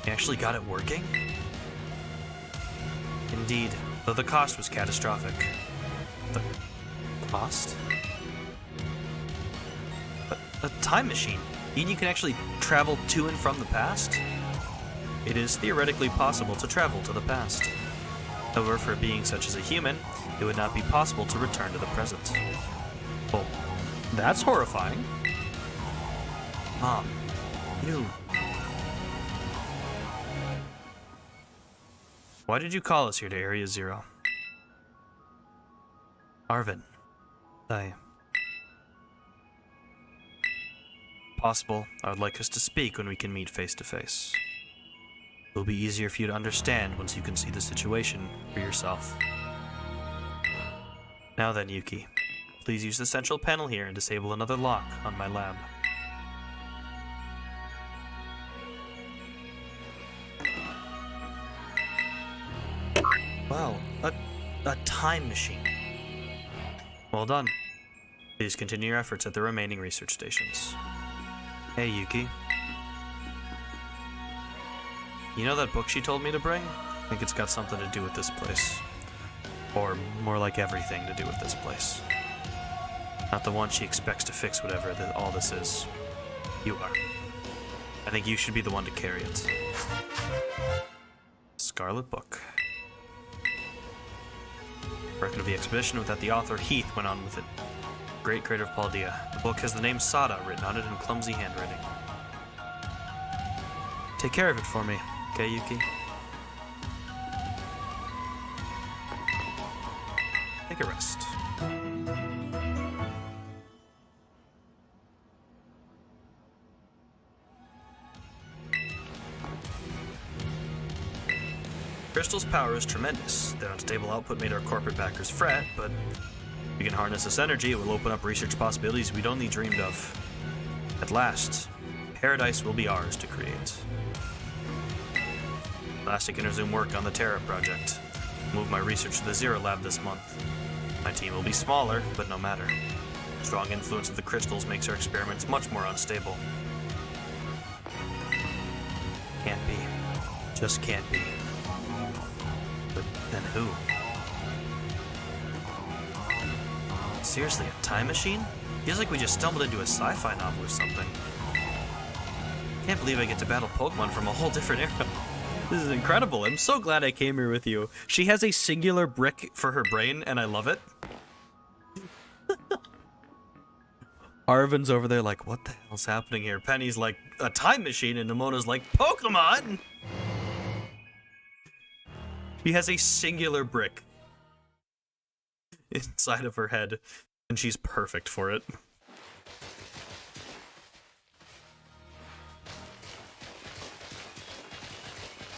he actually got it working? Indeed, though the cost was catastrophic. The cost? a time machine. You can actually travel to and from the past? It is theoretically possible to travel to the past. However, for a being such as a human, it would not be possible to return to the present. Oh, that's horrifying. Mom, you... Why did you call us here to Area Zero? Arvin, Possible, I would like us to speak when we can meet face to face. It will be easier for you to understand once you can see the situation for yourself. Now then, Yuki, please use the central panel here and disable another lock on my lab. Wow, a time machine. Well done. Please continue your efforts at the remaining research stations. Hey, Yuki. You know that book she told me to bring? I think it's got something to do with this place. Or more like everything to do with this place. Not the one she expects to fix whatever all this is. You are. I think you should be the one to carry it. Scarlet book. Record of the expedition that the author Heath went on with it. Great creative Paul Dia. The book has the name Sada written on it in clumsy handwriting. Take care of it for me, okay, Yuki? Take a rest. Crystal's power is tremendous. Their unstable output made our corporate backers fret, but if we can harness this energy, it will open up research possibilities we'd only dreamed of. At last, paradise will be ours to create. Last, I can resume work on the Terra project. Move my research to the Zero Lab this month. My team will be smaller, but no matter. The strong influence of the crystals makes our experiments much more unstable. Can't be. Just can't be. But then who? Seriously, a time machine? Feels like we just stumbled into a sci-fi novel or something. Can't believe I get to battle Pokemon from a whole different era. This is incredible. I'm so glad I came here with you. She has a singular brick for her brain, and I love it. Arvin's over there like, what the hell's happening here? Penny's like, a time machine, and Nemona's like, Pokemon! She has a singular brick inside of her head, and she's perfect for it.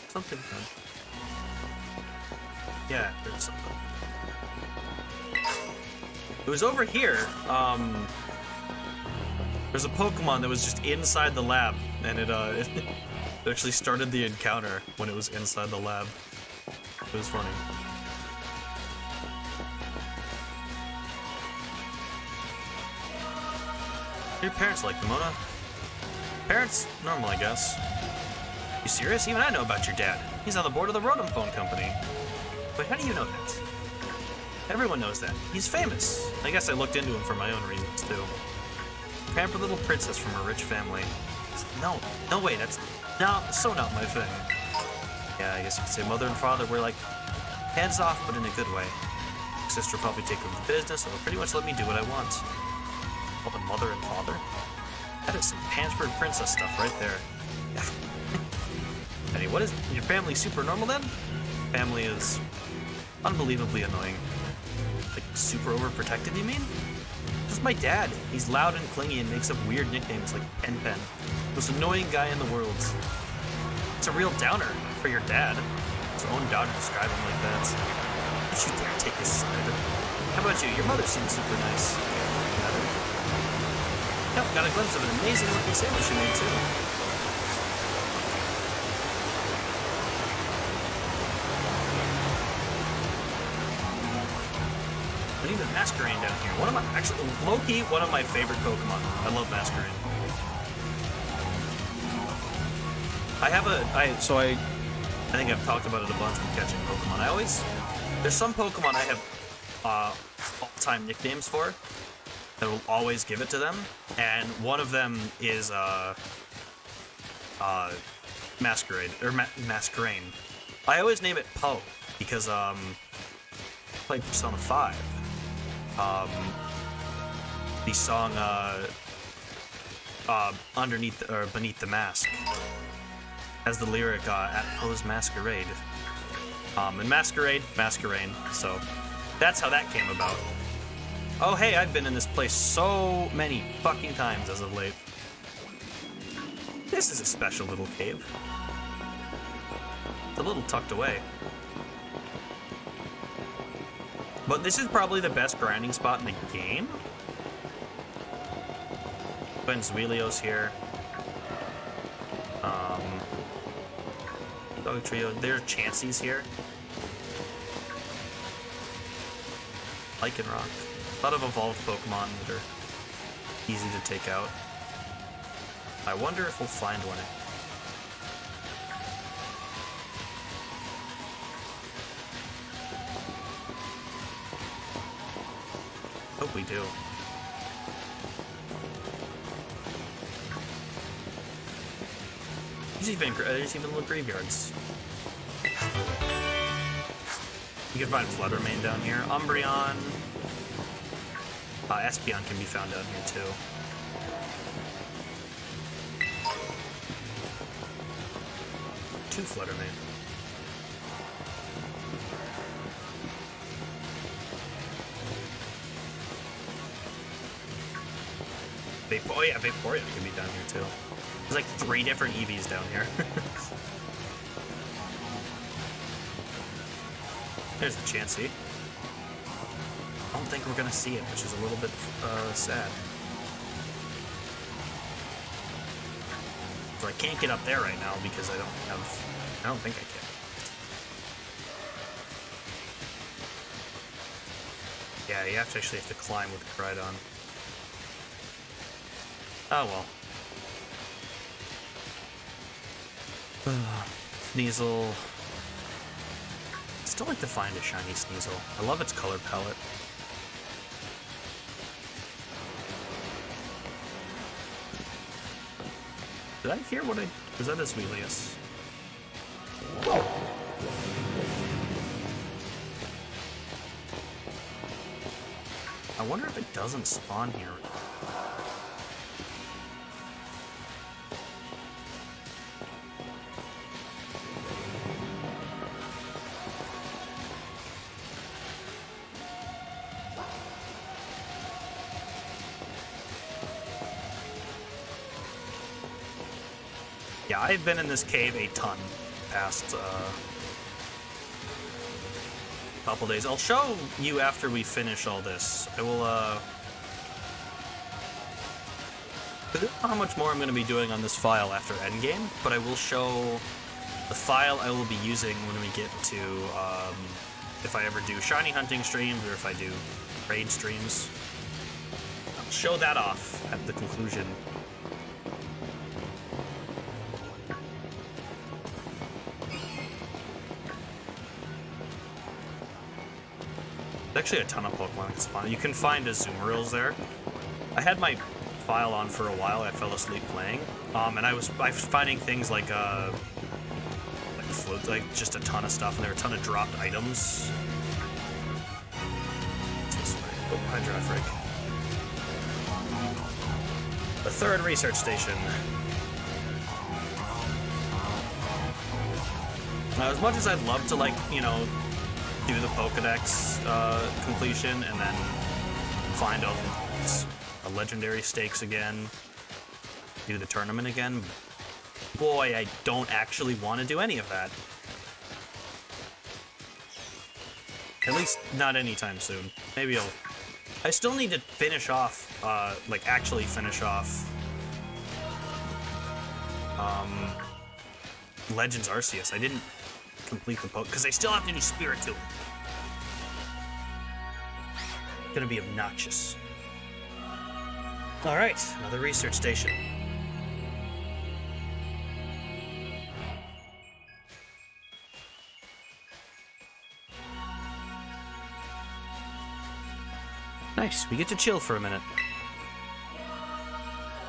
Something fun. Yeah, there's something. It was over here. There's a Pokemon that was just inside the lab, and it actually started the encounter when it was inside the lab. It was funny. What do your parents like, Nemona? Parents, normal, I guess. You serious? Even I know about your dad. He's on the board of the Rotom Phone Company. But how do you know that? Everyone knows that. He's famous. I guess I looked into him for my own reasons, too. Pampered little princess from a rich family. No way, that's so not my thing. Yeah, I guess you could say mother and father were like, hands off, but in a good way. Sister will probably take over the business, and will pretty much let me do what I want. Well, the mother and father? That is some pampered princess stuff right there. Hey, what is your family super normal then? Family is unbelievably annoying. Like super overprotective, you mean? Just my dad. He's loud and clingy and makes up weird nicknames like Pen Pen. Most annoying guy in the world. It's a real downer for your dad. His own daughter described him like that. Don't you dare take his side. How about you? Your mother seems super nice. Yep, got a glimpse of an amazing looking sandwich you made too. I need a Masquerain down here. Low-key, one of my favorite Pokemon. I love Masquerain. I think I've talked about it a bunch when catching Pokemon. There's some Pokemon I have all-time nicknames for. that will always give it to them, and one of them is Masquerade or Masquerade. I always name it Poe because I played Persona 5. The song underneath or beneath the mask has the lyric at Poe's Masquerade. And Masquerade, so that's how that came about. Oh hey, I've been in this place so many fucking times as of late. This is a special little cave. It's a little tucked away. But this is probably the best grinding spot in the game. Benzuelio's here. Dog Trio, there are Chansey's here. Lycanroc. A lot of evolved Pokemon that are easy to take out. I wonder if we'll find one. Hope we do. There's even little graveyards. You can find Fluttermane down here. Umbreon. Espeon can be found down here too. Two Fluttermane. Oh yeah, Vaporeon can be down here too. There's like 3 different EVs down here. There's the Chansey. I don't think we're gonna see it, which is a little bit sad. So I can't get up there right now because I don't think I can. Yeah, you actually have to climb with Crydon. Oh well. Sneasel. Still like to find a shiny Sneasel. I love its color palette. Did I hear what was that a Zweilius? I wonder if it doesn't spawn here. Yeah, I've been in this cave a ton past couple days. I'll show you after we finish all this. I will I don't know how much more I'm going to be doing on this file after endgame, but I will show the file I will be using when we get to if I ever do shiny hunting streams or if I do raid streams. I'll show that off at the conclusion. Actually a ton of Pokemon can spawn. You can find Azumarils there. I had my file on for a while. I fell asleep playing, and I was finding things like floats, like just a ton of stuff, and there were a ton of dropped items. This way. Oh, Hydrophric. The 3rd research station. Now, as much as I'd love to, like, you know, do the Pokedex completion and then find a legendary stakes again, do the tournament again, boy, I don't actually want to do any of that. At least not anytime soon. Maybe I still need to finish off, like actually finish off Legends Arceus. I didn't complete the poke because I still have to do Spiritomb. Gonna be obnoxious. All right, another research station. Nice, we get to chill for a minute.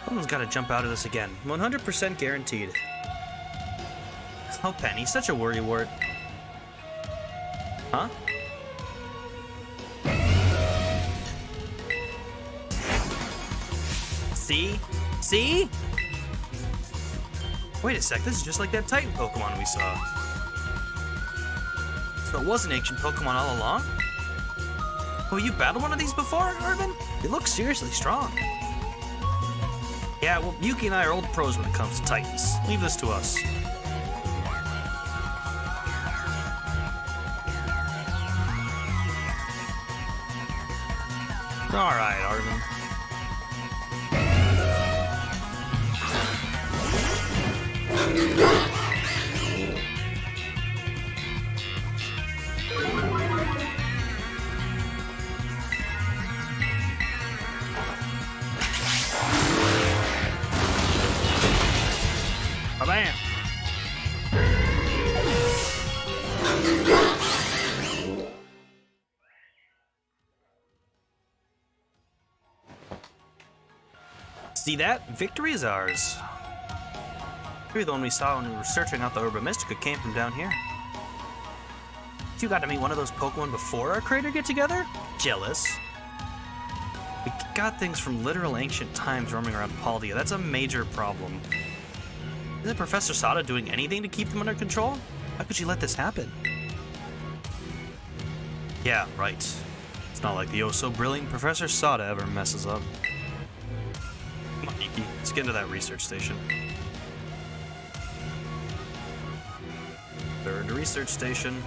Someone's gotta jump out of this again. 100% guaranteed. Oh, Penny, such a worrywart. Huh? See? See? Wait a sec, this is just like that Titan Pokemon we saw. So it was an ancient Pokemon all along? Oh, you battled one of these before, Irvin? It looks seriously strong. Yeah, well, Yuki and I are old pros when it comes to Titans. Leave this to us. Alright, Arvin. Bam! See that? Victory is ours. Maybe the one we saw when we were searching out the Urba Mystica came from down here. You got to meet one of those Pokemon before our crater get-together? Jealous. We got things from literal ancient times roaming around Paldea. That's a major problem. Isn't Professor Sada doing anything to keep them under control? How could she let this happen? Yeah, right. It's not like the oh-so-brilliant Professor Sada ever messes up. Come on, Yuki. Let's get into that research station. Third research station.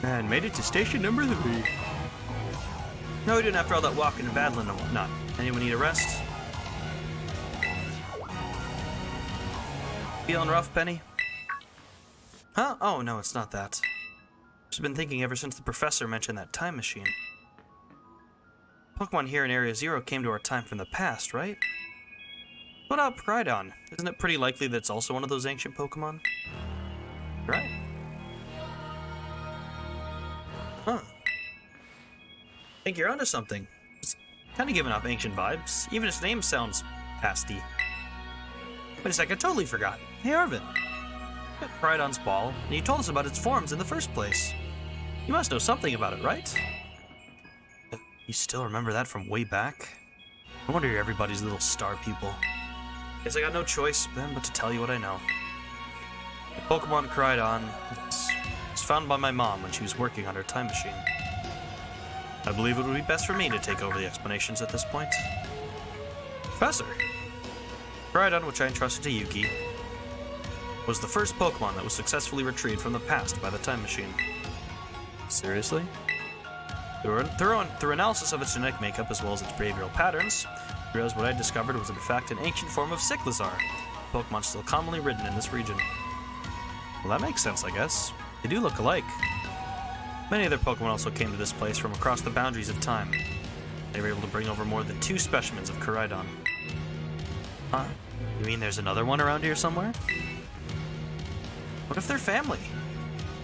And made it to station number 3. No, we didn't after all that walking and battling and whatnot. Anyone need a rest? Feeling rough, Penny? Huh? Oh, no, it's not that. I've been thinking ever since the professor mentioned that time machine. Pokemon here in Area 0 came to our time from the past, right? What about Prydon? Isn't it pretty likely that it's also one of those ancient Pokemon? Right. Huh. I think you're onto something. It's kind of giving off ancient vibes. Even its name sounds pasty. Wait a sec, I totally forgot. Hey, Arvin. You got Prydon's ball, and you told us about its forms in the first place. You must know something about it, right? You still remember that from way back? I wonder you're everybody's little star pupil. Guess I got no choice then but to tell you what I know. The Pokemon Prydon was found by my mom when she was working on her time machine. I believe it would be best for me to take over the explanations at this point. Professor! Prydon, which I entrusted to Yuki, was the first Pokemon that was successfully retrieved from the past by the time machine. Seriously? Through analysis of its genetic makeup as well as its behavioral patterns, I realized what I discovered was in fact an ancient form of Cyclizar, a Pokemon still commonly ridden in this region. Well, that makes sense, I guess. They do look alike. Many other Pokemon also came to this place from across the boundaries of time. They were able to bring over more than 2 specimens of Koraidon. Huh? You mean there's another one around here somewhere? What if they're family?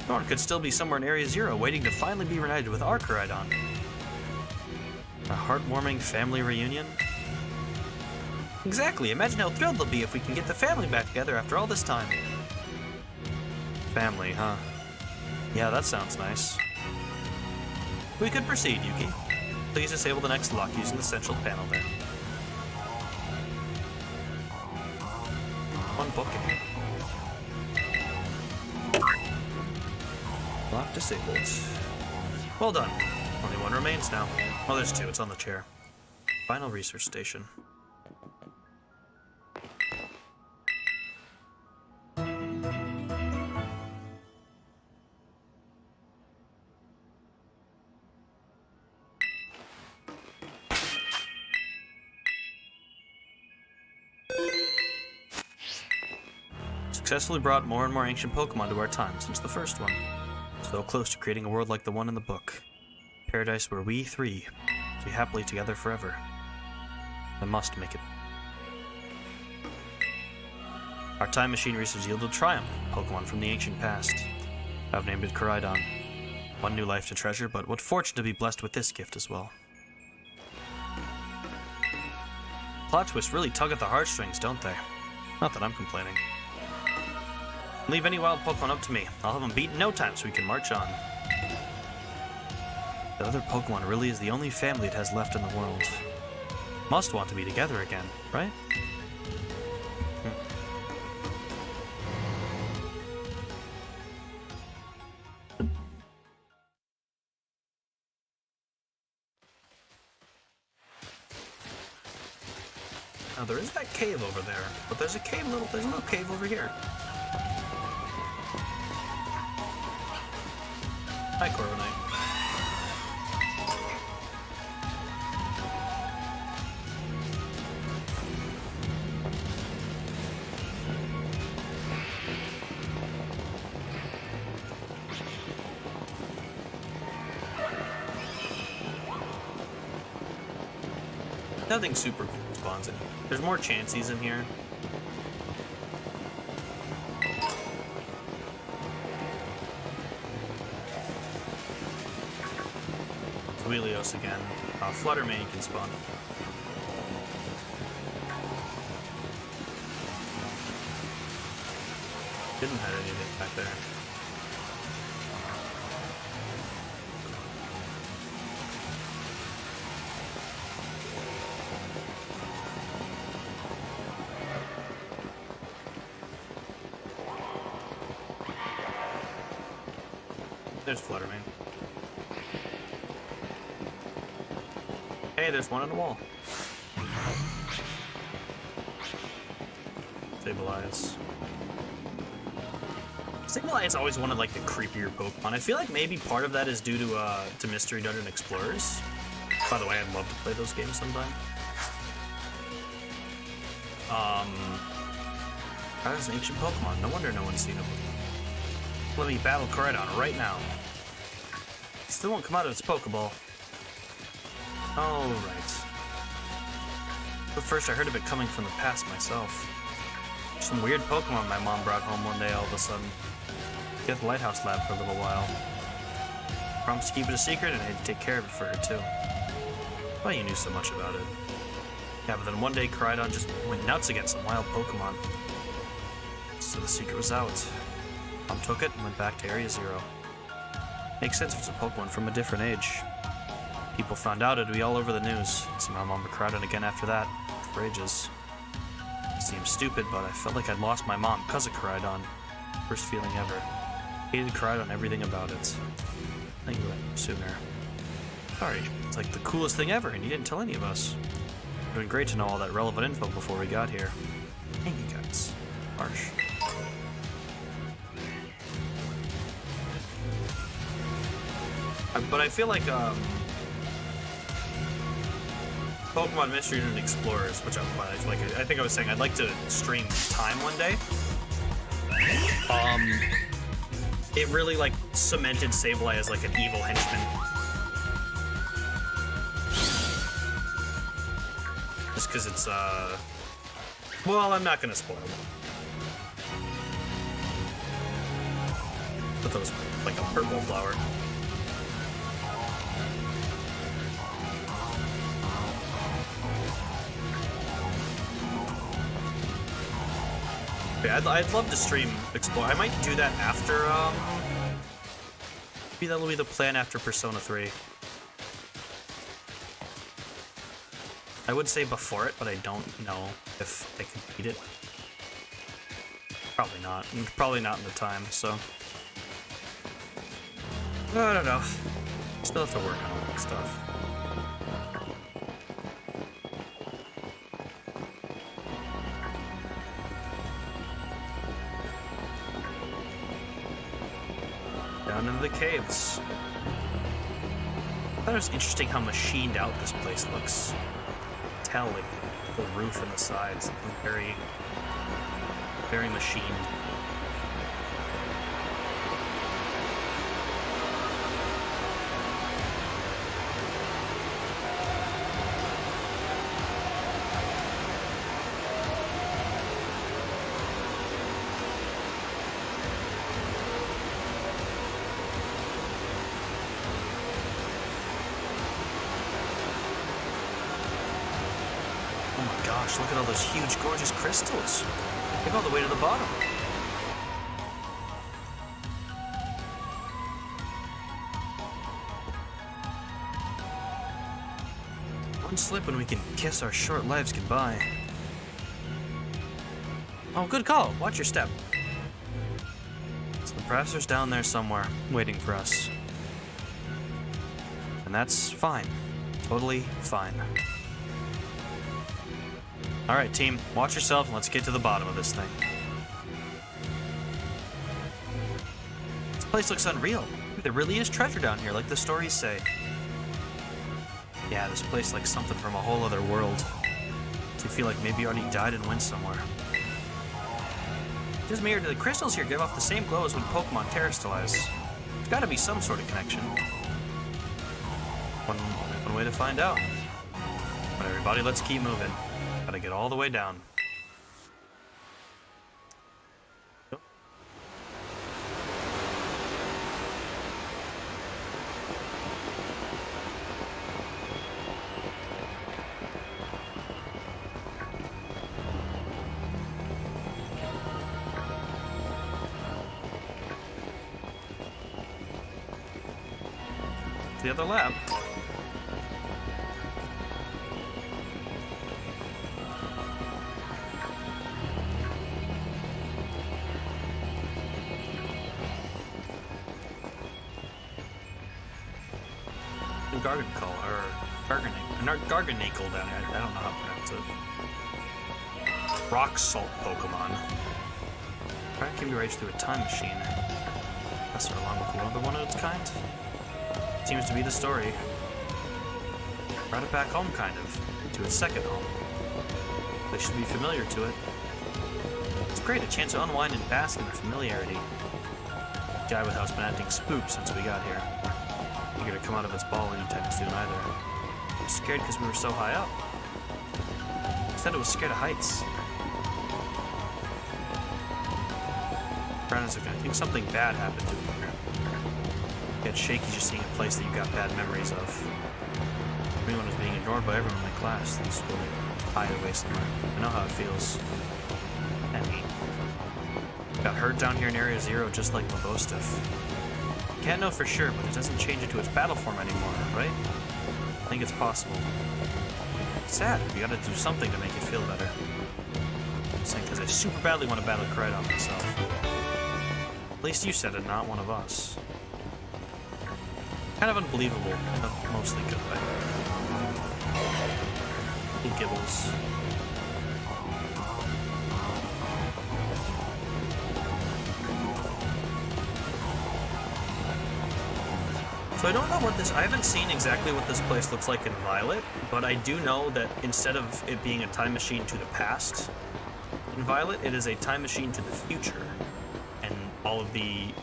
Norn could still be somewhere in Area 0 waiting to finally be reunited with our Koraidon. A heartwarming family reunion? Exactly, imagine how thrilled they'll be if we can get the family back together after all this time. Family, huh? Yeah, that sounds nice. We could proceed, Yuki. Please disable the next lock using the central panel there. One booking. Lock disabled. Well done. Only one remains now. Oh, there's 2. It's on the chair. Final research station. Successfully brought more and more ancient Pokemon to our time since the first one. So close to creating a world like the one in the book. Paradise where we 3 will be happily together forever. I must make it. Our time machine research yielded Triumph, Pokemon from the ancient past. I've named it Koraidon. One new life to treasure, but what fortune to be blessed with this gift as well. Plot twists really tug at the heartstrings, don't they? Not that I'm complaining. Leave any wild Pokemon up to me. I'll have them beat in no time so we can march on. That other Pokemon really is the only family it has left in the world. Must want to be together again, right? Now there is that cave over there, but there's a little cave over here. Hi, Corviknight. Nothing super cool spawns in here. There's more Chanseys in here. Wheelios again. Fluttermane can spawn. Didn't have anything back there. There's Fluttermane. Hey, there's one on the wall. Sableye. Sableye is always one of like the creepier Pokemon. I feel like maybe part of that is due to Mystery Dungeon Explorers. By the way, I'd love to play those games sometime. That is an ancient Pokemon. No wonder no one's seen it. Let me battle Koraidon right now. Still won't come out of its Pokeball. Oh, right. But first I heard of it coming from the past myself. Some weird Pokemon my mom brought home one day all of a sudden. Get at the Lighthouse Lab for a little while. Promised to keep it a secret and I had to take care of it for her too. Well, you knew so much about it. Yeah, but then one day Koraidon just went nuts against some wild Pokemon. So the secret was out. Mom took it and went back to Area Zero. Makes sense if it's a Pokemon from a different age. People found out it'd be all over the news. So my mom Koraidon again after that, for ages. It seems stupid, but I felt like I'd lost my mom because of Koraidon. Worst feeling ever. Hated Koraidon, everything about it. I knew it sooner. Sorry, it's like the coolest thing ever, and you didn't tell any of us. It'd been great to know all that relevant info before we got here. Dang you guys. Harsh. But I feel like, Pokemon Mystery and Explorers, which I think I was saying I'd like to stream time one day. It really like cemented Sableye as like an evil henchman. Just because it's well, I'm not gonna spoil it. But that was like a purple flower. I'd love to stream Explore. I might do that after, maybe that'll be the plan after Persona 3. I would say before it, but I don't know if I can beat it. Probably not. Probably not in the time, so. I don't know. Still have to work on all that stuff. Down into the caves. I thought it was interesting how machined out this place looks. Tell like the roof and the sides, very, very machined. gosh, look at all those huge, gorgeous crystals. They go all the way to the bottom. One slip and we can kiss our short lives goodbye. Oh, good call. Watch your step. So the professor's down there somewhere, waiting for us. And that's fine. Totally fine. Alright, team. Watch yourself and let's get to the bottom of this thing. This place looks unreal. There really is treasure down here, like the stories say. Yeah, this place like something from a whole other world. So you feel like maybe you already died and went somewhere. Just mirrored to the crystals here give off the same glow as when Pokemon terrestrialize. There's gotta be some sort of connection. One way to find out. But everybody, let's keep moving. Gotta get all the way down. The other lab. Garganacl down here. I don't know how to pronounce it. Rock salt Pokemon. Alright, can be raged through a time machine. That's along with another one of its kind. Seems to be the story. Brought it back home, kind of. To its second home. They should be familiar to it. It's great, a chance to unwind and bask in their familiarity. Guy with how's been acting spooked since we got here. Eager to come out of its ball anytime soon either. Scared because we were so high up. It said it was scared of heights. Brown is like, I think something bad happened to him. Get shaky just seeing a place that you got bad memories of. Everyone was being ignored by everyone in my class. Things were hide away somewhere. I know how it feels. I mean, got hurt down here in Area Zero just like Mabostif. Can't know for sure, but it doesn't change into its battle form anymore, right? I think it's possible. It's sad. We gotta do something to make it feel better. Saying because I super badly want to battle Koraidon myself. At least you said it, not one of us. Kind of unbelievable in a mostly good way. Little gibbles. So I don't know what this, I haven't seen exactly what this place looks like in Violet, but I do know that instead of it being a time machine to the past, in Violet it is a time machine to the future. And all of the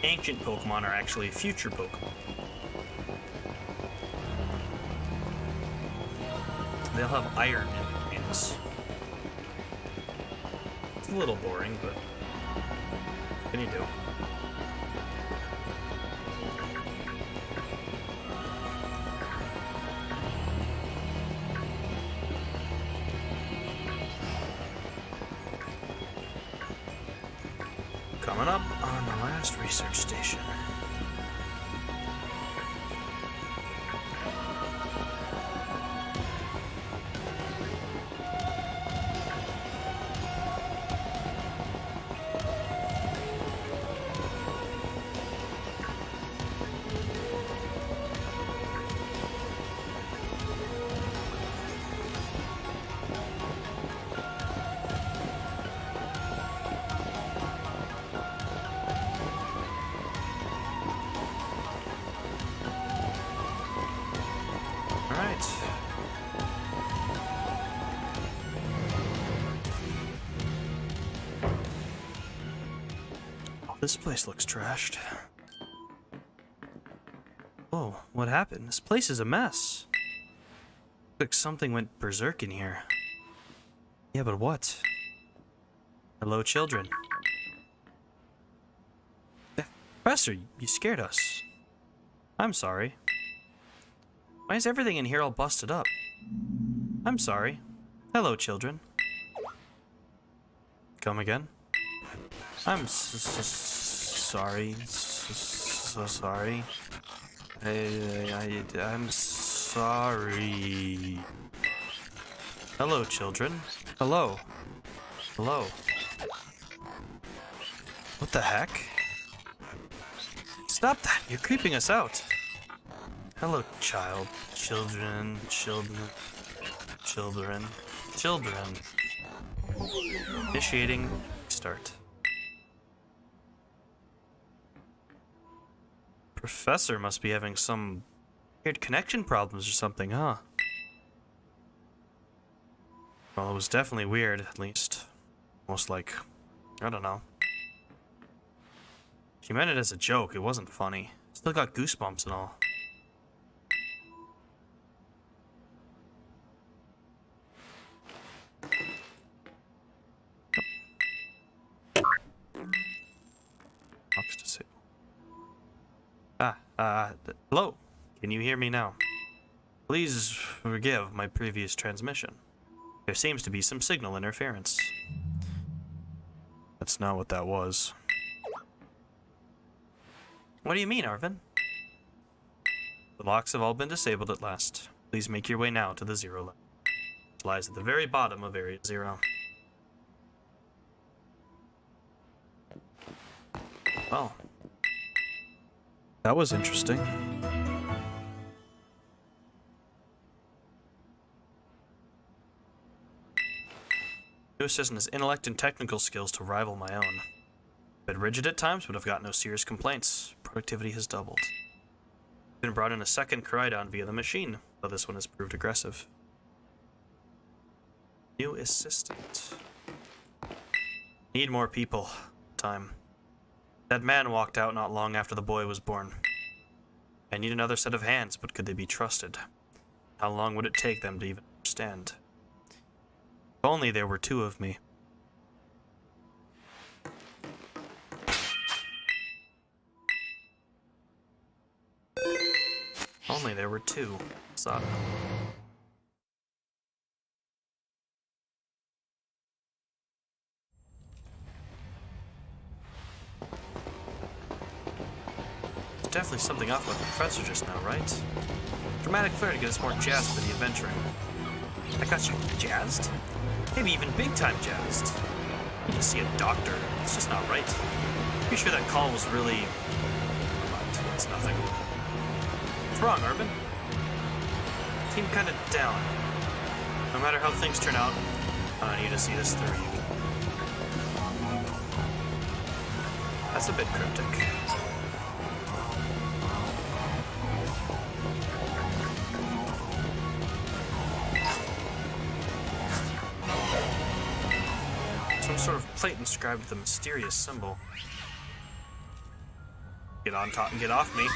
ancient Pokemon are actually future Pokemon. They'll have iron in their names. It's a little boring, but what can you do? Coming up on the last research station. This place looks trashed. Whoa, what happened? This place is a mess. Looks like something went berserk in here. Yeah, but what? Hello, children. Professor, you scared us. I'm sorry. Why is everything in here all busted up? I'm sorry. Hello, children. Come again? I'm sorry. So sorry. I'm sorry. Hello, children. Hello. Hello. What the heck? Stop that! You're creeping us out. Hello, child. Children. Initiating start. Professor must be having some weird connection problems or something, huh? Well, it was definitely weird, at least. Almost like, I don't know. She meant it as a joke, it wasn't funny. Still got goosebumps and all. Box disabled. Hello? Can you hear me now? Please forgive my previous transmission. There seems to be some signal interference. That's not what that was. What do you mean, Arvin? The locks have all been disabled at last. Please make your way now to the 0 level. It lies at the very bottom of Area 0. Well, that was interesting. New assistant has intellect and technical skills to rival my own. Been rigid at times, but I've got no serious complaints. Productivity has doubled. Been brought in a second Koraidon via the machine, though this one has proved aggressive. New assistant. Need more people. Time. That man walked out not long after the boy was born. I need another set of hands, but could they be trusted? How long would it take them to even understand? If only there were 2 of me. Only there were 2. Sada. There's definitely something off with the professor just now, right? Dramatic flair to get us more jazzed for the adventuring. I got you jazzed? Maybe even big time jazzed. You need to see a doctor. It's just not right. Pretty sure that call was really... But it's nothing. What's wrong, Urban? Seem kind of down. No matter how things turn out, I need to see this through you. That's a bit cryptic. Some sort of plate inscribed with a mysterious symbol. Get on top and get off me.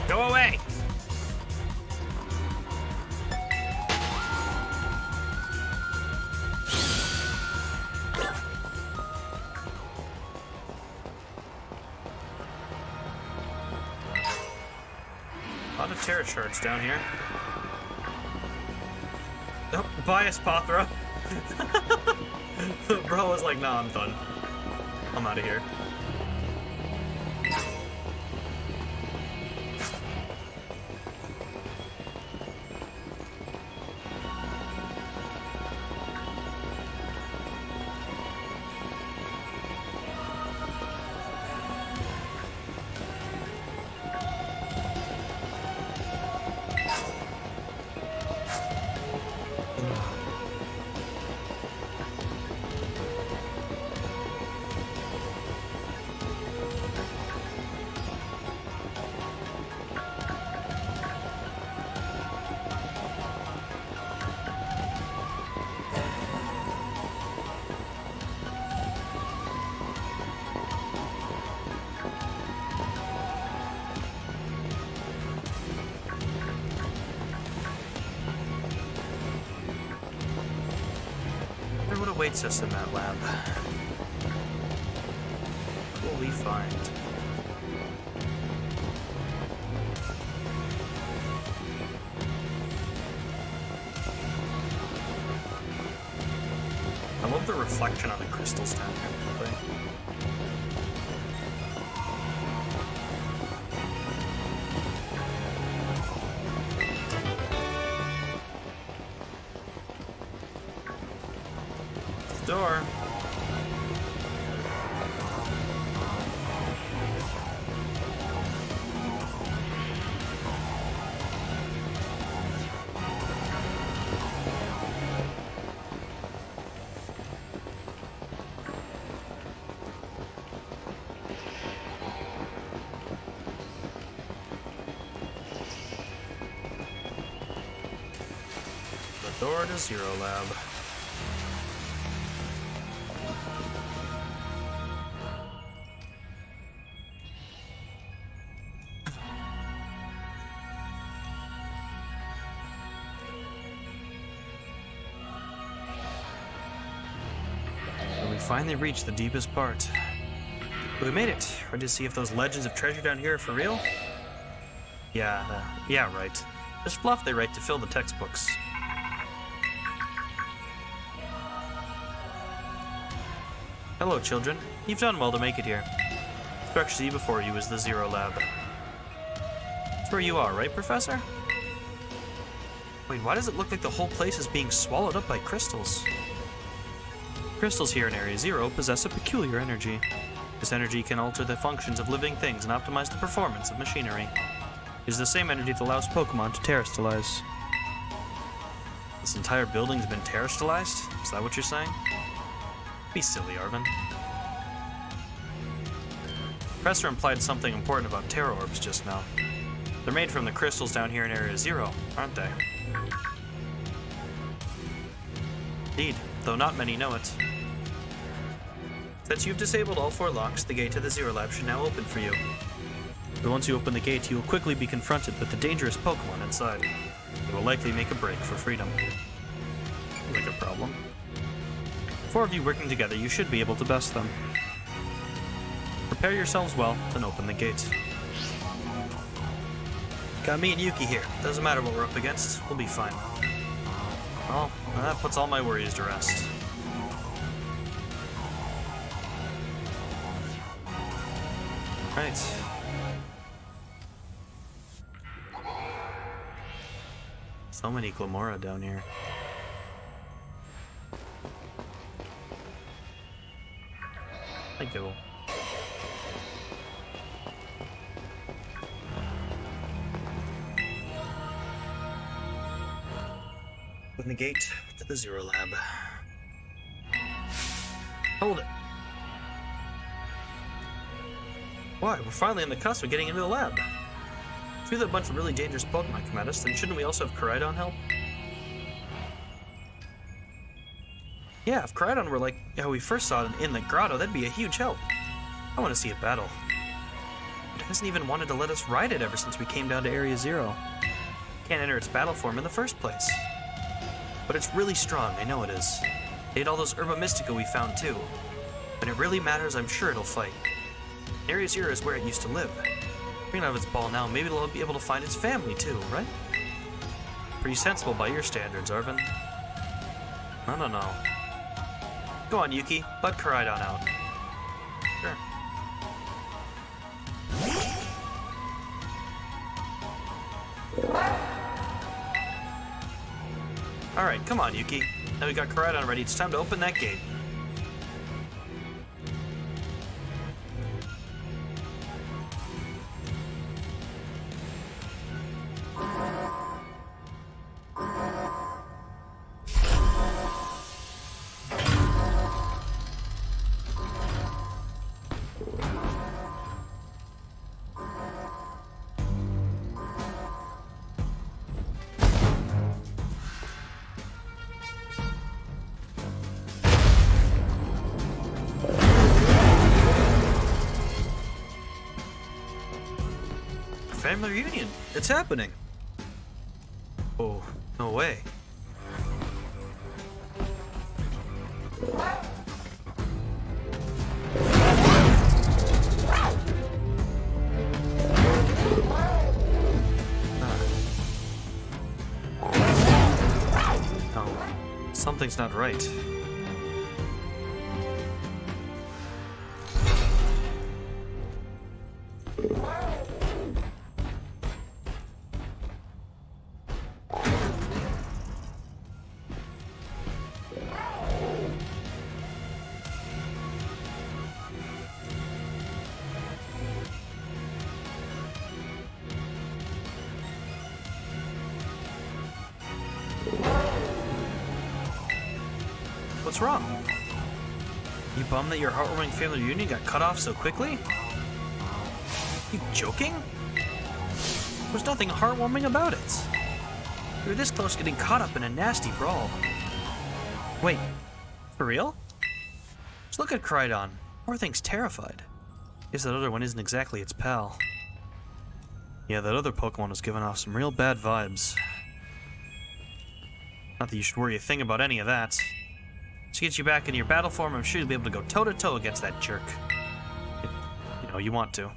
Go away! A lot of terror shards down here. Oh, bias Pothra. Bro was like, nah, I'm done. I'm out of here. awaits us in that lab? What will we find? I love the reflection on the crystals down here. Door. The door to Zero Lab. Finally reached the deepest part. We made it. Ready to see if those legends of treasure down here are for real? Yeah, right. Just fluff they write to fill the textbooks. Hello, children. You've done well to make it here. The structure you see before you is the Zero Lab. That's where you are, right, Professor? Wait, why does it look like the whole place is being swallowed up by crystals? Crystals here in Area Zero possess a peculiar energy. This energy can alter the functions of living things and optimize the performance of machinery. It is the same energy that allows Pokemon to terrestrialize. This entire building's been terrestrialized? Is that what you're saying? Be silly, Arvin. Professor implied something important about Terra Orbs just now. They're made from the crystals down here in Area Zero, aren't they? Indeed, though not many know it. Since you've disabled all 4 locks, the gate to the Zero Lab should now open for you. But once you open the gate, you will quickly be confronted with the dangerous Pokemon inside. They will likely make a break for freedom. Like a problem. 4 of you working together, you should be able to best them. Prepare yourselves well, then open the gate. Got me and Yuki here. Doesn't matter what we're up against, we'll be fine. Well, that puts all my worries to rest. Right. So many Glamora down here. Thank you. Open the gate to the Zero Lab. Hold it. Why? We're finally on the cusp of getting into the lab. If we have a bunch of really dangerous Pokemon come at us, then shouldn't we also have Koraidon help? Yeah, if Koraidon were like how we first saw it in the grotto, that'd be a huge help. I want to see it battle. It hasn't even wanted to let us ride it ever since we came down to Area Zero. Can't enter its battle form in the first place. But it's really strong, I know it is. They had all those Herba Mystica we found too. When it really matters, I'm sure it'll fight. Area Zero is where it used to live. Bring it out of its ball now, maybe it'll be able to find its family too, right? Pretty sensible by your standards, Arvin. I don't know. Go on, Yuki. Let Koraidon out. Sure. Alright, come on, Yuki. Now we got Koraidon ready, it's time to open that gate. Family reunion! It's happening! Oh, no way. Something's not right. What's wrong? You bummed that your heartwarming family reunion got cut off so quickly? You joking? There's nothing heartwarming about it. We were this close to getting caught up in a nasty brawl. Wait, for real? Just look at Crydon. Poor thing's terrified. Guess that other one isn't exactly its pal. Yeah, that other Pokemon was giving off some real bad vibes. Not that you should worry a thing about any of that. To get you back into your battle form, I'm sure you'll be able to go toe-to-toe against that jerk. If, you know, you want to.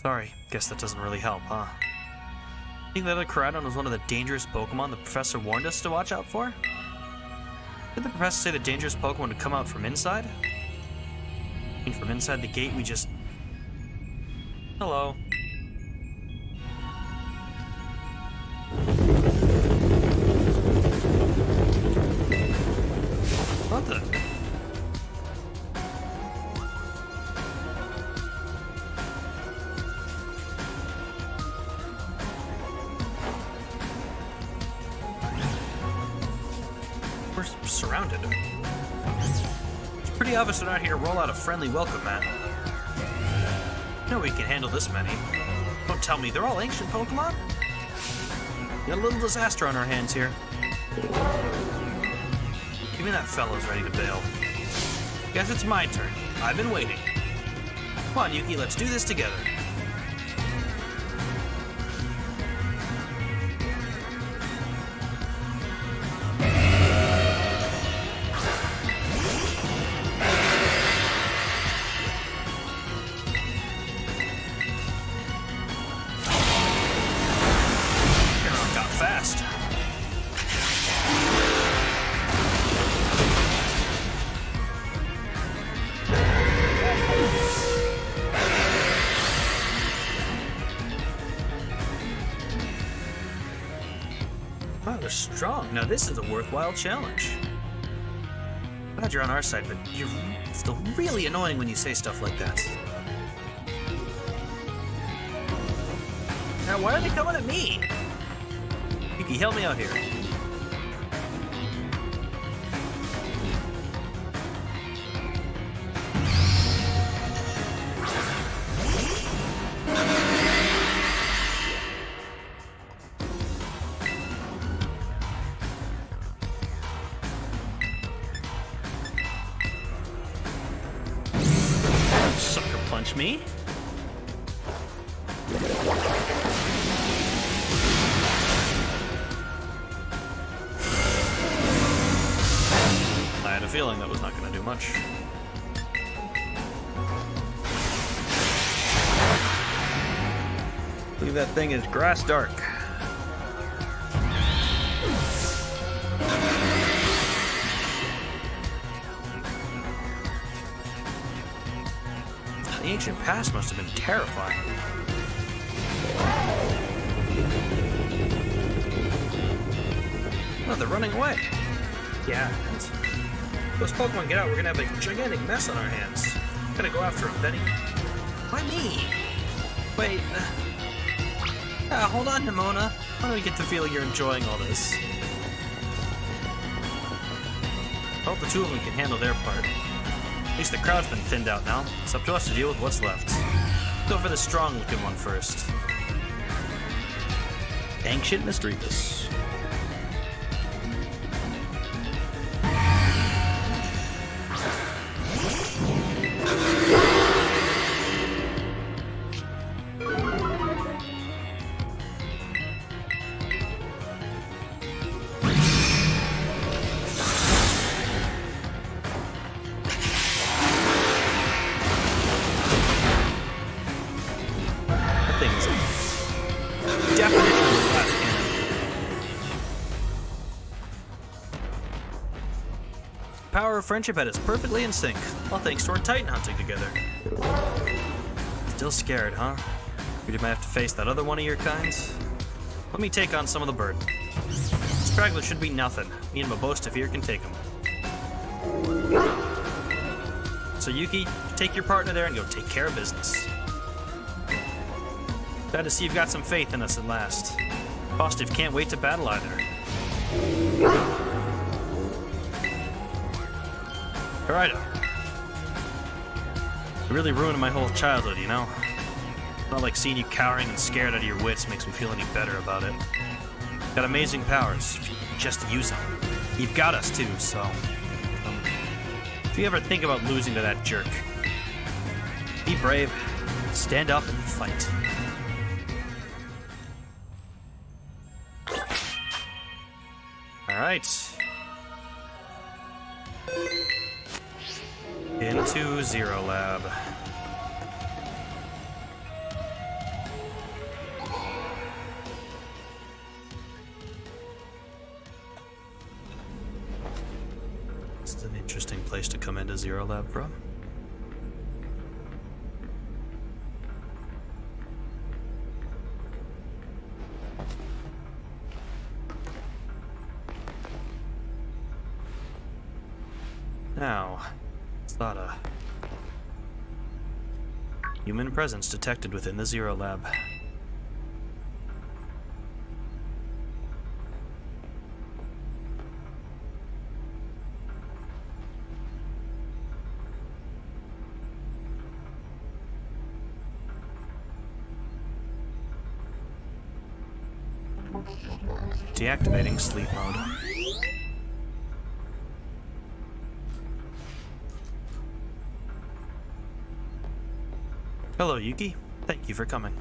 Sorry, guess that doesn't really help, huh? Think that other Crydon was one of the dangerous Pokemon the professor warned us to watch out for? Did the professor say the dangerous Pokemon would come out from inside? I mean, from inside the gate we just... Hello. What the? We're surrounded. It's pretty obvious we're not here to roll out a friendly welcome mat. No, we can handle this many. Don't tell me, they're all ancient Pokemon? We got a little disaster on our hands here. Give me that fellow's ready to bail. Guess it's my turn. I've been waiting. Come on, Yuki, let's do this together. Got fast. Wow, they're strong. Now this is a worthwhile challenge. Glad you're on our side, but you're still really annoying when you say stuff like that. Now why are they coming at me? Yuki, help me out here. Sucker punch me. I had a feeling that was not going to do much. I believe that thing is grass dark. The ancient past must have been terrifying. Oh, they're running away. Yeah. Those Pokemon get out, we're gonna have a gigantic mess on our hands. Gotta go after them, Benny. Why me? Wait. Hold on, Nimona. Why do we get the feeling you're enjoying all this? I hope the two of them can handle their part. At least the crowd's been thinned out now. It's up to us to deal with what's left. Go for the strong-looking one first. Ancient Misdreavus. Definition of glass cannon. our friendship had us perfectly in sync, all thanks to our Titan hunting together. Still scared, huh? You might have to face that other one of your kinds? Let me take on some of the burden. Straggler should be nothing. Me and my boast here can take him. So Yuki, take your partner there and go take care of business. Glad to see you've got some faith in us at last. Positive can't wait to battle either. Alright. It really ruined my whole childhood, you know? Not like seeing you cowering and scared out of your wits makes me feel any better about it. Got amazing powers, if you just use them. You've got us too, so... if you ever think about losing to that jerk, be brave, stand up and fight. Alright. Into Zero Lab. This is an interesting place to come into Zero Lab from. Now, Sada. Human presence detected within the Zero Lab. Deactivating sleep mode. Hello, Yuki. Thank you for coming.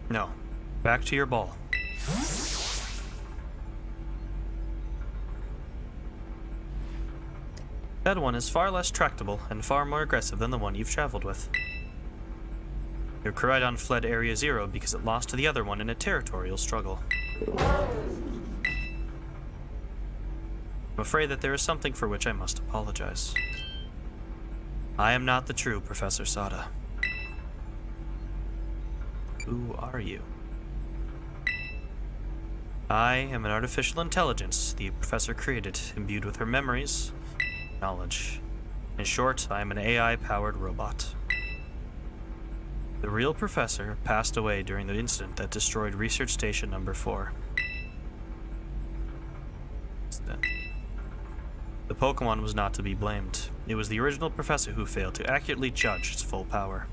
No. Back to your ball. That one is far less tractable and far more aggressive than the one you've traveled with. Your Koraidon fled Area 0 because it lost to the other one in a territorial struggle. I'm afraid that there is something for which I must apologize. I am not the true Professor Sada. Who are you? I am an artificial intelligence the Professor created, imbued with her memories, knowledge. In short, I am an AI-powered robot. The real Professor passed away during the incident that destroyed Research Station Number 4. The Pokemon was not to be blamed. It was the original Professor who failed to accurately judge its full power.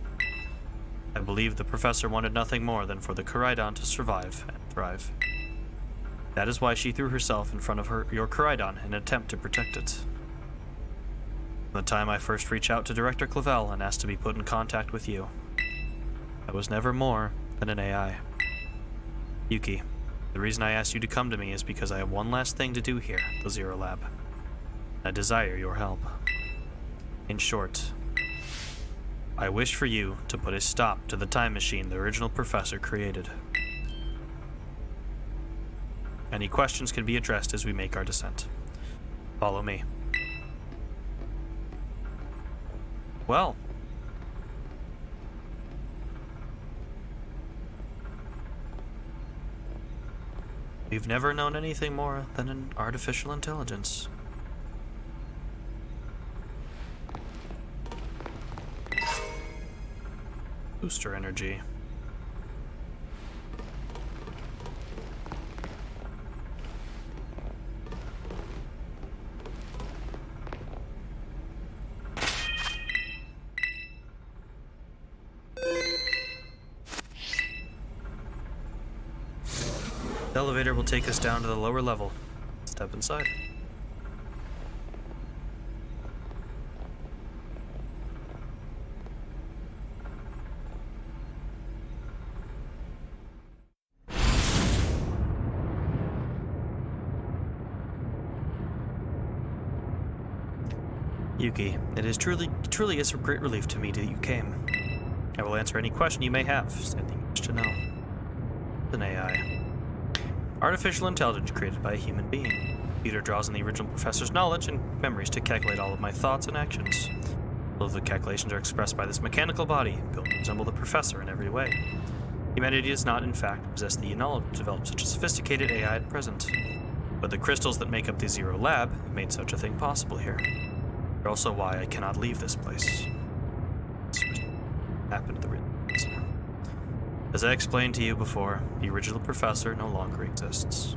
I believe the Professor wanted nothing more than for the Koraidon to survive and thrive. That is why she threw herself in front of your Koraidon in an attempt to protect it. From the time I first reached out to Director Clavel and asked to be put in contact with you, I was never more than an AI. Yuki, the reason I asked you to come to me is because I have one last thing to do here, the Zero Lab. I desire your help. In short, I wish for you to put a stop to the time machine the original Professor created. Any questions can be addressed as we make our descent. Follow me. Well. We've never known anything more than an artificial intelligence. Booster energy. The elevator will take us down to the lower level. Step inside. Yuki, it is truly is a great relief to me that you came. I will answer any question you may have. Anything you wish to know. An AI. Artificial intelligence created by a human being. Computer draws on the original professor's knowledge and memories to calculate all of my thoughts and actions. All of the calculations are expressed by this mechanical body, built to resemble the professor in every way. Humanity does not, in fact, possess the knowledge to develop such a sophisticated AI at present. But the crystals that make up the Zero Lab have made such a thing possible here. They're also why I cannot leave this place. Happened to the real professor. As I explained to you before, the original professor no longer exists.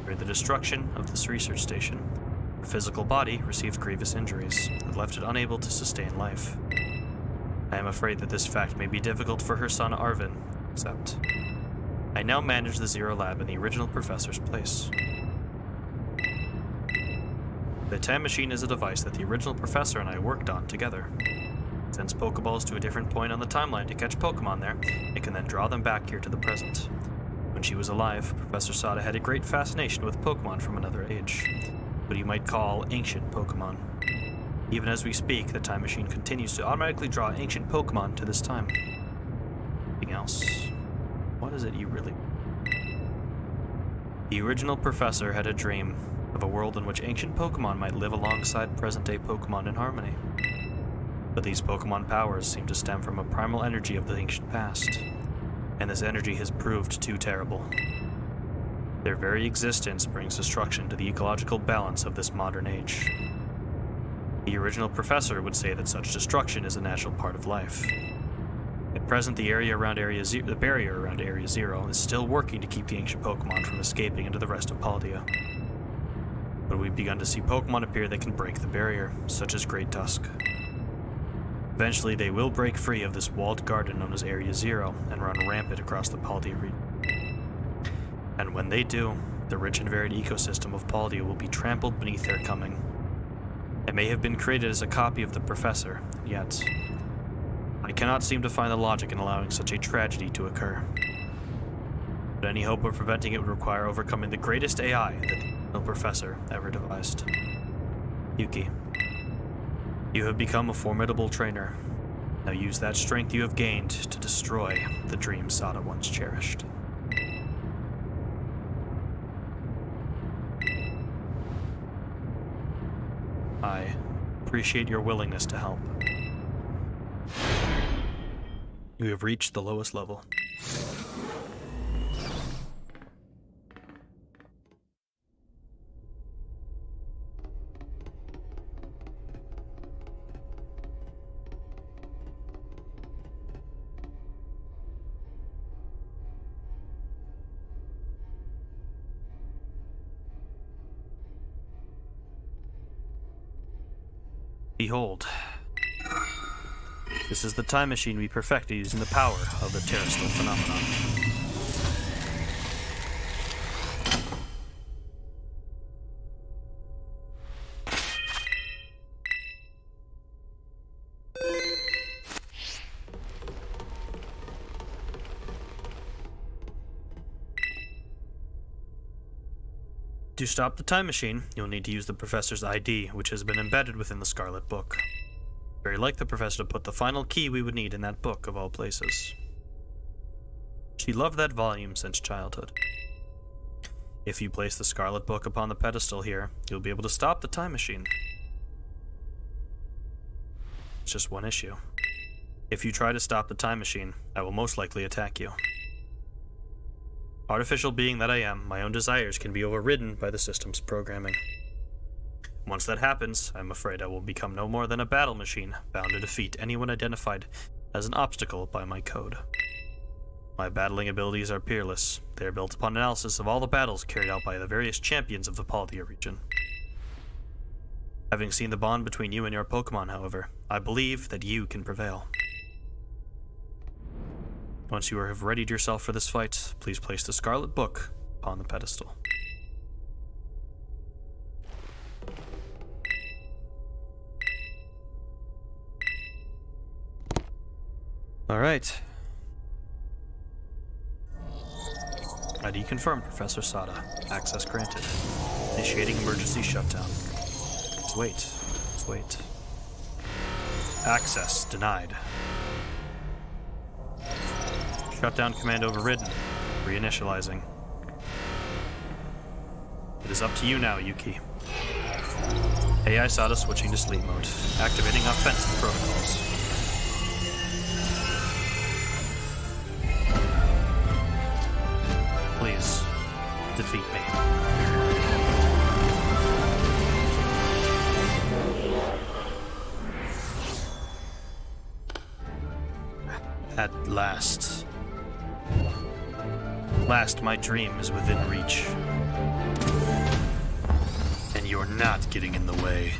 During the destruction of this research station, her physical body received grievous injuries that left it unable to sustain life. I am afraid that this fact may be difficult for her son Arvin, except I now manage the Zero Lab in the original professor's place. The time machine is a device that the original professor and I worked on together. It sends Pokeballs to a different point on the timeline to catch Pokemon there, and can then draw them back here to the present. When she was alive, Professor Sada had a great fascination with Pokemon from another age, what you might call ancient Pokemon. Even as we speak, the time machine continues to automatically draw ancient Pokemon to this time. Anything else? What is it you really... The original professor had a dream of a world in which ancient Pokemon might live alongside present-day Pokemon in harmony. But these Pokemon powers seem to stem from a primal energy of the ancient past, and this energy has proved too terrible. Their very existence brings destruction to the ecological balance of this modern age. The original professor would say that such destruction is a natural part of life. At present, the barrier around Area Zero is still working to keep the ancient Pokemon from escaping into the rest of Paldea. But we've begun to see Pokemon appear that can break the barrier, such as Great Tusk. Eventually, they will break free of this walled garden known as Area Zero and run rampant across the Paldea region. And when they do, the rich and varied ecosystem of Paldea will be trampled beneath their coming. It may have been created as a copy of the Professor, yet I cannot seem to find the logic in allowing such a tragedy to occur. But any hope of preventing it would require overcoming the greatest AI that the Professor ever devised. Yuki, you have become a formidable trainer. Now use that strength you have gained to destroy the dream Sada once cherished. I appreciate your willingness to help. You have reached the lowest level. Behold. This is the time machine we perfected using the power of the terrestrial phenomenon. To stop the time machine, you'll need to use the Professor's ID, which has been embedded within the Scarlet book. Very like the Professor to put the final key we would need in that book of all places. She loved that volume since childhood. If you place the Scarlet book upon the pedestal here, you'll be able to stop the time machine. It's just one issue. If you try to stop the time machine, I will most likely attack you. Artificial being that I am, my own desires can be overridden by the system's programming. Once that happens, I'm afraid I will become no more than a battle machine, bound to defeat anyone identified as an obstacle by my code. My battling abilities are peerless. They are built upon analysis of all the battles carried out by the various champions of the Paldea region. Having seen the bond between you and your Pokemon, however, I believe that you can prevail. Once you have readied yourself for this fight, please place the Scarlet book upon the pedestal. Alright. ID confirmed, Professor Sada. Access granted. Initiating emergency shutdown. Let's wait. Let's wait. Access denied. Shutdown command overridden. Reinitializing. It is up to you now, Yuki. AI SATA switching to sleep mode. Activating offensive protocols. Please, defeat me. At last. Last, my dream is within reach. And you're not getting in the way.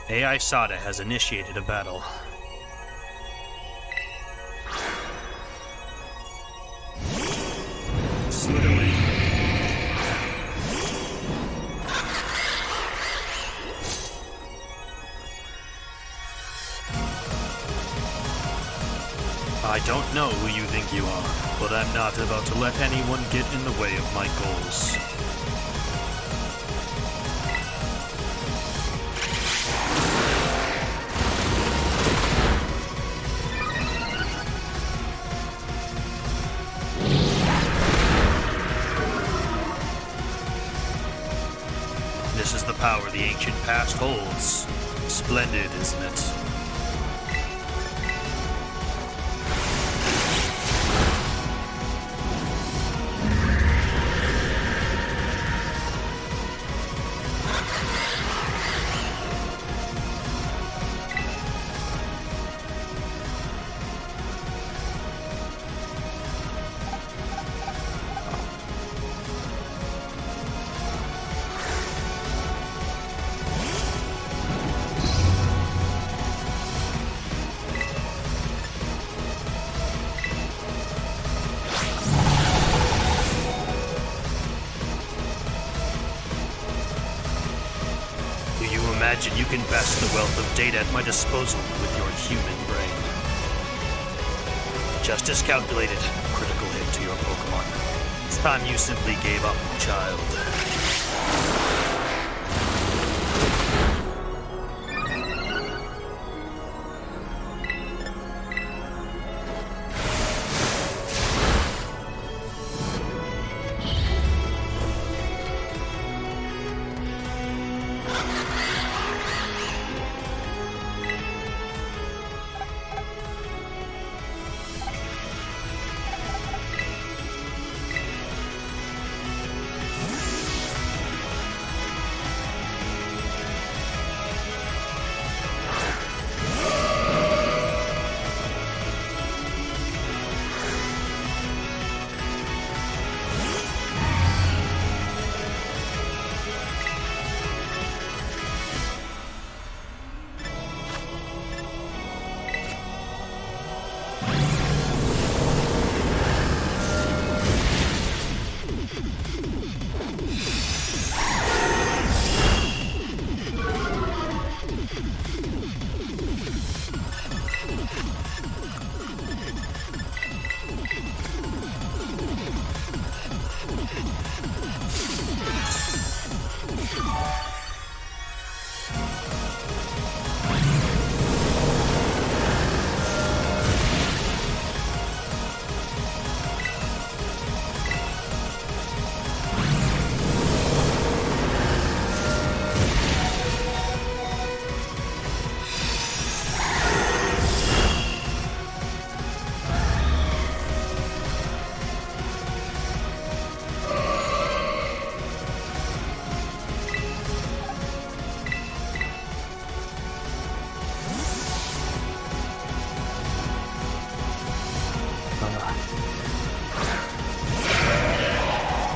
AI SATA has initiated a battle. Slid away. I don't know who you think you are, but I'm not about to let anyone get in the way of my goals. This is the power the ancient past holds. Splendid, isn't it? Imagine you can best the wealth of data at my disposal with your human brain. Justice calculated. Critical hit to your Pokemon. It's time you simply gave up, child.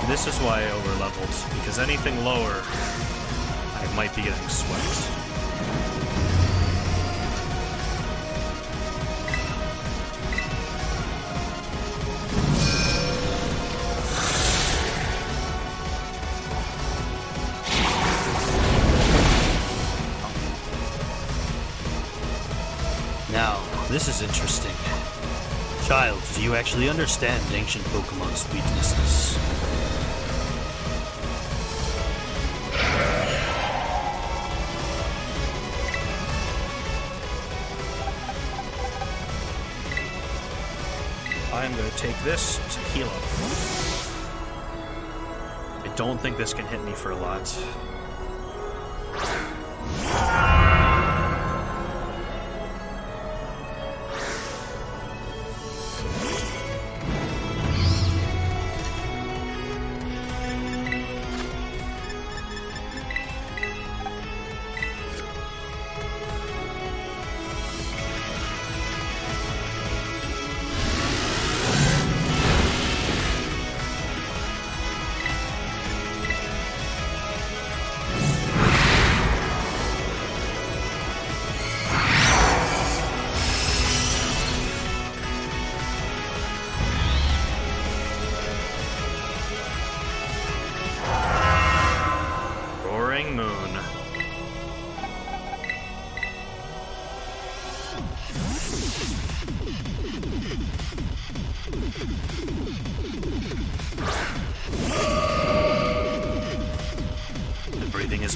This is why I overleveled, because anything lower, I might be getting swept. Now, this is interesting. Child, do you actually understand ancient Pokemon's weaknesses? I'm gonna take this to heal up. I don't think this can hit me for a lot.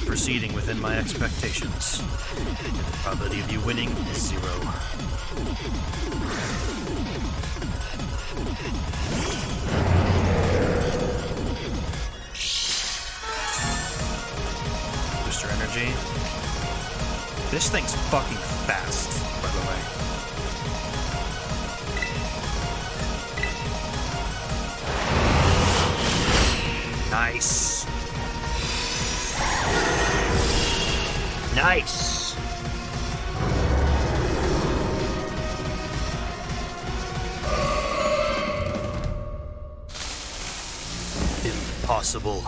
Proceeding within my expectations. The probability of you winning is 0. Booster energy. This thing's fucking fast, by the way. Nice. Nice! Impossible.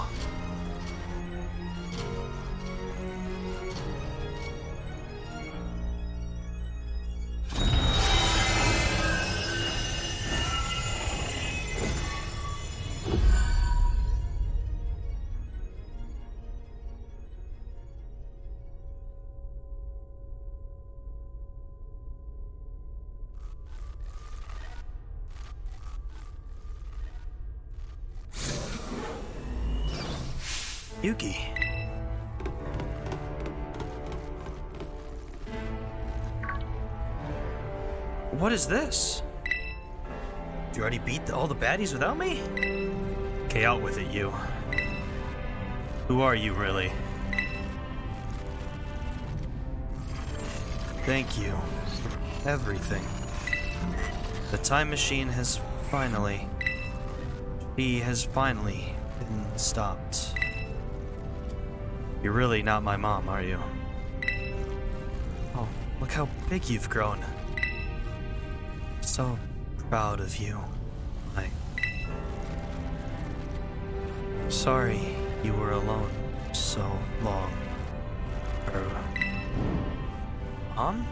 Yuki. What is this? Did you already beat all the baddies without me? Okay, out with it, you. Who are you, really? Thank you for everything. The time machine has finally... She has finally been stopped. You're really not my mom, are you? Oh, look how big you've grown. So proud of you. Sorry you were alone so long. Mom?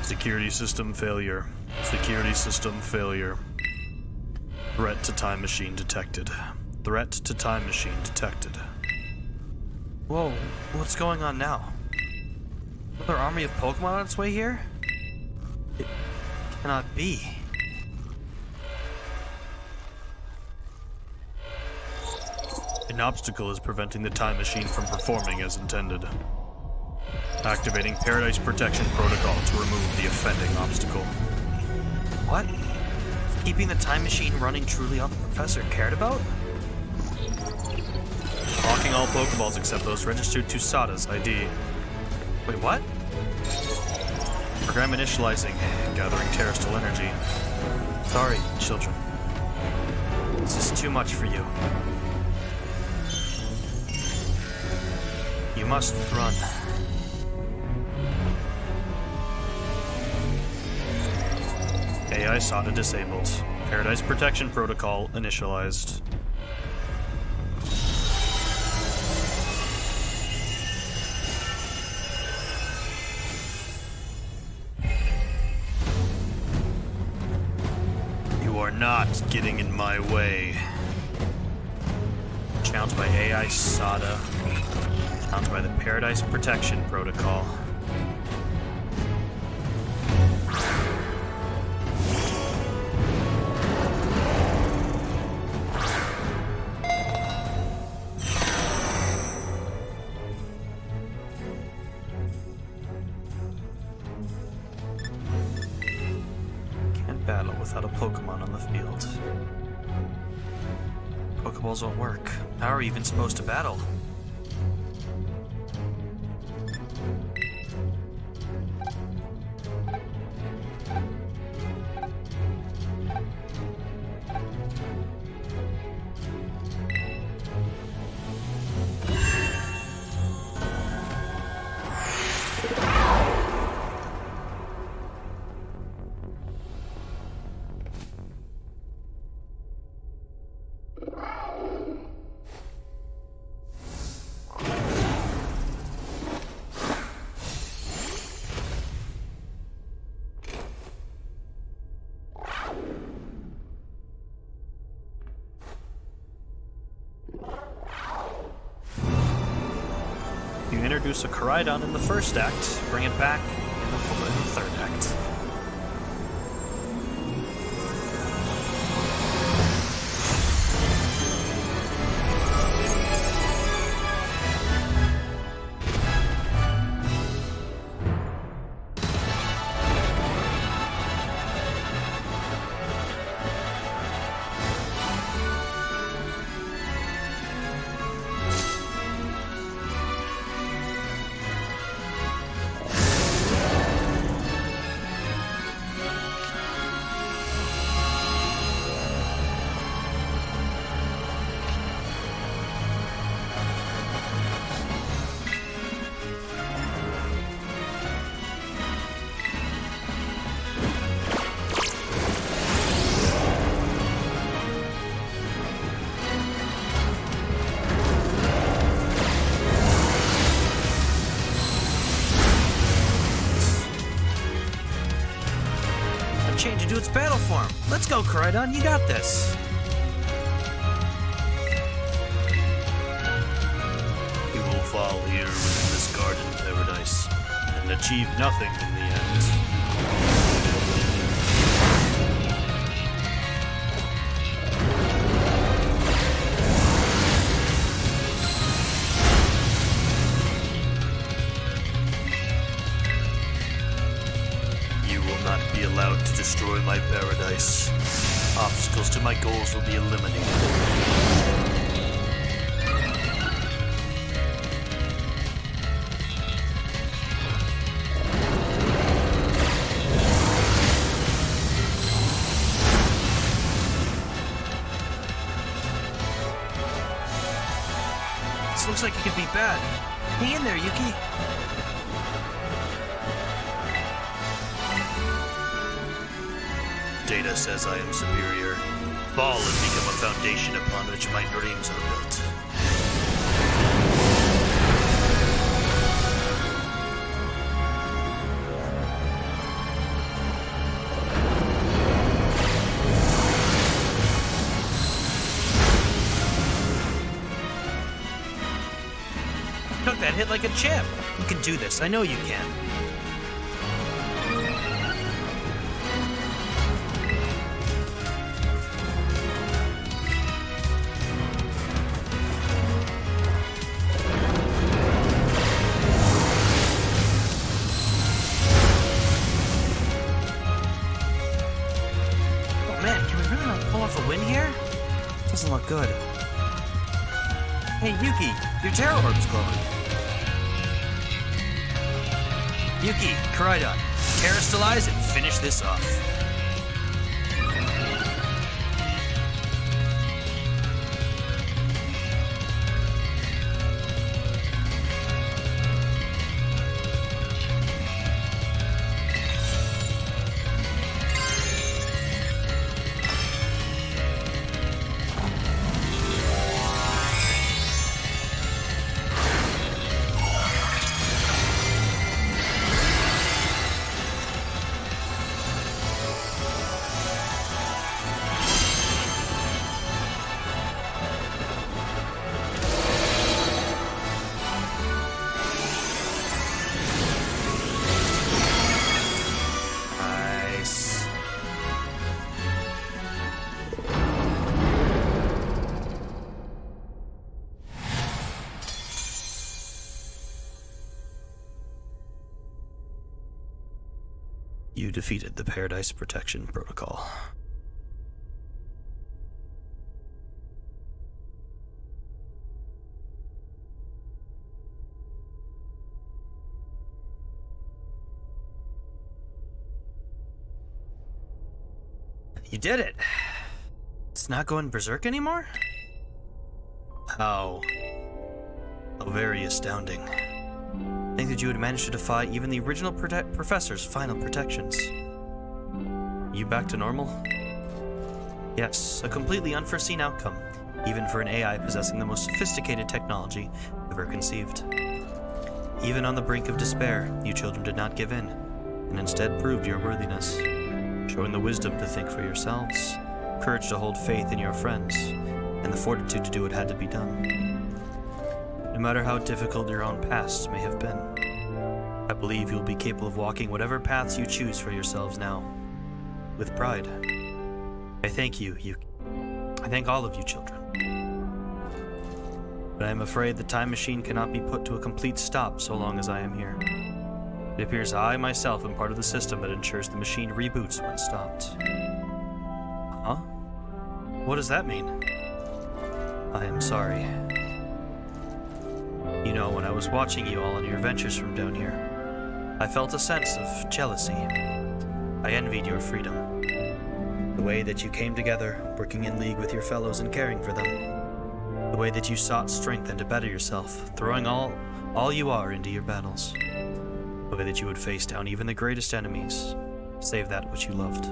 Security system failure. Security system failure. Threat to time machine detected. Threat to time machine detected. Whoa, what's going on now? Another army of Pokemon on its way here? It cannot be. An obstacle is preventing the time machine from performing as intended. Activating Paradise Protection Protocol to remove the offending obstacle. What? Is keeping the time machine running truly all the professor cared about? Locking all Pokeballs except those registered to Sada's ID. Wait, what? Program initializing. Gathering terrestrial energy. Sorry, children. This is too much for you. You must run. AI SADA disabled. Paradise Protection Protocol initialized. You are not getting in my way. Challenged by AI SADA. Challenged by the Paradise Protection Protocol. field. Pokeballs won't work. How are we even supposed to battle? You introduce a Koraidon in the first act, bring it back in the third act. Change into its battle form. Let's go, Koraidon, you got this. You will fall here within this garden paradise and achieve nothing in the end. Allowed to destroy my paradise. Obstacles to my goals will be eliminated. This looks like it could be bad. Hang in there, Yuki. Data says I am superior. Fall and become a foundation upon which my dreams are built. Took that hit like a champ. You can do this. I know you can. Doesn't look good. Hey, Yuki, your Terror Orb's glowing. Yuki, Koraidon, Terrastalize and finish this off. You defeated the Paradise Protection Protocol. You did it! It's not going berserk anymore? How very astounding. I think that you would manage to defy even the original professor's final protections. You back to normal? Yes, a completely unforeseen outcome, even for an AI possessing the most sophisticated technology ever conceived. Even on the brink of despair, you children did not give in, and instead proved your worthiness, showing the wisdom to think for yourselves, courage to hold faith in your friends, and the fortitude to do what had to be done. No matter how difficult your own past may have been, I believe you'll be capable of walking whatever paths you choose for yourselves now, with pride. I thank you, Yuki. I thank all of you children. But I am afraid the time machine cannot be put to a complete stop so long as I am here. It appears I myself am part of the system that ensures the machine reboots when stopped. Huh? What does that mean? I am sorry. You know, when I was watching you all on your adventures from down here, I felt a sense of jealousy. I envied your freedom. The way that you came together, working in league with your fellows and caring for them. The way that you sought strength and to better yourself, throwing all you are into your battles. The way that you would face down even the greatest enemies, save that which you loved.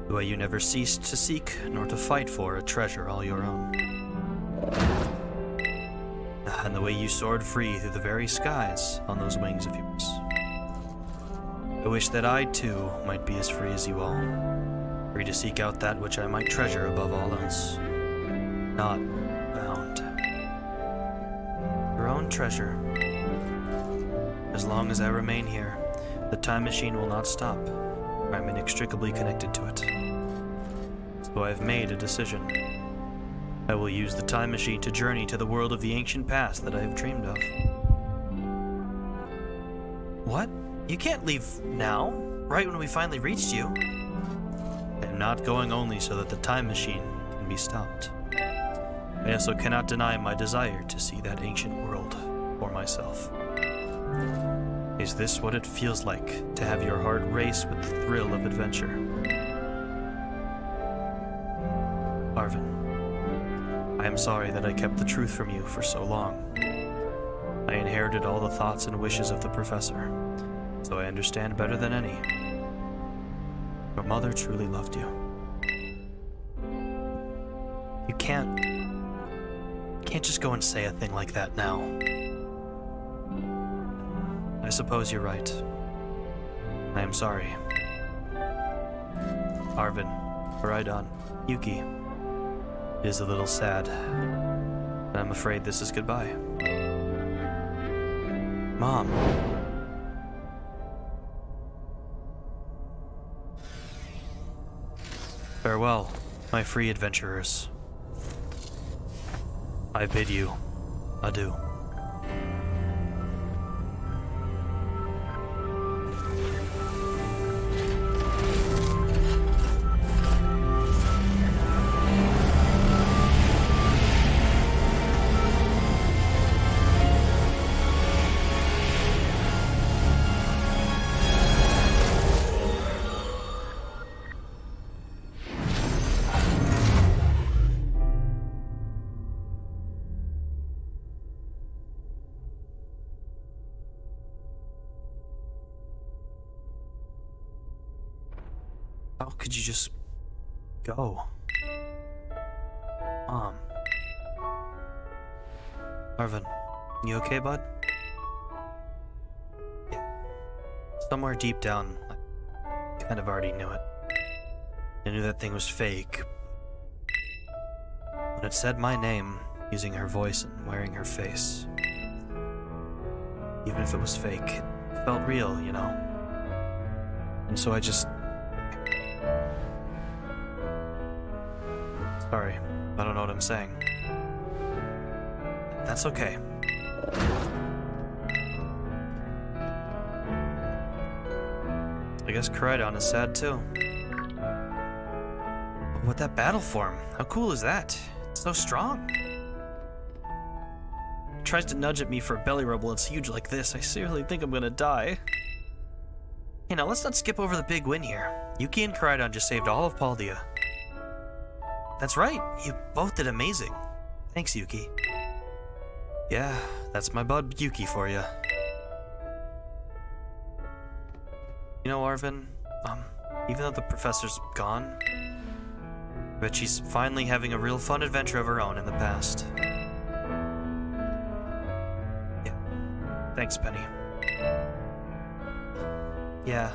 The way you never ceased to seek nor to fight for a treasure all your own. And the way you soared free through the very skies on those wings of yours. I wish that I, too, might be as free as you all. Free to seek out that which I might treasure above all else. Not bound. Your own treasure. As long as I remain here, the time machine will not stop. I'm inextricably connected to it. So I've made a decision. I will use the time machine to journey to the world of the ancient past that I have dreamed of. What? You can't leave now, right when we finally reached you. I am not going only so that the time machine can be stopped. I also cannot deny my desire to see that ancient world for myself. Is this what it feels like to have your heart race with the thrill of adventure? Arvin, I am sorry that I kept the truth from you for so long. I inherited all the thoughts and wishes of the professor, so I understand better than any. Your mother truly loved you. You can't just go and say a thing like that now. I suppose you're right. I am sorry. Arvin, Raidan, Yuki. It is a little sad, but I'm afraid this is goodbye. Mom. Farewell, my free adventurers. I bid you adieu. How could you just go? Mom. Arvin, you okay, bud? Yeah. Somewhere deep down, I kind of already knew it. I knew that thing was fake. When it said my name, using her voice and wearing her face, even if it was fake, it felt real, you know? And so I just... Sorry, I don't know what I'm saying. That's okay. I guess Koraidon is sad too. But with that battle form, how cool is that? It's so strong. It tries to nudge at me for a belly rub while it's huge like this. I seriously think I'm gonna die. You know, let's not skip over the big win here. Yuki and Koraidon just saved all of Paldea. That's right, you both did amazing. Thanks, Yuki. Yeah, that's my bud Yuki for you. You know, Arvin, even though the professor's gone, I bet she's finally having a real fun adventure of her own in the past. Yeah, thanks, Penny. Yeah,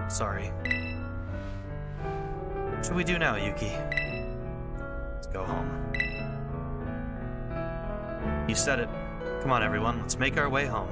sorry. What should we do now, Yuki? Let's go home. You said it. Come on, everyone, let's make our way home.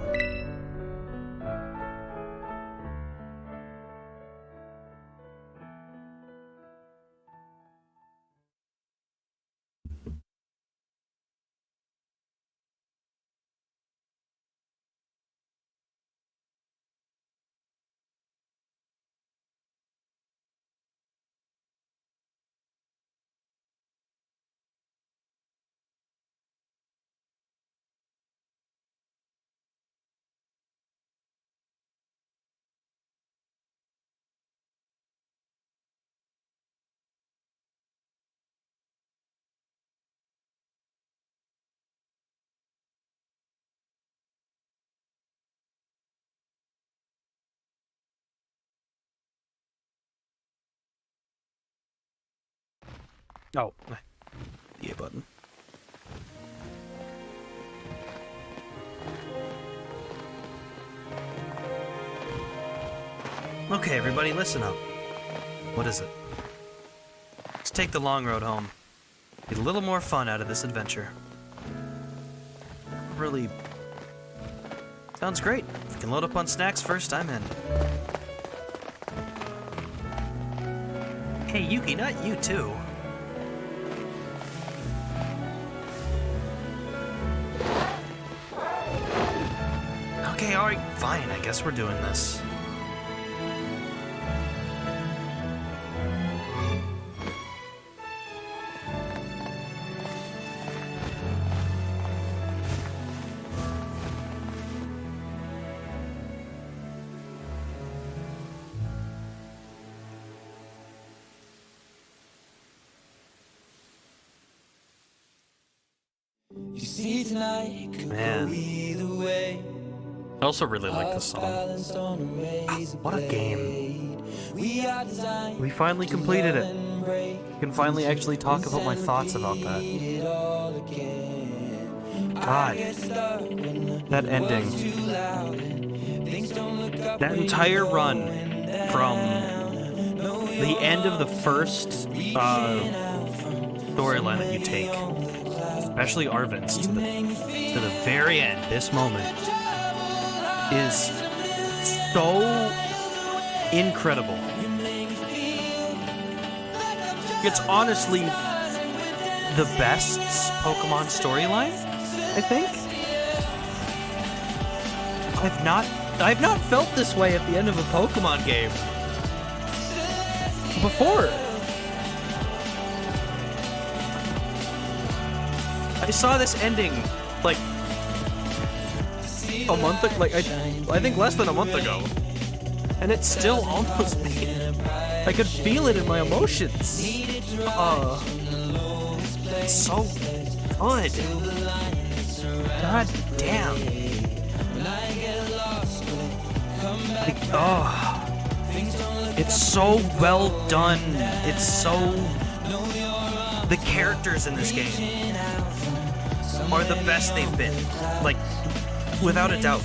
Oh, the A button. Okay, everybody, listen up. What is it? Let's take the long road home. Get a little more fun out of this adventure. Really... sounds great. If we can load up on snacks first, I'm in. Hey, Yuki, not you too. Okay, alright, fine, I guess we're doing this. Man. I also really like this song. What a game. We finally completed it. I can finally actually talk about my thoughts about that. God. That ending. That entire run from the end of the first storyline that you take, especially Arvin's, to the very end, this moment, is so incredible. It's honestly the best Pokemon storyline, I think. I've not felt this way at the end of a Pokemon game before. I saw this ending like a month ago, like I think less than a month ago, and it still almost made it. I could feel it in my emotions. It's so good. God damn. Like, it's so well done. It's so... The characters in this game are the best they've been. Like, without a doubt.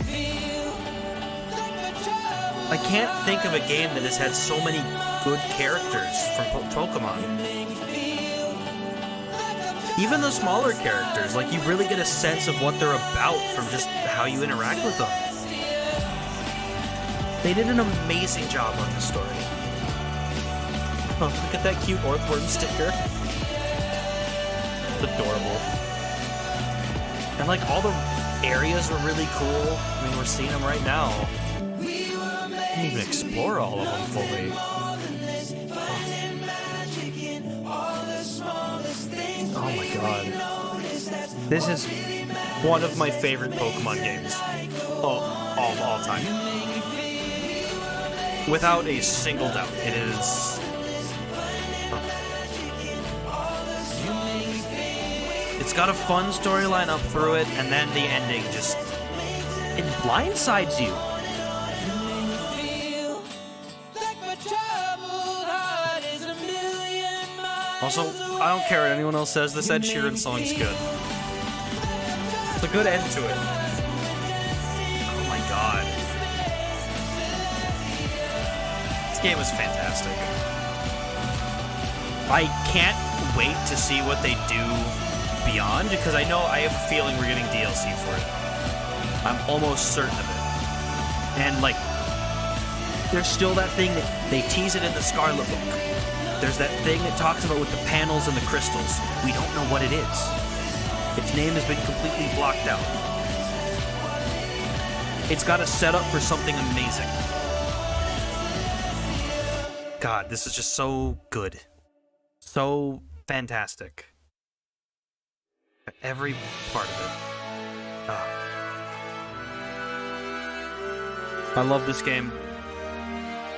I can't think of a game that has had so many good characters from Pokemon. Even the smaller characters, like, you really get a sense of what they're about from just how you interact with them. They did an amazing job on the story. Oh, look at that cute Orthworm sticker. It's adorable. And like all the areas were really cool. I mean, we're seeing them right now. I didn't even explore all of them fully. Oh my god. This is one of my favorite Pokemon games of all time. Without a single doubt, it is. It's got a fun storyline up through it, and then the ending just it blindsides you. Also, I don't care what anyone else says. This Ed Sheeran song's good. It's a good end to it. Oh my god. This game is fantastic. I can't wait to see what they do beyond, because I know I have a feeling we're getting DLC for it. I'm almost certain of it. And, like, there's still that thing that they tease it in the Scarlet book. There's that thing that talks about with the panels and the crystals. We don't know what it is. Its name has been completely blocked out. It's got a setup for something amazing. God, this is just so good. So fantastic. Every part of it. I love this game.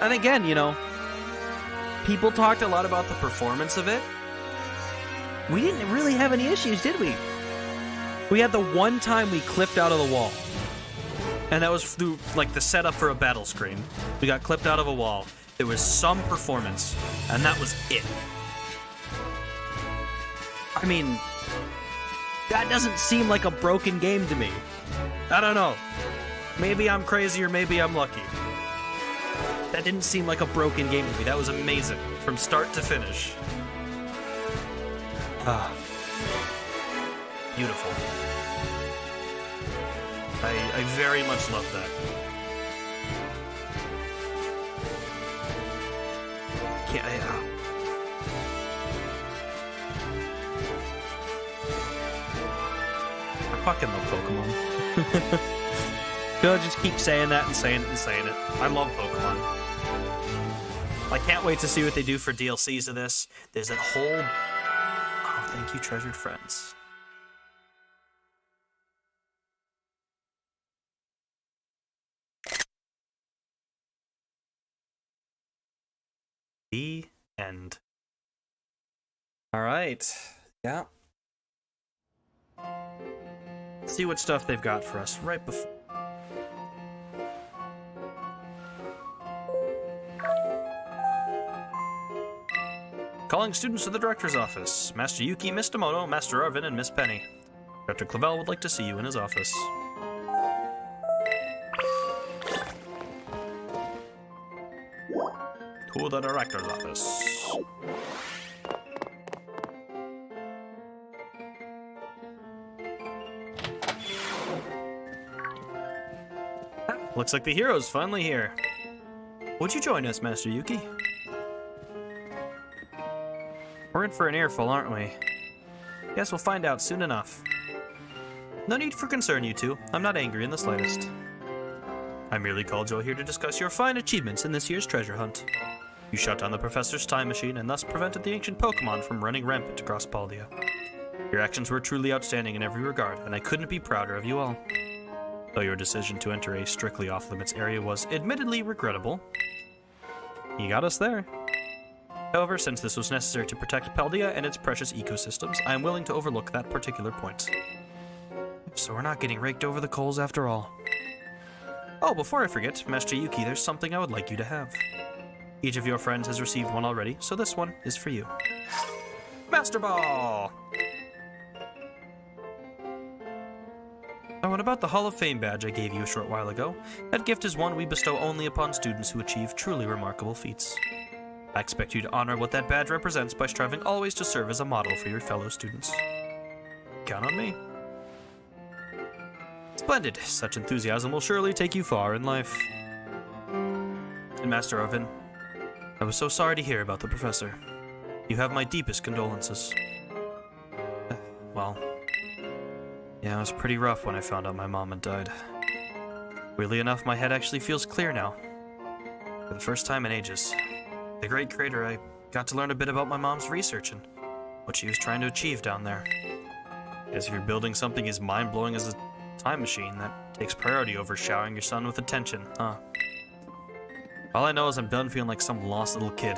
And again, you know, people talked a lot about the performance of it. We didn't really have any issues, did we? We had the one time we clipped out of the wall. And that was through, like, the setup for a battle screen. We got clipped out of a wall. There was some performance, and that was it. I mean, that doesn't seem like a broken game to me. I don't know. Maybe I'm crazy or maybe I'm lucky. That didn't seem like a broken game to me. That was amazing, from start to finish. Beautiful. I very much love that. I fucking love Pokemon. I'll just keep saying that and saying it and saying it. I love Pokemon. I can't wait to see what they do for DLCs of this. There's that whole... Oh, thank you, treasured friends. The end. Alright. Yeah. Let's see what stuff they've got for us right before. Calling students to the director's office. Master Yuki, Miss Tomoto, Master Arvin, and Miss Penny. Dr. Clavel would like to see you in his office. To the director's office. Looks like the hero's finally here. Would you join us, Master Yuki? We're in for an earful, aren't we? Guess we'll find out soon enough. No need for concern, you two. I'm not angry in the slightest. I merely called you here to discuss your fine achievements in this year's treasure hunt. You shut down the professor's time machine and thus prevented the ancient Pokemon from running rampant across Paldea. Your actions were truly outstanding in every regard, and I couldn't be prouder of you all. Though your decision to enter a strictly off-limits area was admittedly regrettable, you got us there. However, since this was necessary to protect Paldea and its precious ecosystems, I am willing to overlook that particular point. So we're not getting raked over the coals after all. Oh, before I forget, Master Yuki, there's something I would like you to have. Each of your friends has received one already, so this one is for you. Master Ball! Oh, and about the Hall of Fame badge I gave you a short while ago, that gift is one we bestow only upon students who achieve truly remarkable feats. I expect you to honor what that badge represents by striving always to serve as a model for your fellow students. Count on me. Splendid. Such enthusiasm will surely take you far in life. And Master Arvin, I was so sorry to hear about the professor. You have my deepest condolences. Well, yeah, it was pretty rough when I found out my mom had died. Weirdly enough, my head actually feels clear now. For the first time in ages. The great creator, I got to learn a bit about my mom's research and what she was trying to achieve down there. Guess if you're building something as mind-blowing as a time machine, that takes priority over showering your son with attention, huh? All I know is I'm done feeling like some lost little kid.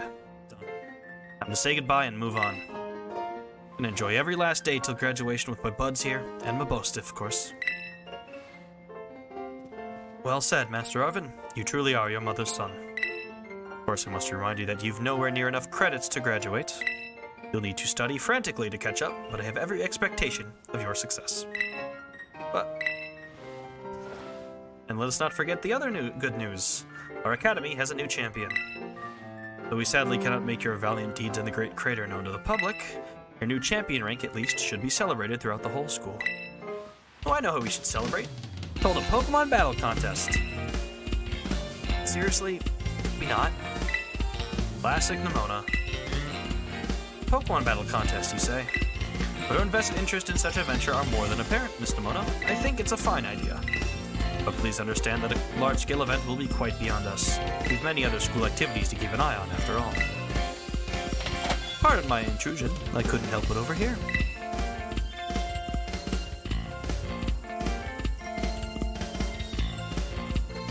Done. Time to say goodbye and move on. And enjoy every last day till graduation with my buds here, and my boast, of course. Well said, Master Arvin. You truly are your mother's son. Of course, I must remind you that you've nowhere near enough credits to graduate. You'll need to study frantically to catch up, but I have every expectation of your success. And let us not forget the other good news. Our academy has a new champion. Though we sadly cannot make your valiant deeds in the Great Crater known to the public, your new champion rank, at least, should be celebrated throughout the whole school. Oh, I know how we should celebrate. Hold a Pokemon battle contest. Seriously? Maybe not. Classic Nimona. Pokemon battle contest, you say? But our invested interest in such a venture are more than apparent, Miss Nimona. I think it's a fine idea. But please understand that a large-scale event will be quite beyond us. We've many other school activities to keep an eye on, after all. Pardon my intrusion. I couldn't help but overhear.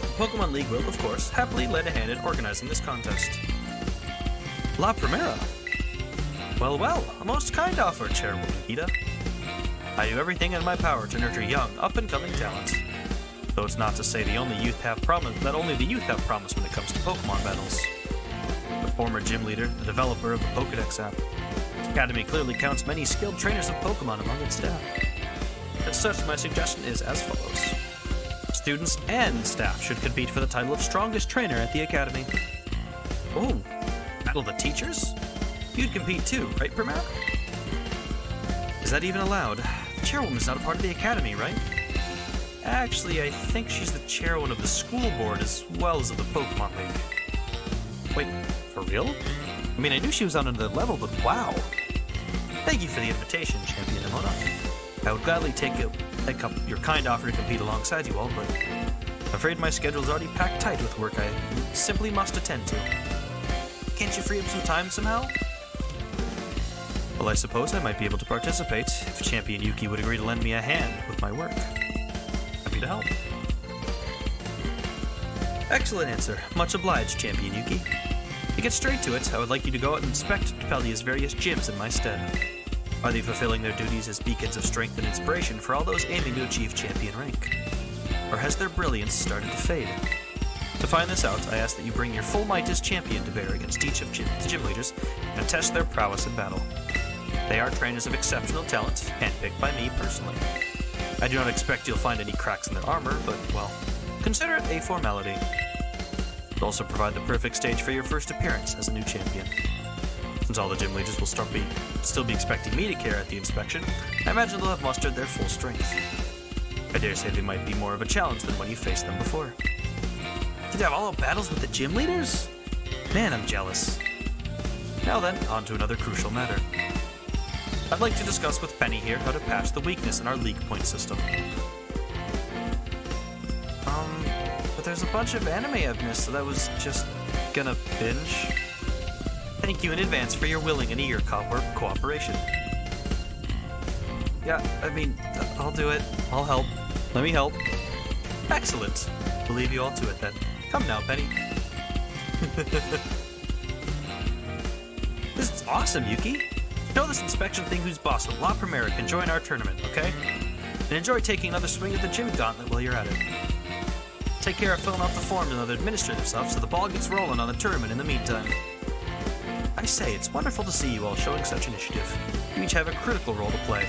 The Pokemon League will, of course, happily lend a hand in organizing this contest. La Primera? Well, well, a most kind offer, Chairwoman Hida. I do everything in my power to nurture young, up-and-coming talent. Though it's not to say that only the youth have promise when it comes to Pokemon battles. The former gym leader, the developer of the Pokédex app, the Academy clearly counts many skilled trainers of Pokemon among its staff. As such, my suggestion is as follows. Students and staff should compete for the title of strongest trainer at the Academy. Oh, battle the teachers? You'd compete too, right, Primera? Is that even allowed? The chairwoman's not a part of the Academy, right? Actually, I think she's the chairwoman of the school board as well as of the Pokemon League. Wait, for real? I mean, I knew she was on another level, but wow. Thank you for the invitation, Champion Nimona. I would gladly take up your kind offer to compete alongside you all, but I'm afraid my schedule's already packed tight with work I simply must attend to. Can't you free up some time somehow? Well, I suppose I might be able to participate if Champion Yuki would agree to lend me a hand with my work. Happy to help. Excellent answer. Much obliged, Champion Yuki. To get straight to it, I would like you to go out and inspect Paldeia's various gyms in my stead. Are they fulfilling their duties as beacons of strength and inspiration for all those aiming to achieve champion rank? Or has their brilliance started to fade? To find this out, I ask that you bring your full might as champion to bear against each of the gym leaders and test their prowess in battle. They are trainers of exceptional talent, handpicked by me personally. I do not expect you'll find any cracks in their armor, but, well, consider it a formality. It'll also provide the perfect stage for your first appearance as a new champion. Since all the gym leaders will still be expecting me to care at the inspection, I imagine they'll have mustered their full strength. I dare say they might be more of a challenge than when you faced them before. Did you have all-out battles with the gym leaders? Man, I'm jealous. Now then, on to another crucial matter. I'd like to discuss with Penny here how to patch the weakness in our league point system. But there's a bunch of anime I've missed that I was just gonna binge. Thank you in advance for your willing and eager cooperation. Yeah, I mean, I'll do it. I'll help. Let me help. Excellent. We'll leave you all to it then. Come now, Penny. This is awesome, Yuki. Know this inspection thing who's boss of La Primera can join our tournament, okay? And enjoy taking another swing at the gym gauntlet while you're at it. Take care of filling out the forms and other administrative stuff so the ball gets rolling on the tournament in the meantime. I say, it's wonderful to see you all showing such initiative. You each have a critical role to play.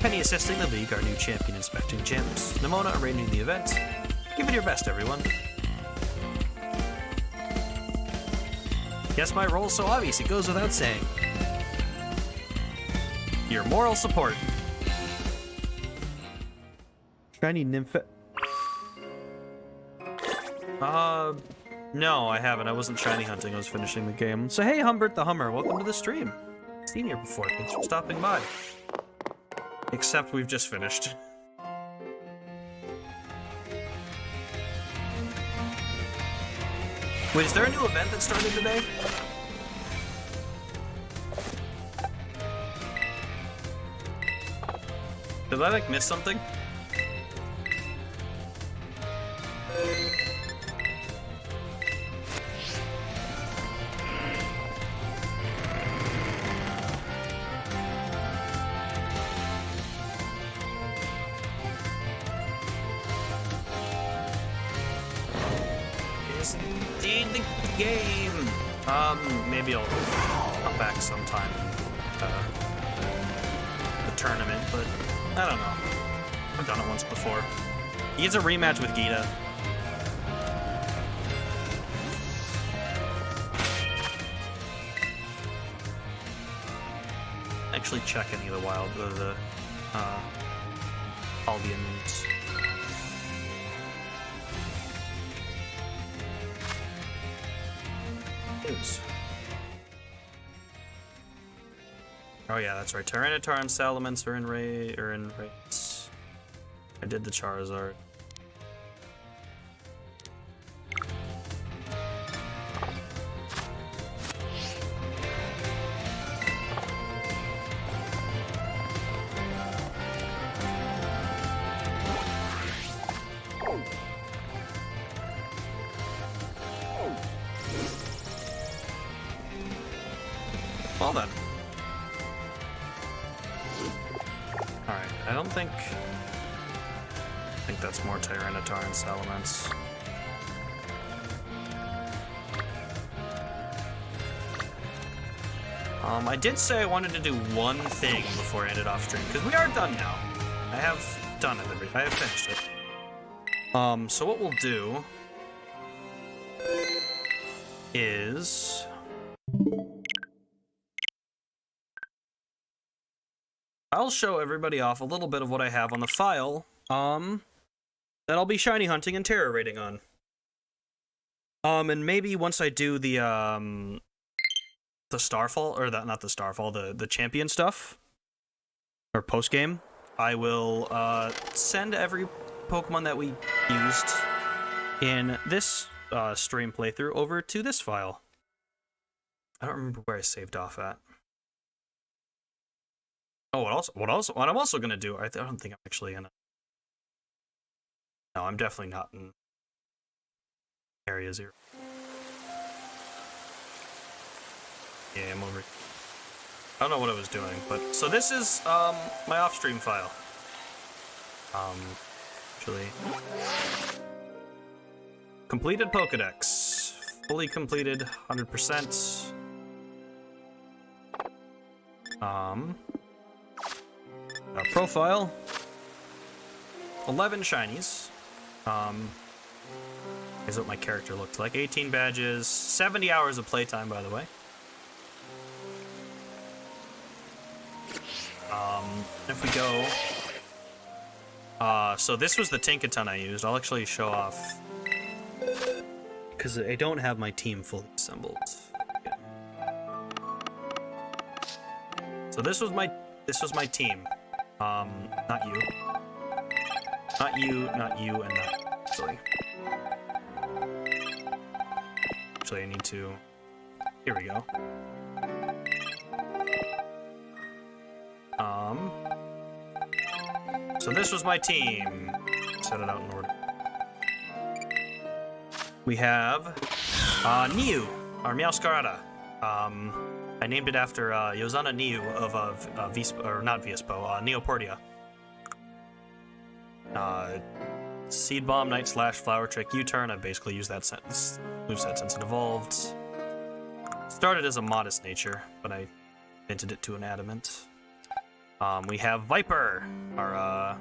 Penny assisting the league, our new champion inspecting gyms, Nimona arranging the event. Give it your best, everyone. Yes, my role's so obvious it goes without saying. Your moral support. Shiny nymph. No, I haven't. I wasn't shiny hunting. I was finishing the game. So hey, Humbert the Hummer, welcome to the stream. Seen you before. Thanks for stopping by. Except we've just finished. Wait, is there a new event that started today? Did I, like, miss something? playing the game. Maybe I'll come back sometime. The tournament, but I don't know. I've done it once before. He gets a rematch with Gita. Actually check any of the wild, the Albions. Oh yeah, that's right. Tyranitar and Salamence are in raids. I did the Charizard. Well then. Alright, I think that's more Tyranitar and Salamence. I did say I wanted to do one thing before I ended off stream, because we are done now. I have done it, I have finished it. So what we'll do is I'll show everybody off a little bit of what I have on the file, that I'll be shiny hunting and terror rating on. And maybe once I do the Starfall, or not the Starfall, the champion stuff, or post-game, I will, send every Pokemon that we used in this, stream playthrough over to this file. I don't remember where I saved off at. Oh, what I'm also gonna do, I don't think I'm actually gonna... No, I'm definitely not in Area 0. Yeah, I'm over... I don't know what I was doing, but... So this is, my off-stream file. Actually... Completed Pokedex. Fully completed, 100%. Profile. 11 shinies. Is what my character looked like. 18 badges. 70 hours of playtime, by the way. If we go... so this was the Tinkaton I used. I'll actually show off. Because I don't have my team fully assembled. So this was my team. Not you. Not you, not you, and not actually. Actually, I need to... Here we go. So this was my team. Set it out in order. We have Niu, or Meowscarada. I named it after Yozana Niu of Vespo, or not Vespo, Neoportia. Seed Bomb, Night Slash, Flower Trick, U-Turn. I basically used that moveset since it evolved. Started as a modest nature, but I minted it to an adamant. We have Viper, our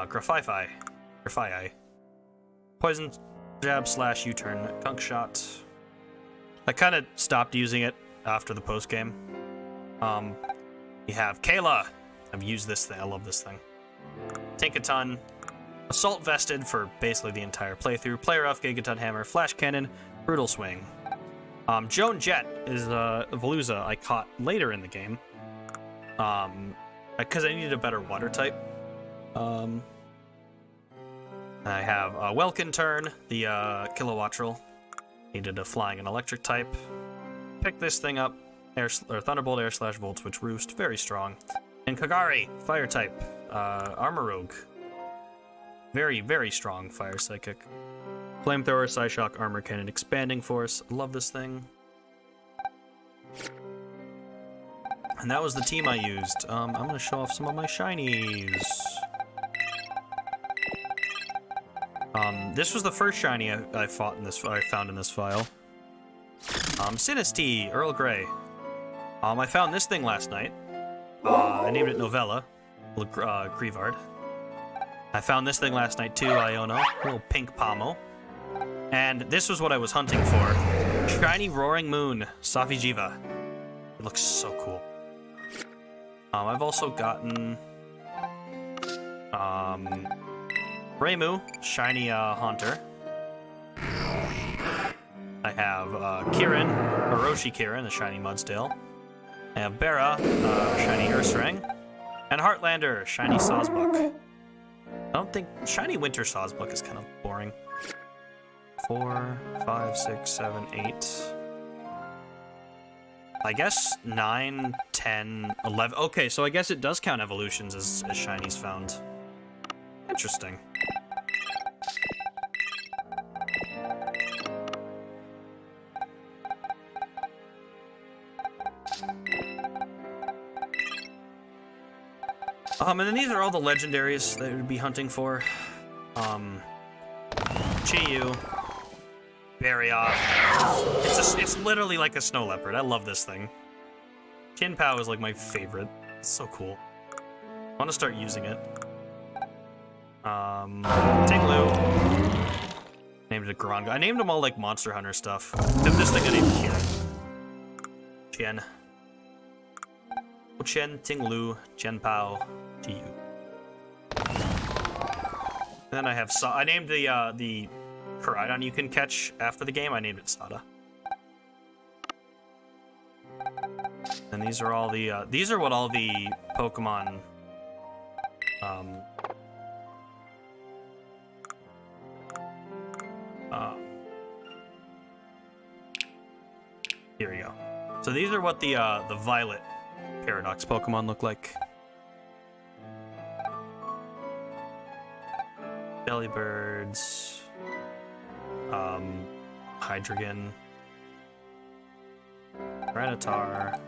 Grafify. Poison Jab slash U-Turn, Gunk Shot. I kind of stopped using it after the post game. We have Kayla. I've used this thing. I love this thing. Tinkaton. Assault Vested for basically the entire playthrough. Player Off, Gigaton Hammer, Flash Cannon, Brutal Swing. Joan Jett is Veluza I caught later in the game. Because I needed a better water type. I have Welkin Turn, the Kilowattrel. Needed a flying and electric type. Pick this thing up. Thunderbolt, Air Slash, Volt Switch, Roost. Very strong. And Kagari, fire type. Armor Rogue. Very, very strong fire psychic. Flamethrower, Psyshock, Armor Cannon, Expanding Force. Love this thing. And that was the team I used. I'm gonna show off some of my shinies. This was the first shiny I found in this file. Sinistea, Earl Grey. I found this thing last night. I named it Novella, Grievard. I found this thing last night too, Iono, little pink Pomo. And this was what I was hunting for. Shiny Roaring Moon, Safijiva. It looks so cool. I've also gotten Reimu, shiny Haunter. I have Kirin, Orochi Kirin, the shiny Mudsdale. I have Bera, shiny Ursaring. And Heartlander, shiny Sawsbuck. I don't think shiny Winter Sawsbuck is kind of boring. 4, 5, 6, 7, 8. I guess 9, 10, 11. Okay, so I guess it does count evolutions as shinies found. Interesting. And then these are all the legendaries that we'd be hunting for. Chiyu, Barioth. It's literally like a snow leopard. I love this thing. Kinpao is like my favorite. It's so cool. I want to start using it. Tinglu. Named it Garanga. I named them all like Monster Hunter stuff. This thing I named Kirin. Chen. Chen, Tinglu, Chenpao, Chiyu. Then I have I named the Koraidon you can catch after the game. I named it Sada. And these are all the these are what all the Pokemon here we go. So these are what the Violet Paradox Pokemon look like. Bellybirds, Hydreigon, Rattata,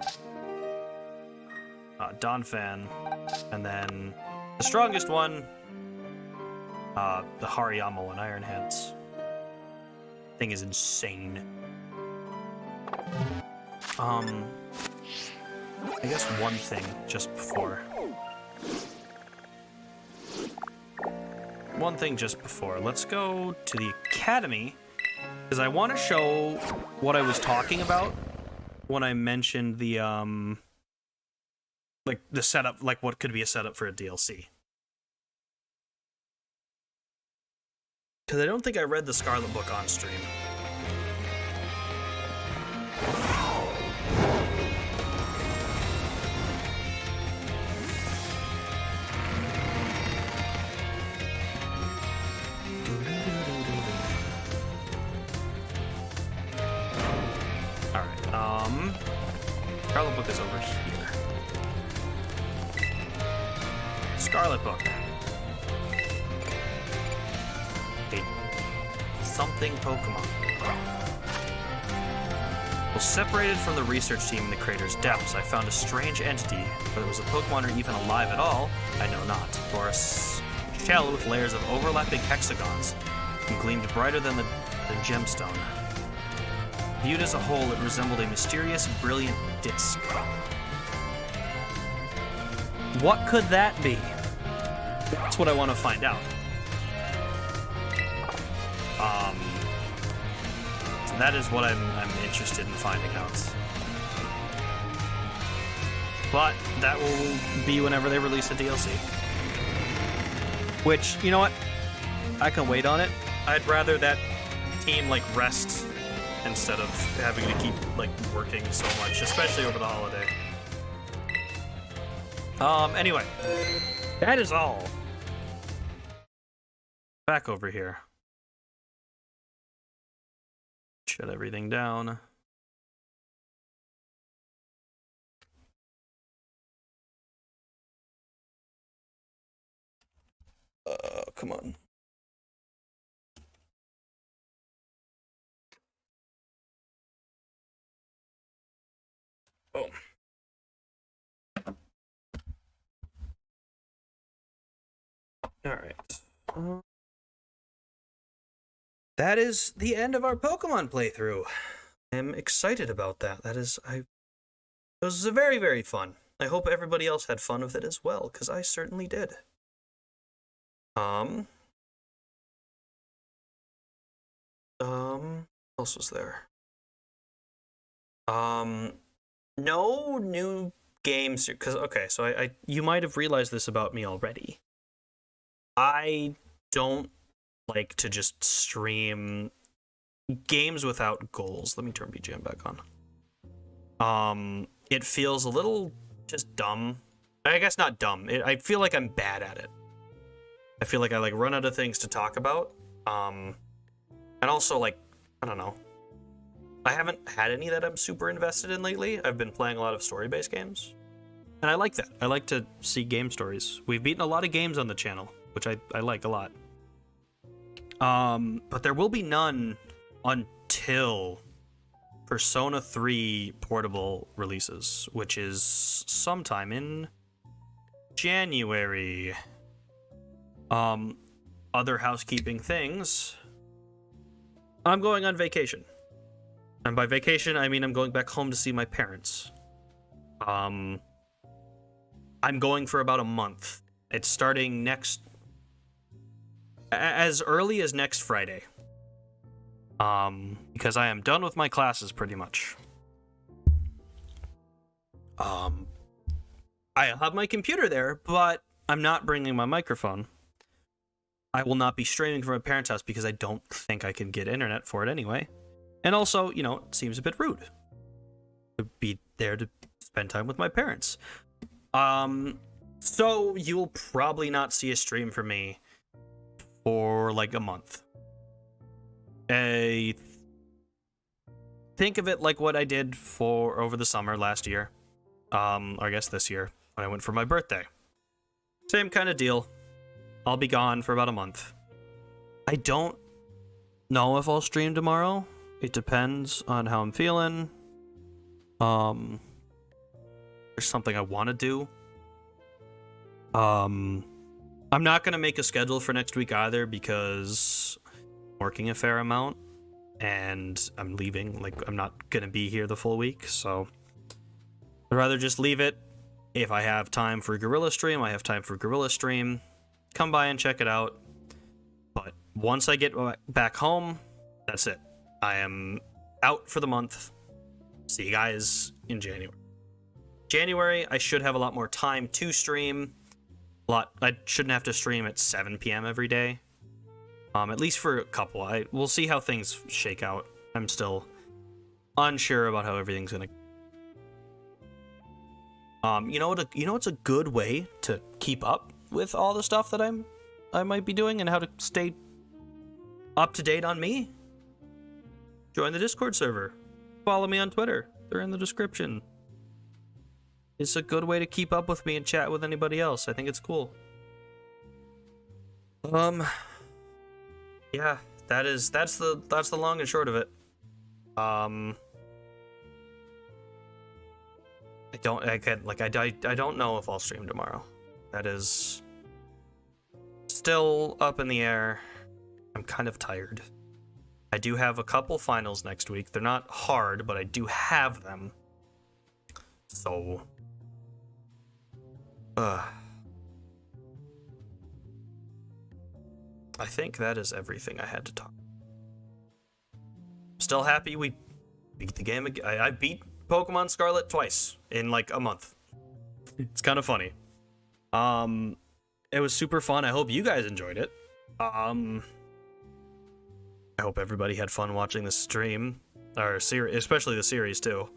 Donphan, and then the strongest one, the Hariyama one, Iron Hands. Thing is insane. I guess one thing just before. One thing just before. Let's go to the Academy, because I want to show what I was talking about when I mentioned the, like, the setup, like what could be a setup for a DLC. Because I don't think I read the Scarlet book on stream. Scarlet book is over here. Scarlet book. A something Pokemon. Well, separated from the research team in the crater's depths, I found a strange entity. Whether it was a Pokemon or even alive at all, I know not. Or a shell with layers of overlapping hexagons and gleamed brighter than the gemstone. Viewed as a whole, it resembled a mysterious, brilliant disc. What could that be? That's what I want to find out. So that is what I'm interested in finding out. But that will be whenever they release a DLC. Which, you know what? I can wait on it. I'd rather that team, like, rest instead of having to keep, like, working so much, especially over the holiday. Anyway. That is all. Back over here. Shut everything down. Come on. Boom. All right. that is the end of our Pokemon playthrough. I'm excited about that. It was very, very fun. I hope everybody else had fun with it as well, because I certainly did. What else was there? No new games, because, okay, so you might have realized this about me already. I don't like to just stream games without goals. Let me turn BGM back on. It feels a little just dumb. I guess not dumb. I feel like I'm bad at it. I feel like I run out of things to talk about. And also I don't know. I haven't had any that I'm super invested in lately. I've been playing a lot of story-based games. And I like that. I like to see game stories. We've beaten a lot of games on the channel, which I like a lot. But there will be none until Persona 3 portable releases, which is sometime in January. Other housekeeping things. I'm going on vacation. And by vacation, I mean I'm going back home to see my parents. I'm going for about a month. It's starting as early as next Friday. Because I am done with my classes pretty much. I have my computer there, but I'm not bringing my microphone. I will not be streaming from my parents' house because I don't think I can get internet for it anyway. And also, it seems a bit rude to be there to spend time with my parents. So you'll probably not see a stream from me for a month. Think of it like what I did over the summer last year. Or I guess this year, when I went for my birthday. Same kind of deal. I'll be gone for about a month. I don't know if I'll stream tomorrow. It depends on how I'm feeling. There's something I want to do. I'm not going to make a schedule for next week either because I'm working a fair amount and I'm leaving. I'm not going to be here the full week, so I'd rather just leave it. If I have time for Gorilla Stream, I have time for Gorilla Stream. Come by and check it out. But once I get back home, that's it. I am out for the month. See you guys in January. January, I should have a lot more time to stream. I shouldn't have to stream at 7 p.m. every day. At least for a couple. We'll see how things shake out. I'm still unsure about how everything's gonna. You know what's a good way to keep up with all the stuff that I might be doing and how to stay up to date on me? Join the Discord server. Follow me on Twitter. They're in the description. It's a good way to keep up with me and chat with anybody else. I think it's cool. Yeah, that's the long and short of it. I don't know if I'll stream tomorrow. That is still up in the air. I'm kind of tired. I do have a couple finals next week. They're not hard, but I do have them. So, I think that is everything I had to talk. Still happy we beat the game again. I beat Pokemon Scarlet twice in a month. It's kind of funny. It was super fun. I hope you guys enjoyed it. I hope everybody had fun watching the stream, or series, especially the series too.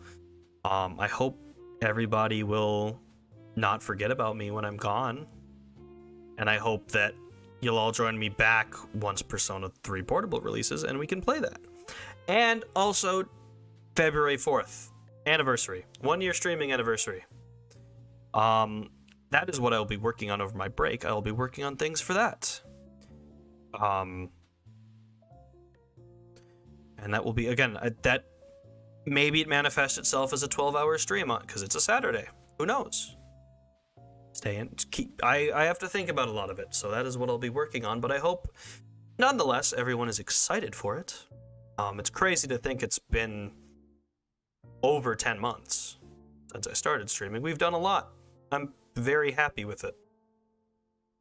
I hope everybody will not forget about me when I'm gone, and I hope that you'll all join me back once Persona 3 Portable releases and we can play that. And also, February 4th, anniversary, 1 year streaming anniversary. That is what I'll be working on over my break. I'll be working on things for that. And that will be, again, that maybe it manifests itself as a 12-hour stream because it's a Saturday. Who knows? I have to think about a lot of it, so that is what I'll be working on. But I hope Nonetheless, everyone is excited for it. It's crazy to think it's been over 10 months since I started streaming. We've done a lot. I'm very happy with it.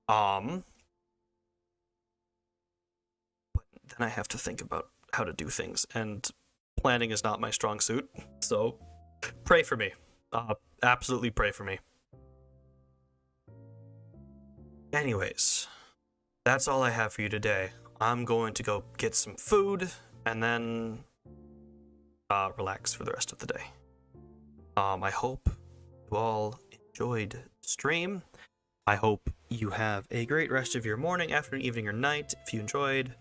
But then I have to think about how to do things, and planning is not my strong suit, so pray for me. Absolutely pray for me. Anyways, that's all I have for you today. I'm going to go get some food and then relax for the rest of the day. I hope you all enjoyed the stream. I hope you have a great rest of your morning, afternoon, evening, or night. If you enjoyed,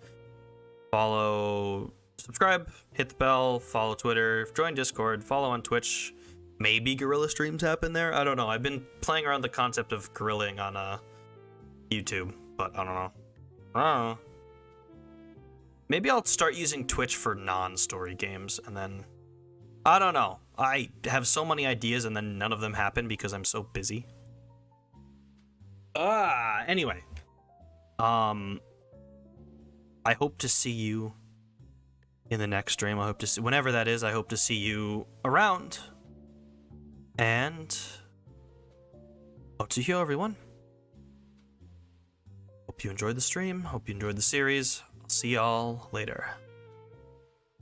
follow, subscribe, hit the bell, follow Twitter, join Discord, follow on Twitch. Maybe guerrilla streams happen there. I don't know. I've been playing around the concept of guerrilling on YouTube, but I don't know. Maybe I'll start using Twitch for non-story games, and then I don't know. I have so many ideas, and then none of them happen because I'm so busy. Anyway, I hope to see you in the next stream. I hope to see, whenever that is, I hope to see you around. And OhaHyou, everyone. Hope you enjoyed the stream. Hope you enjoyed the series. I'll see y'all later.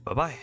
Bye-bye.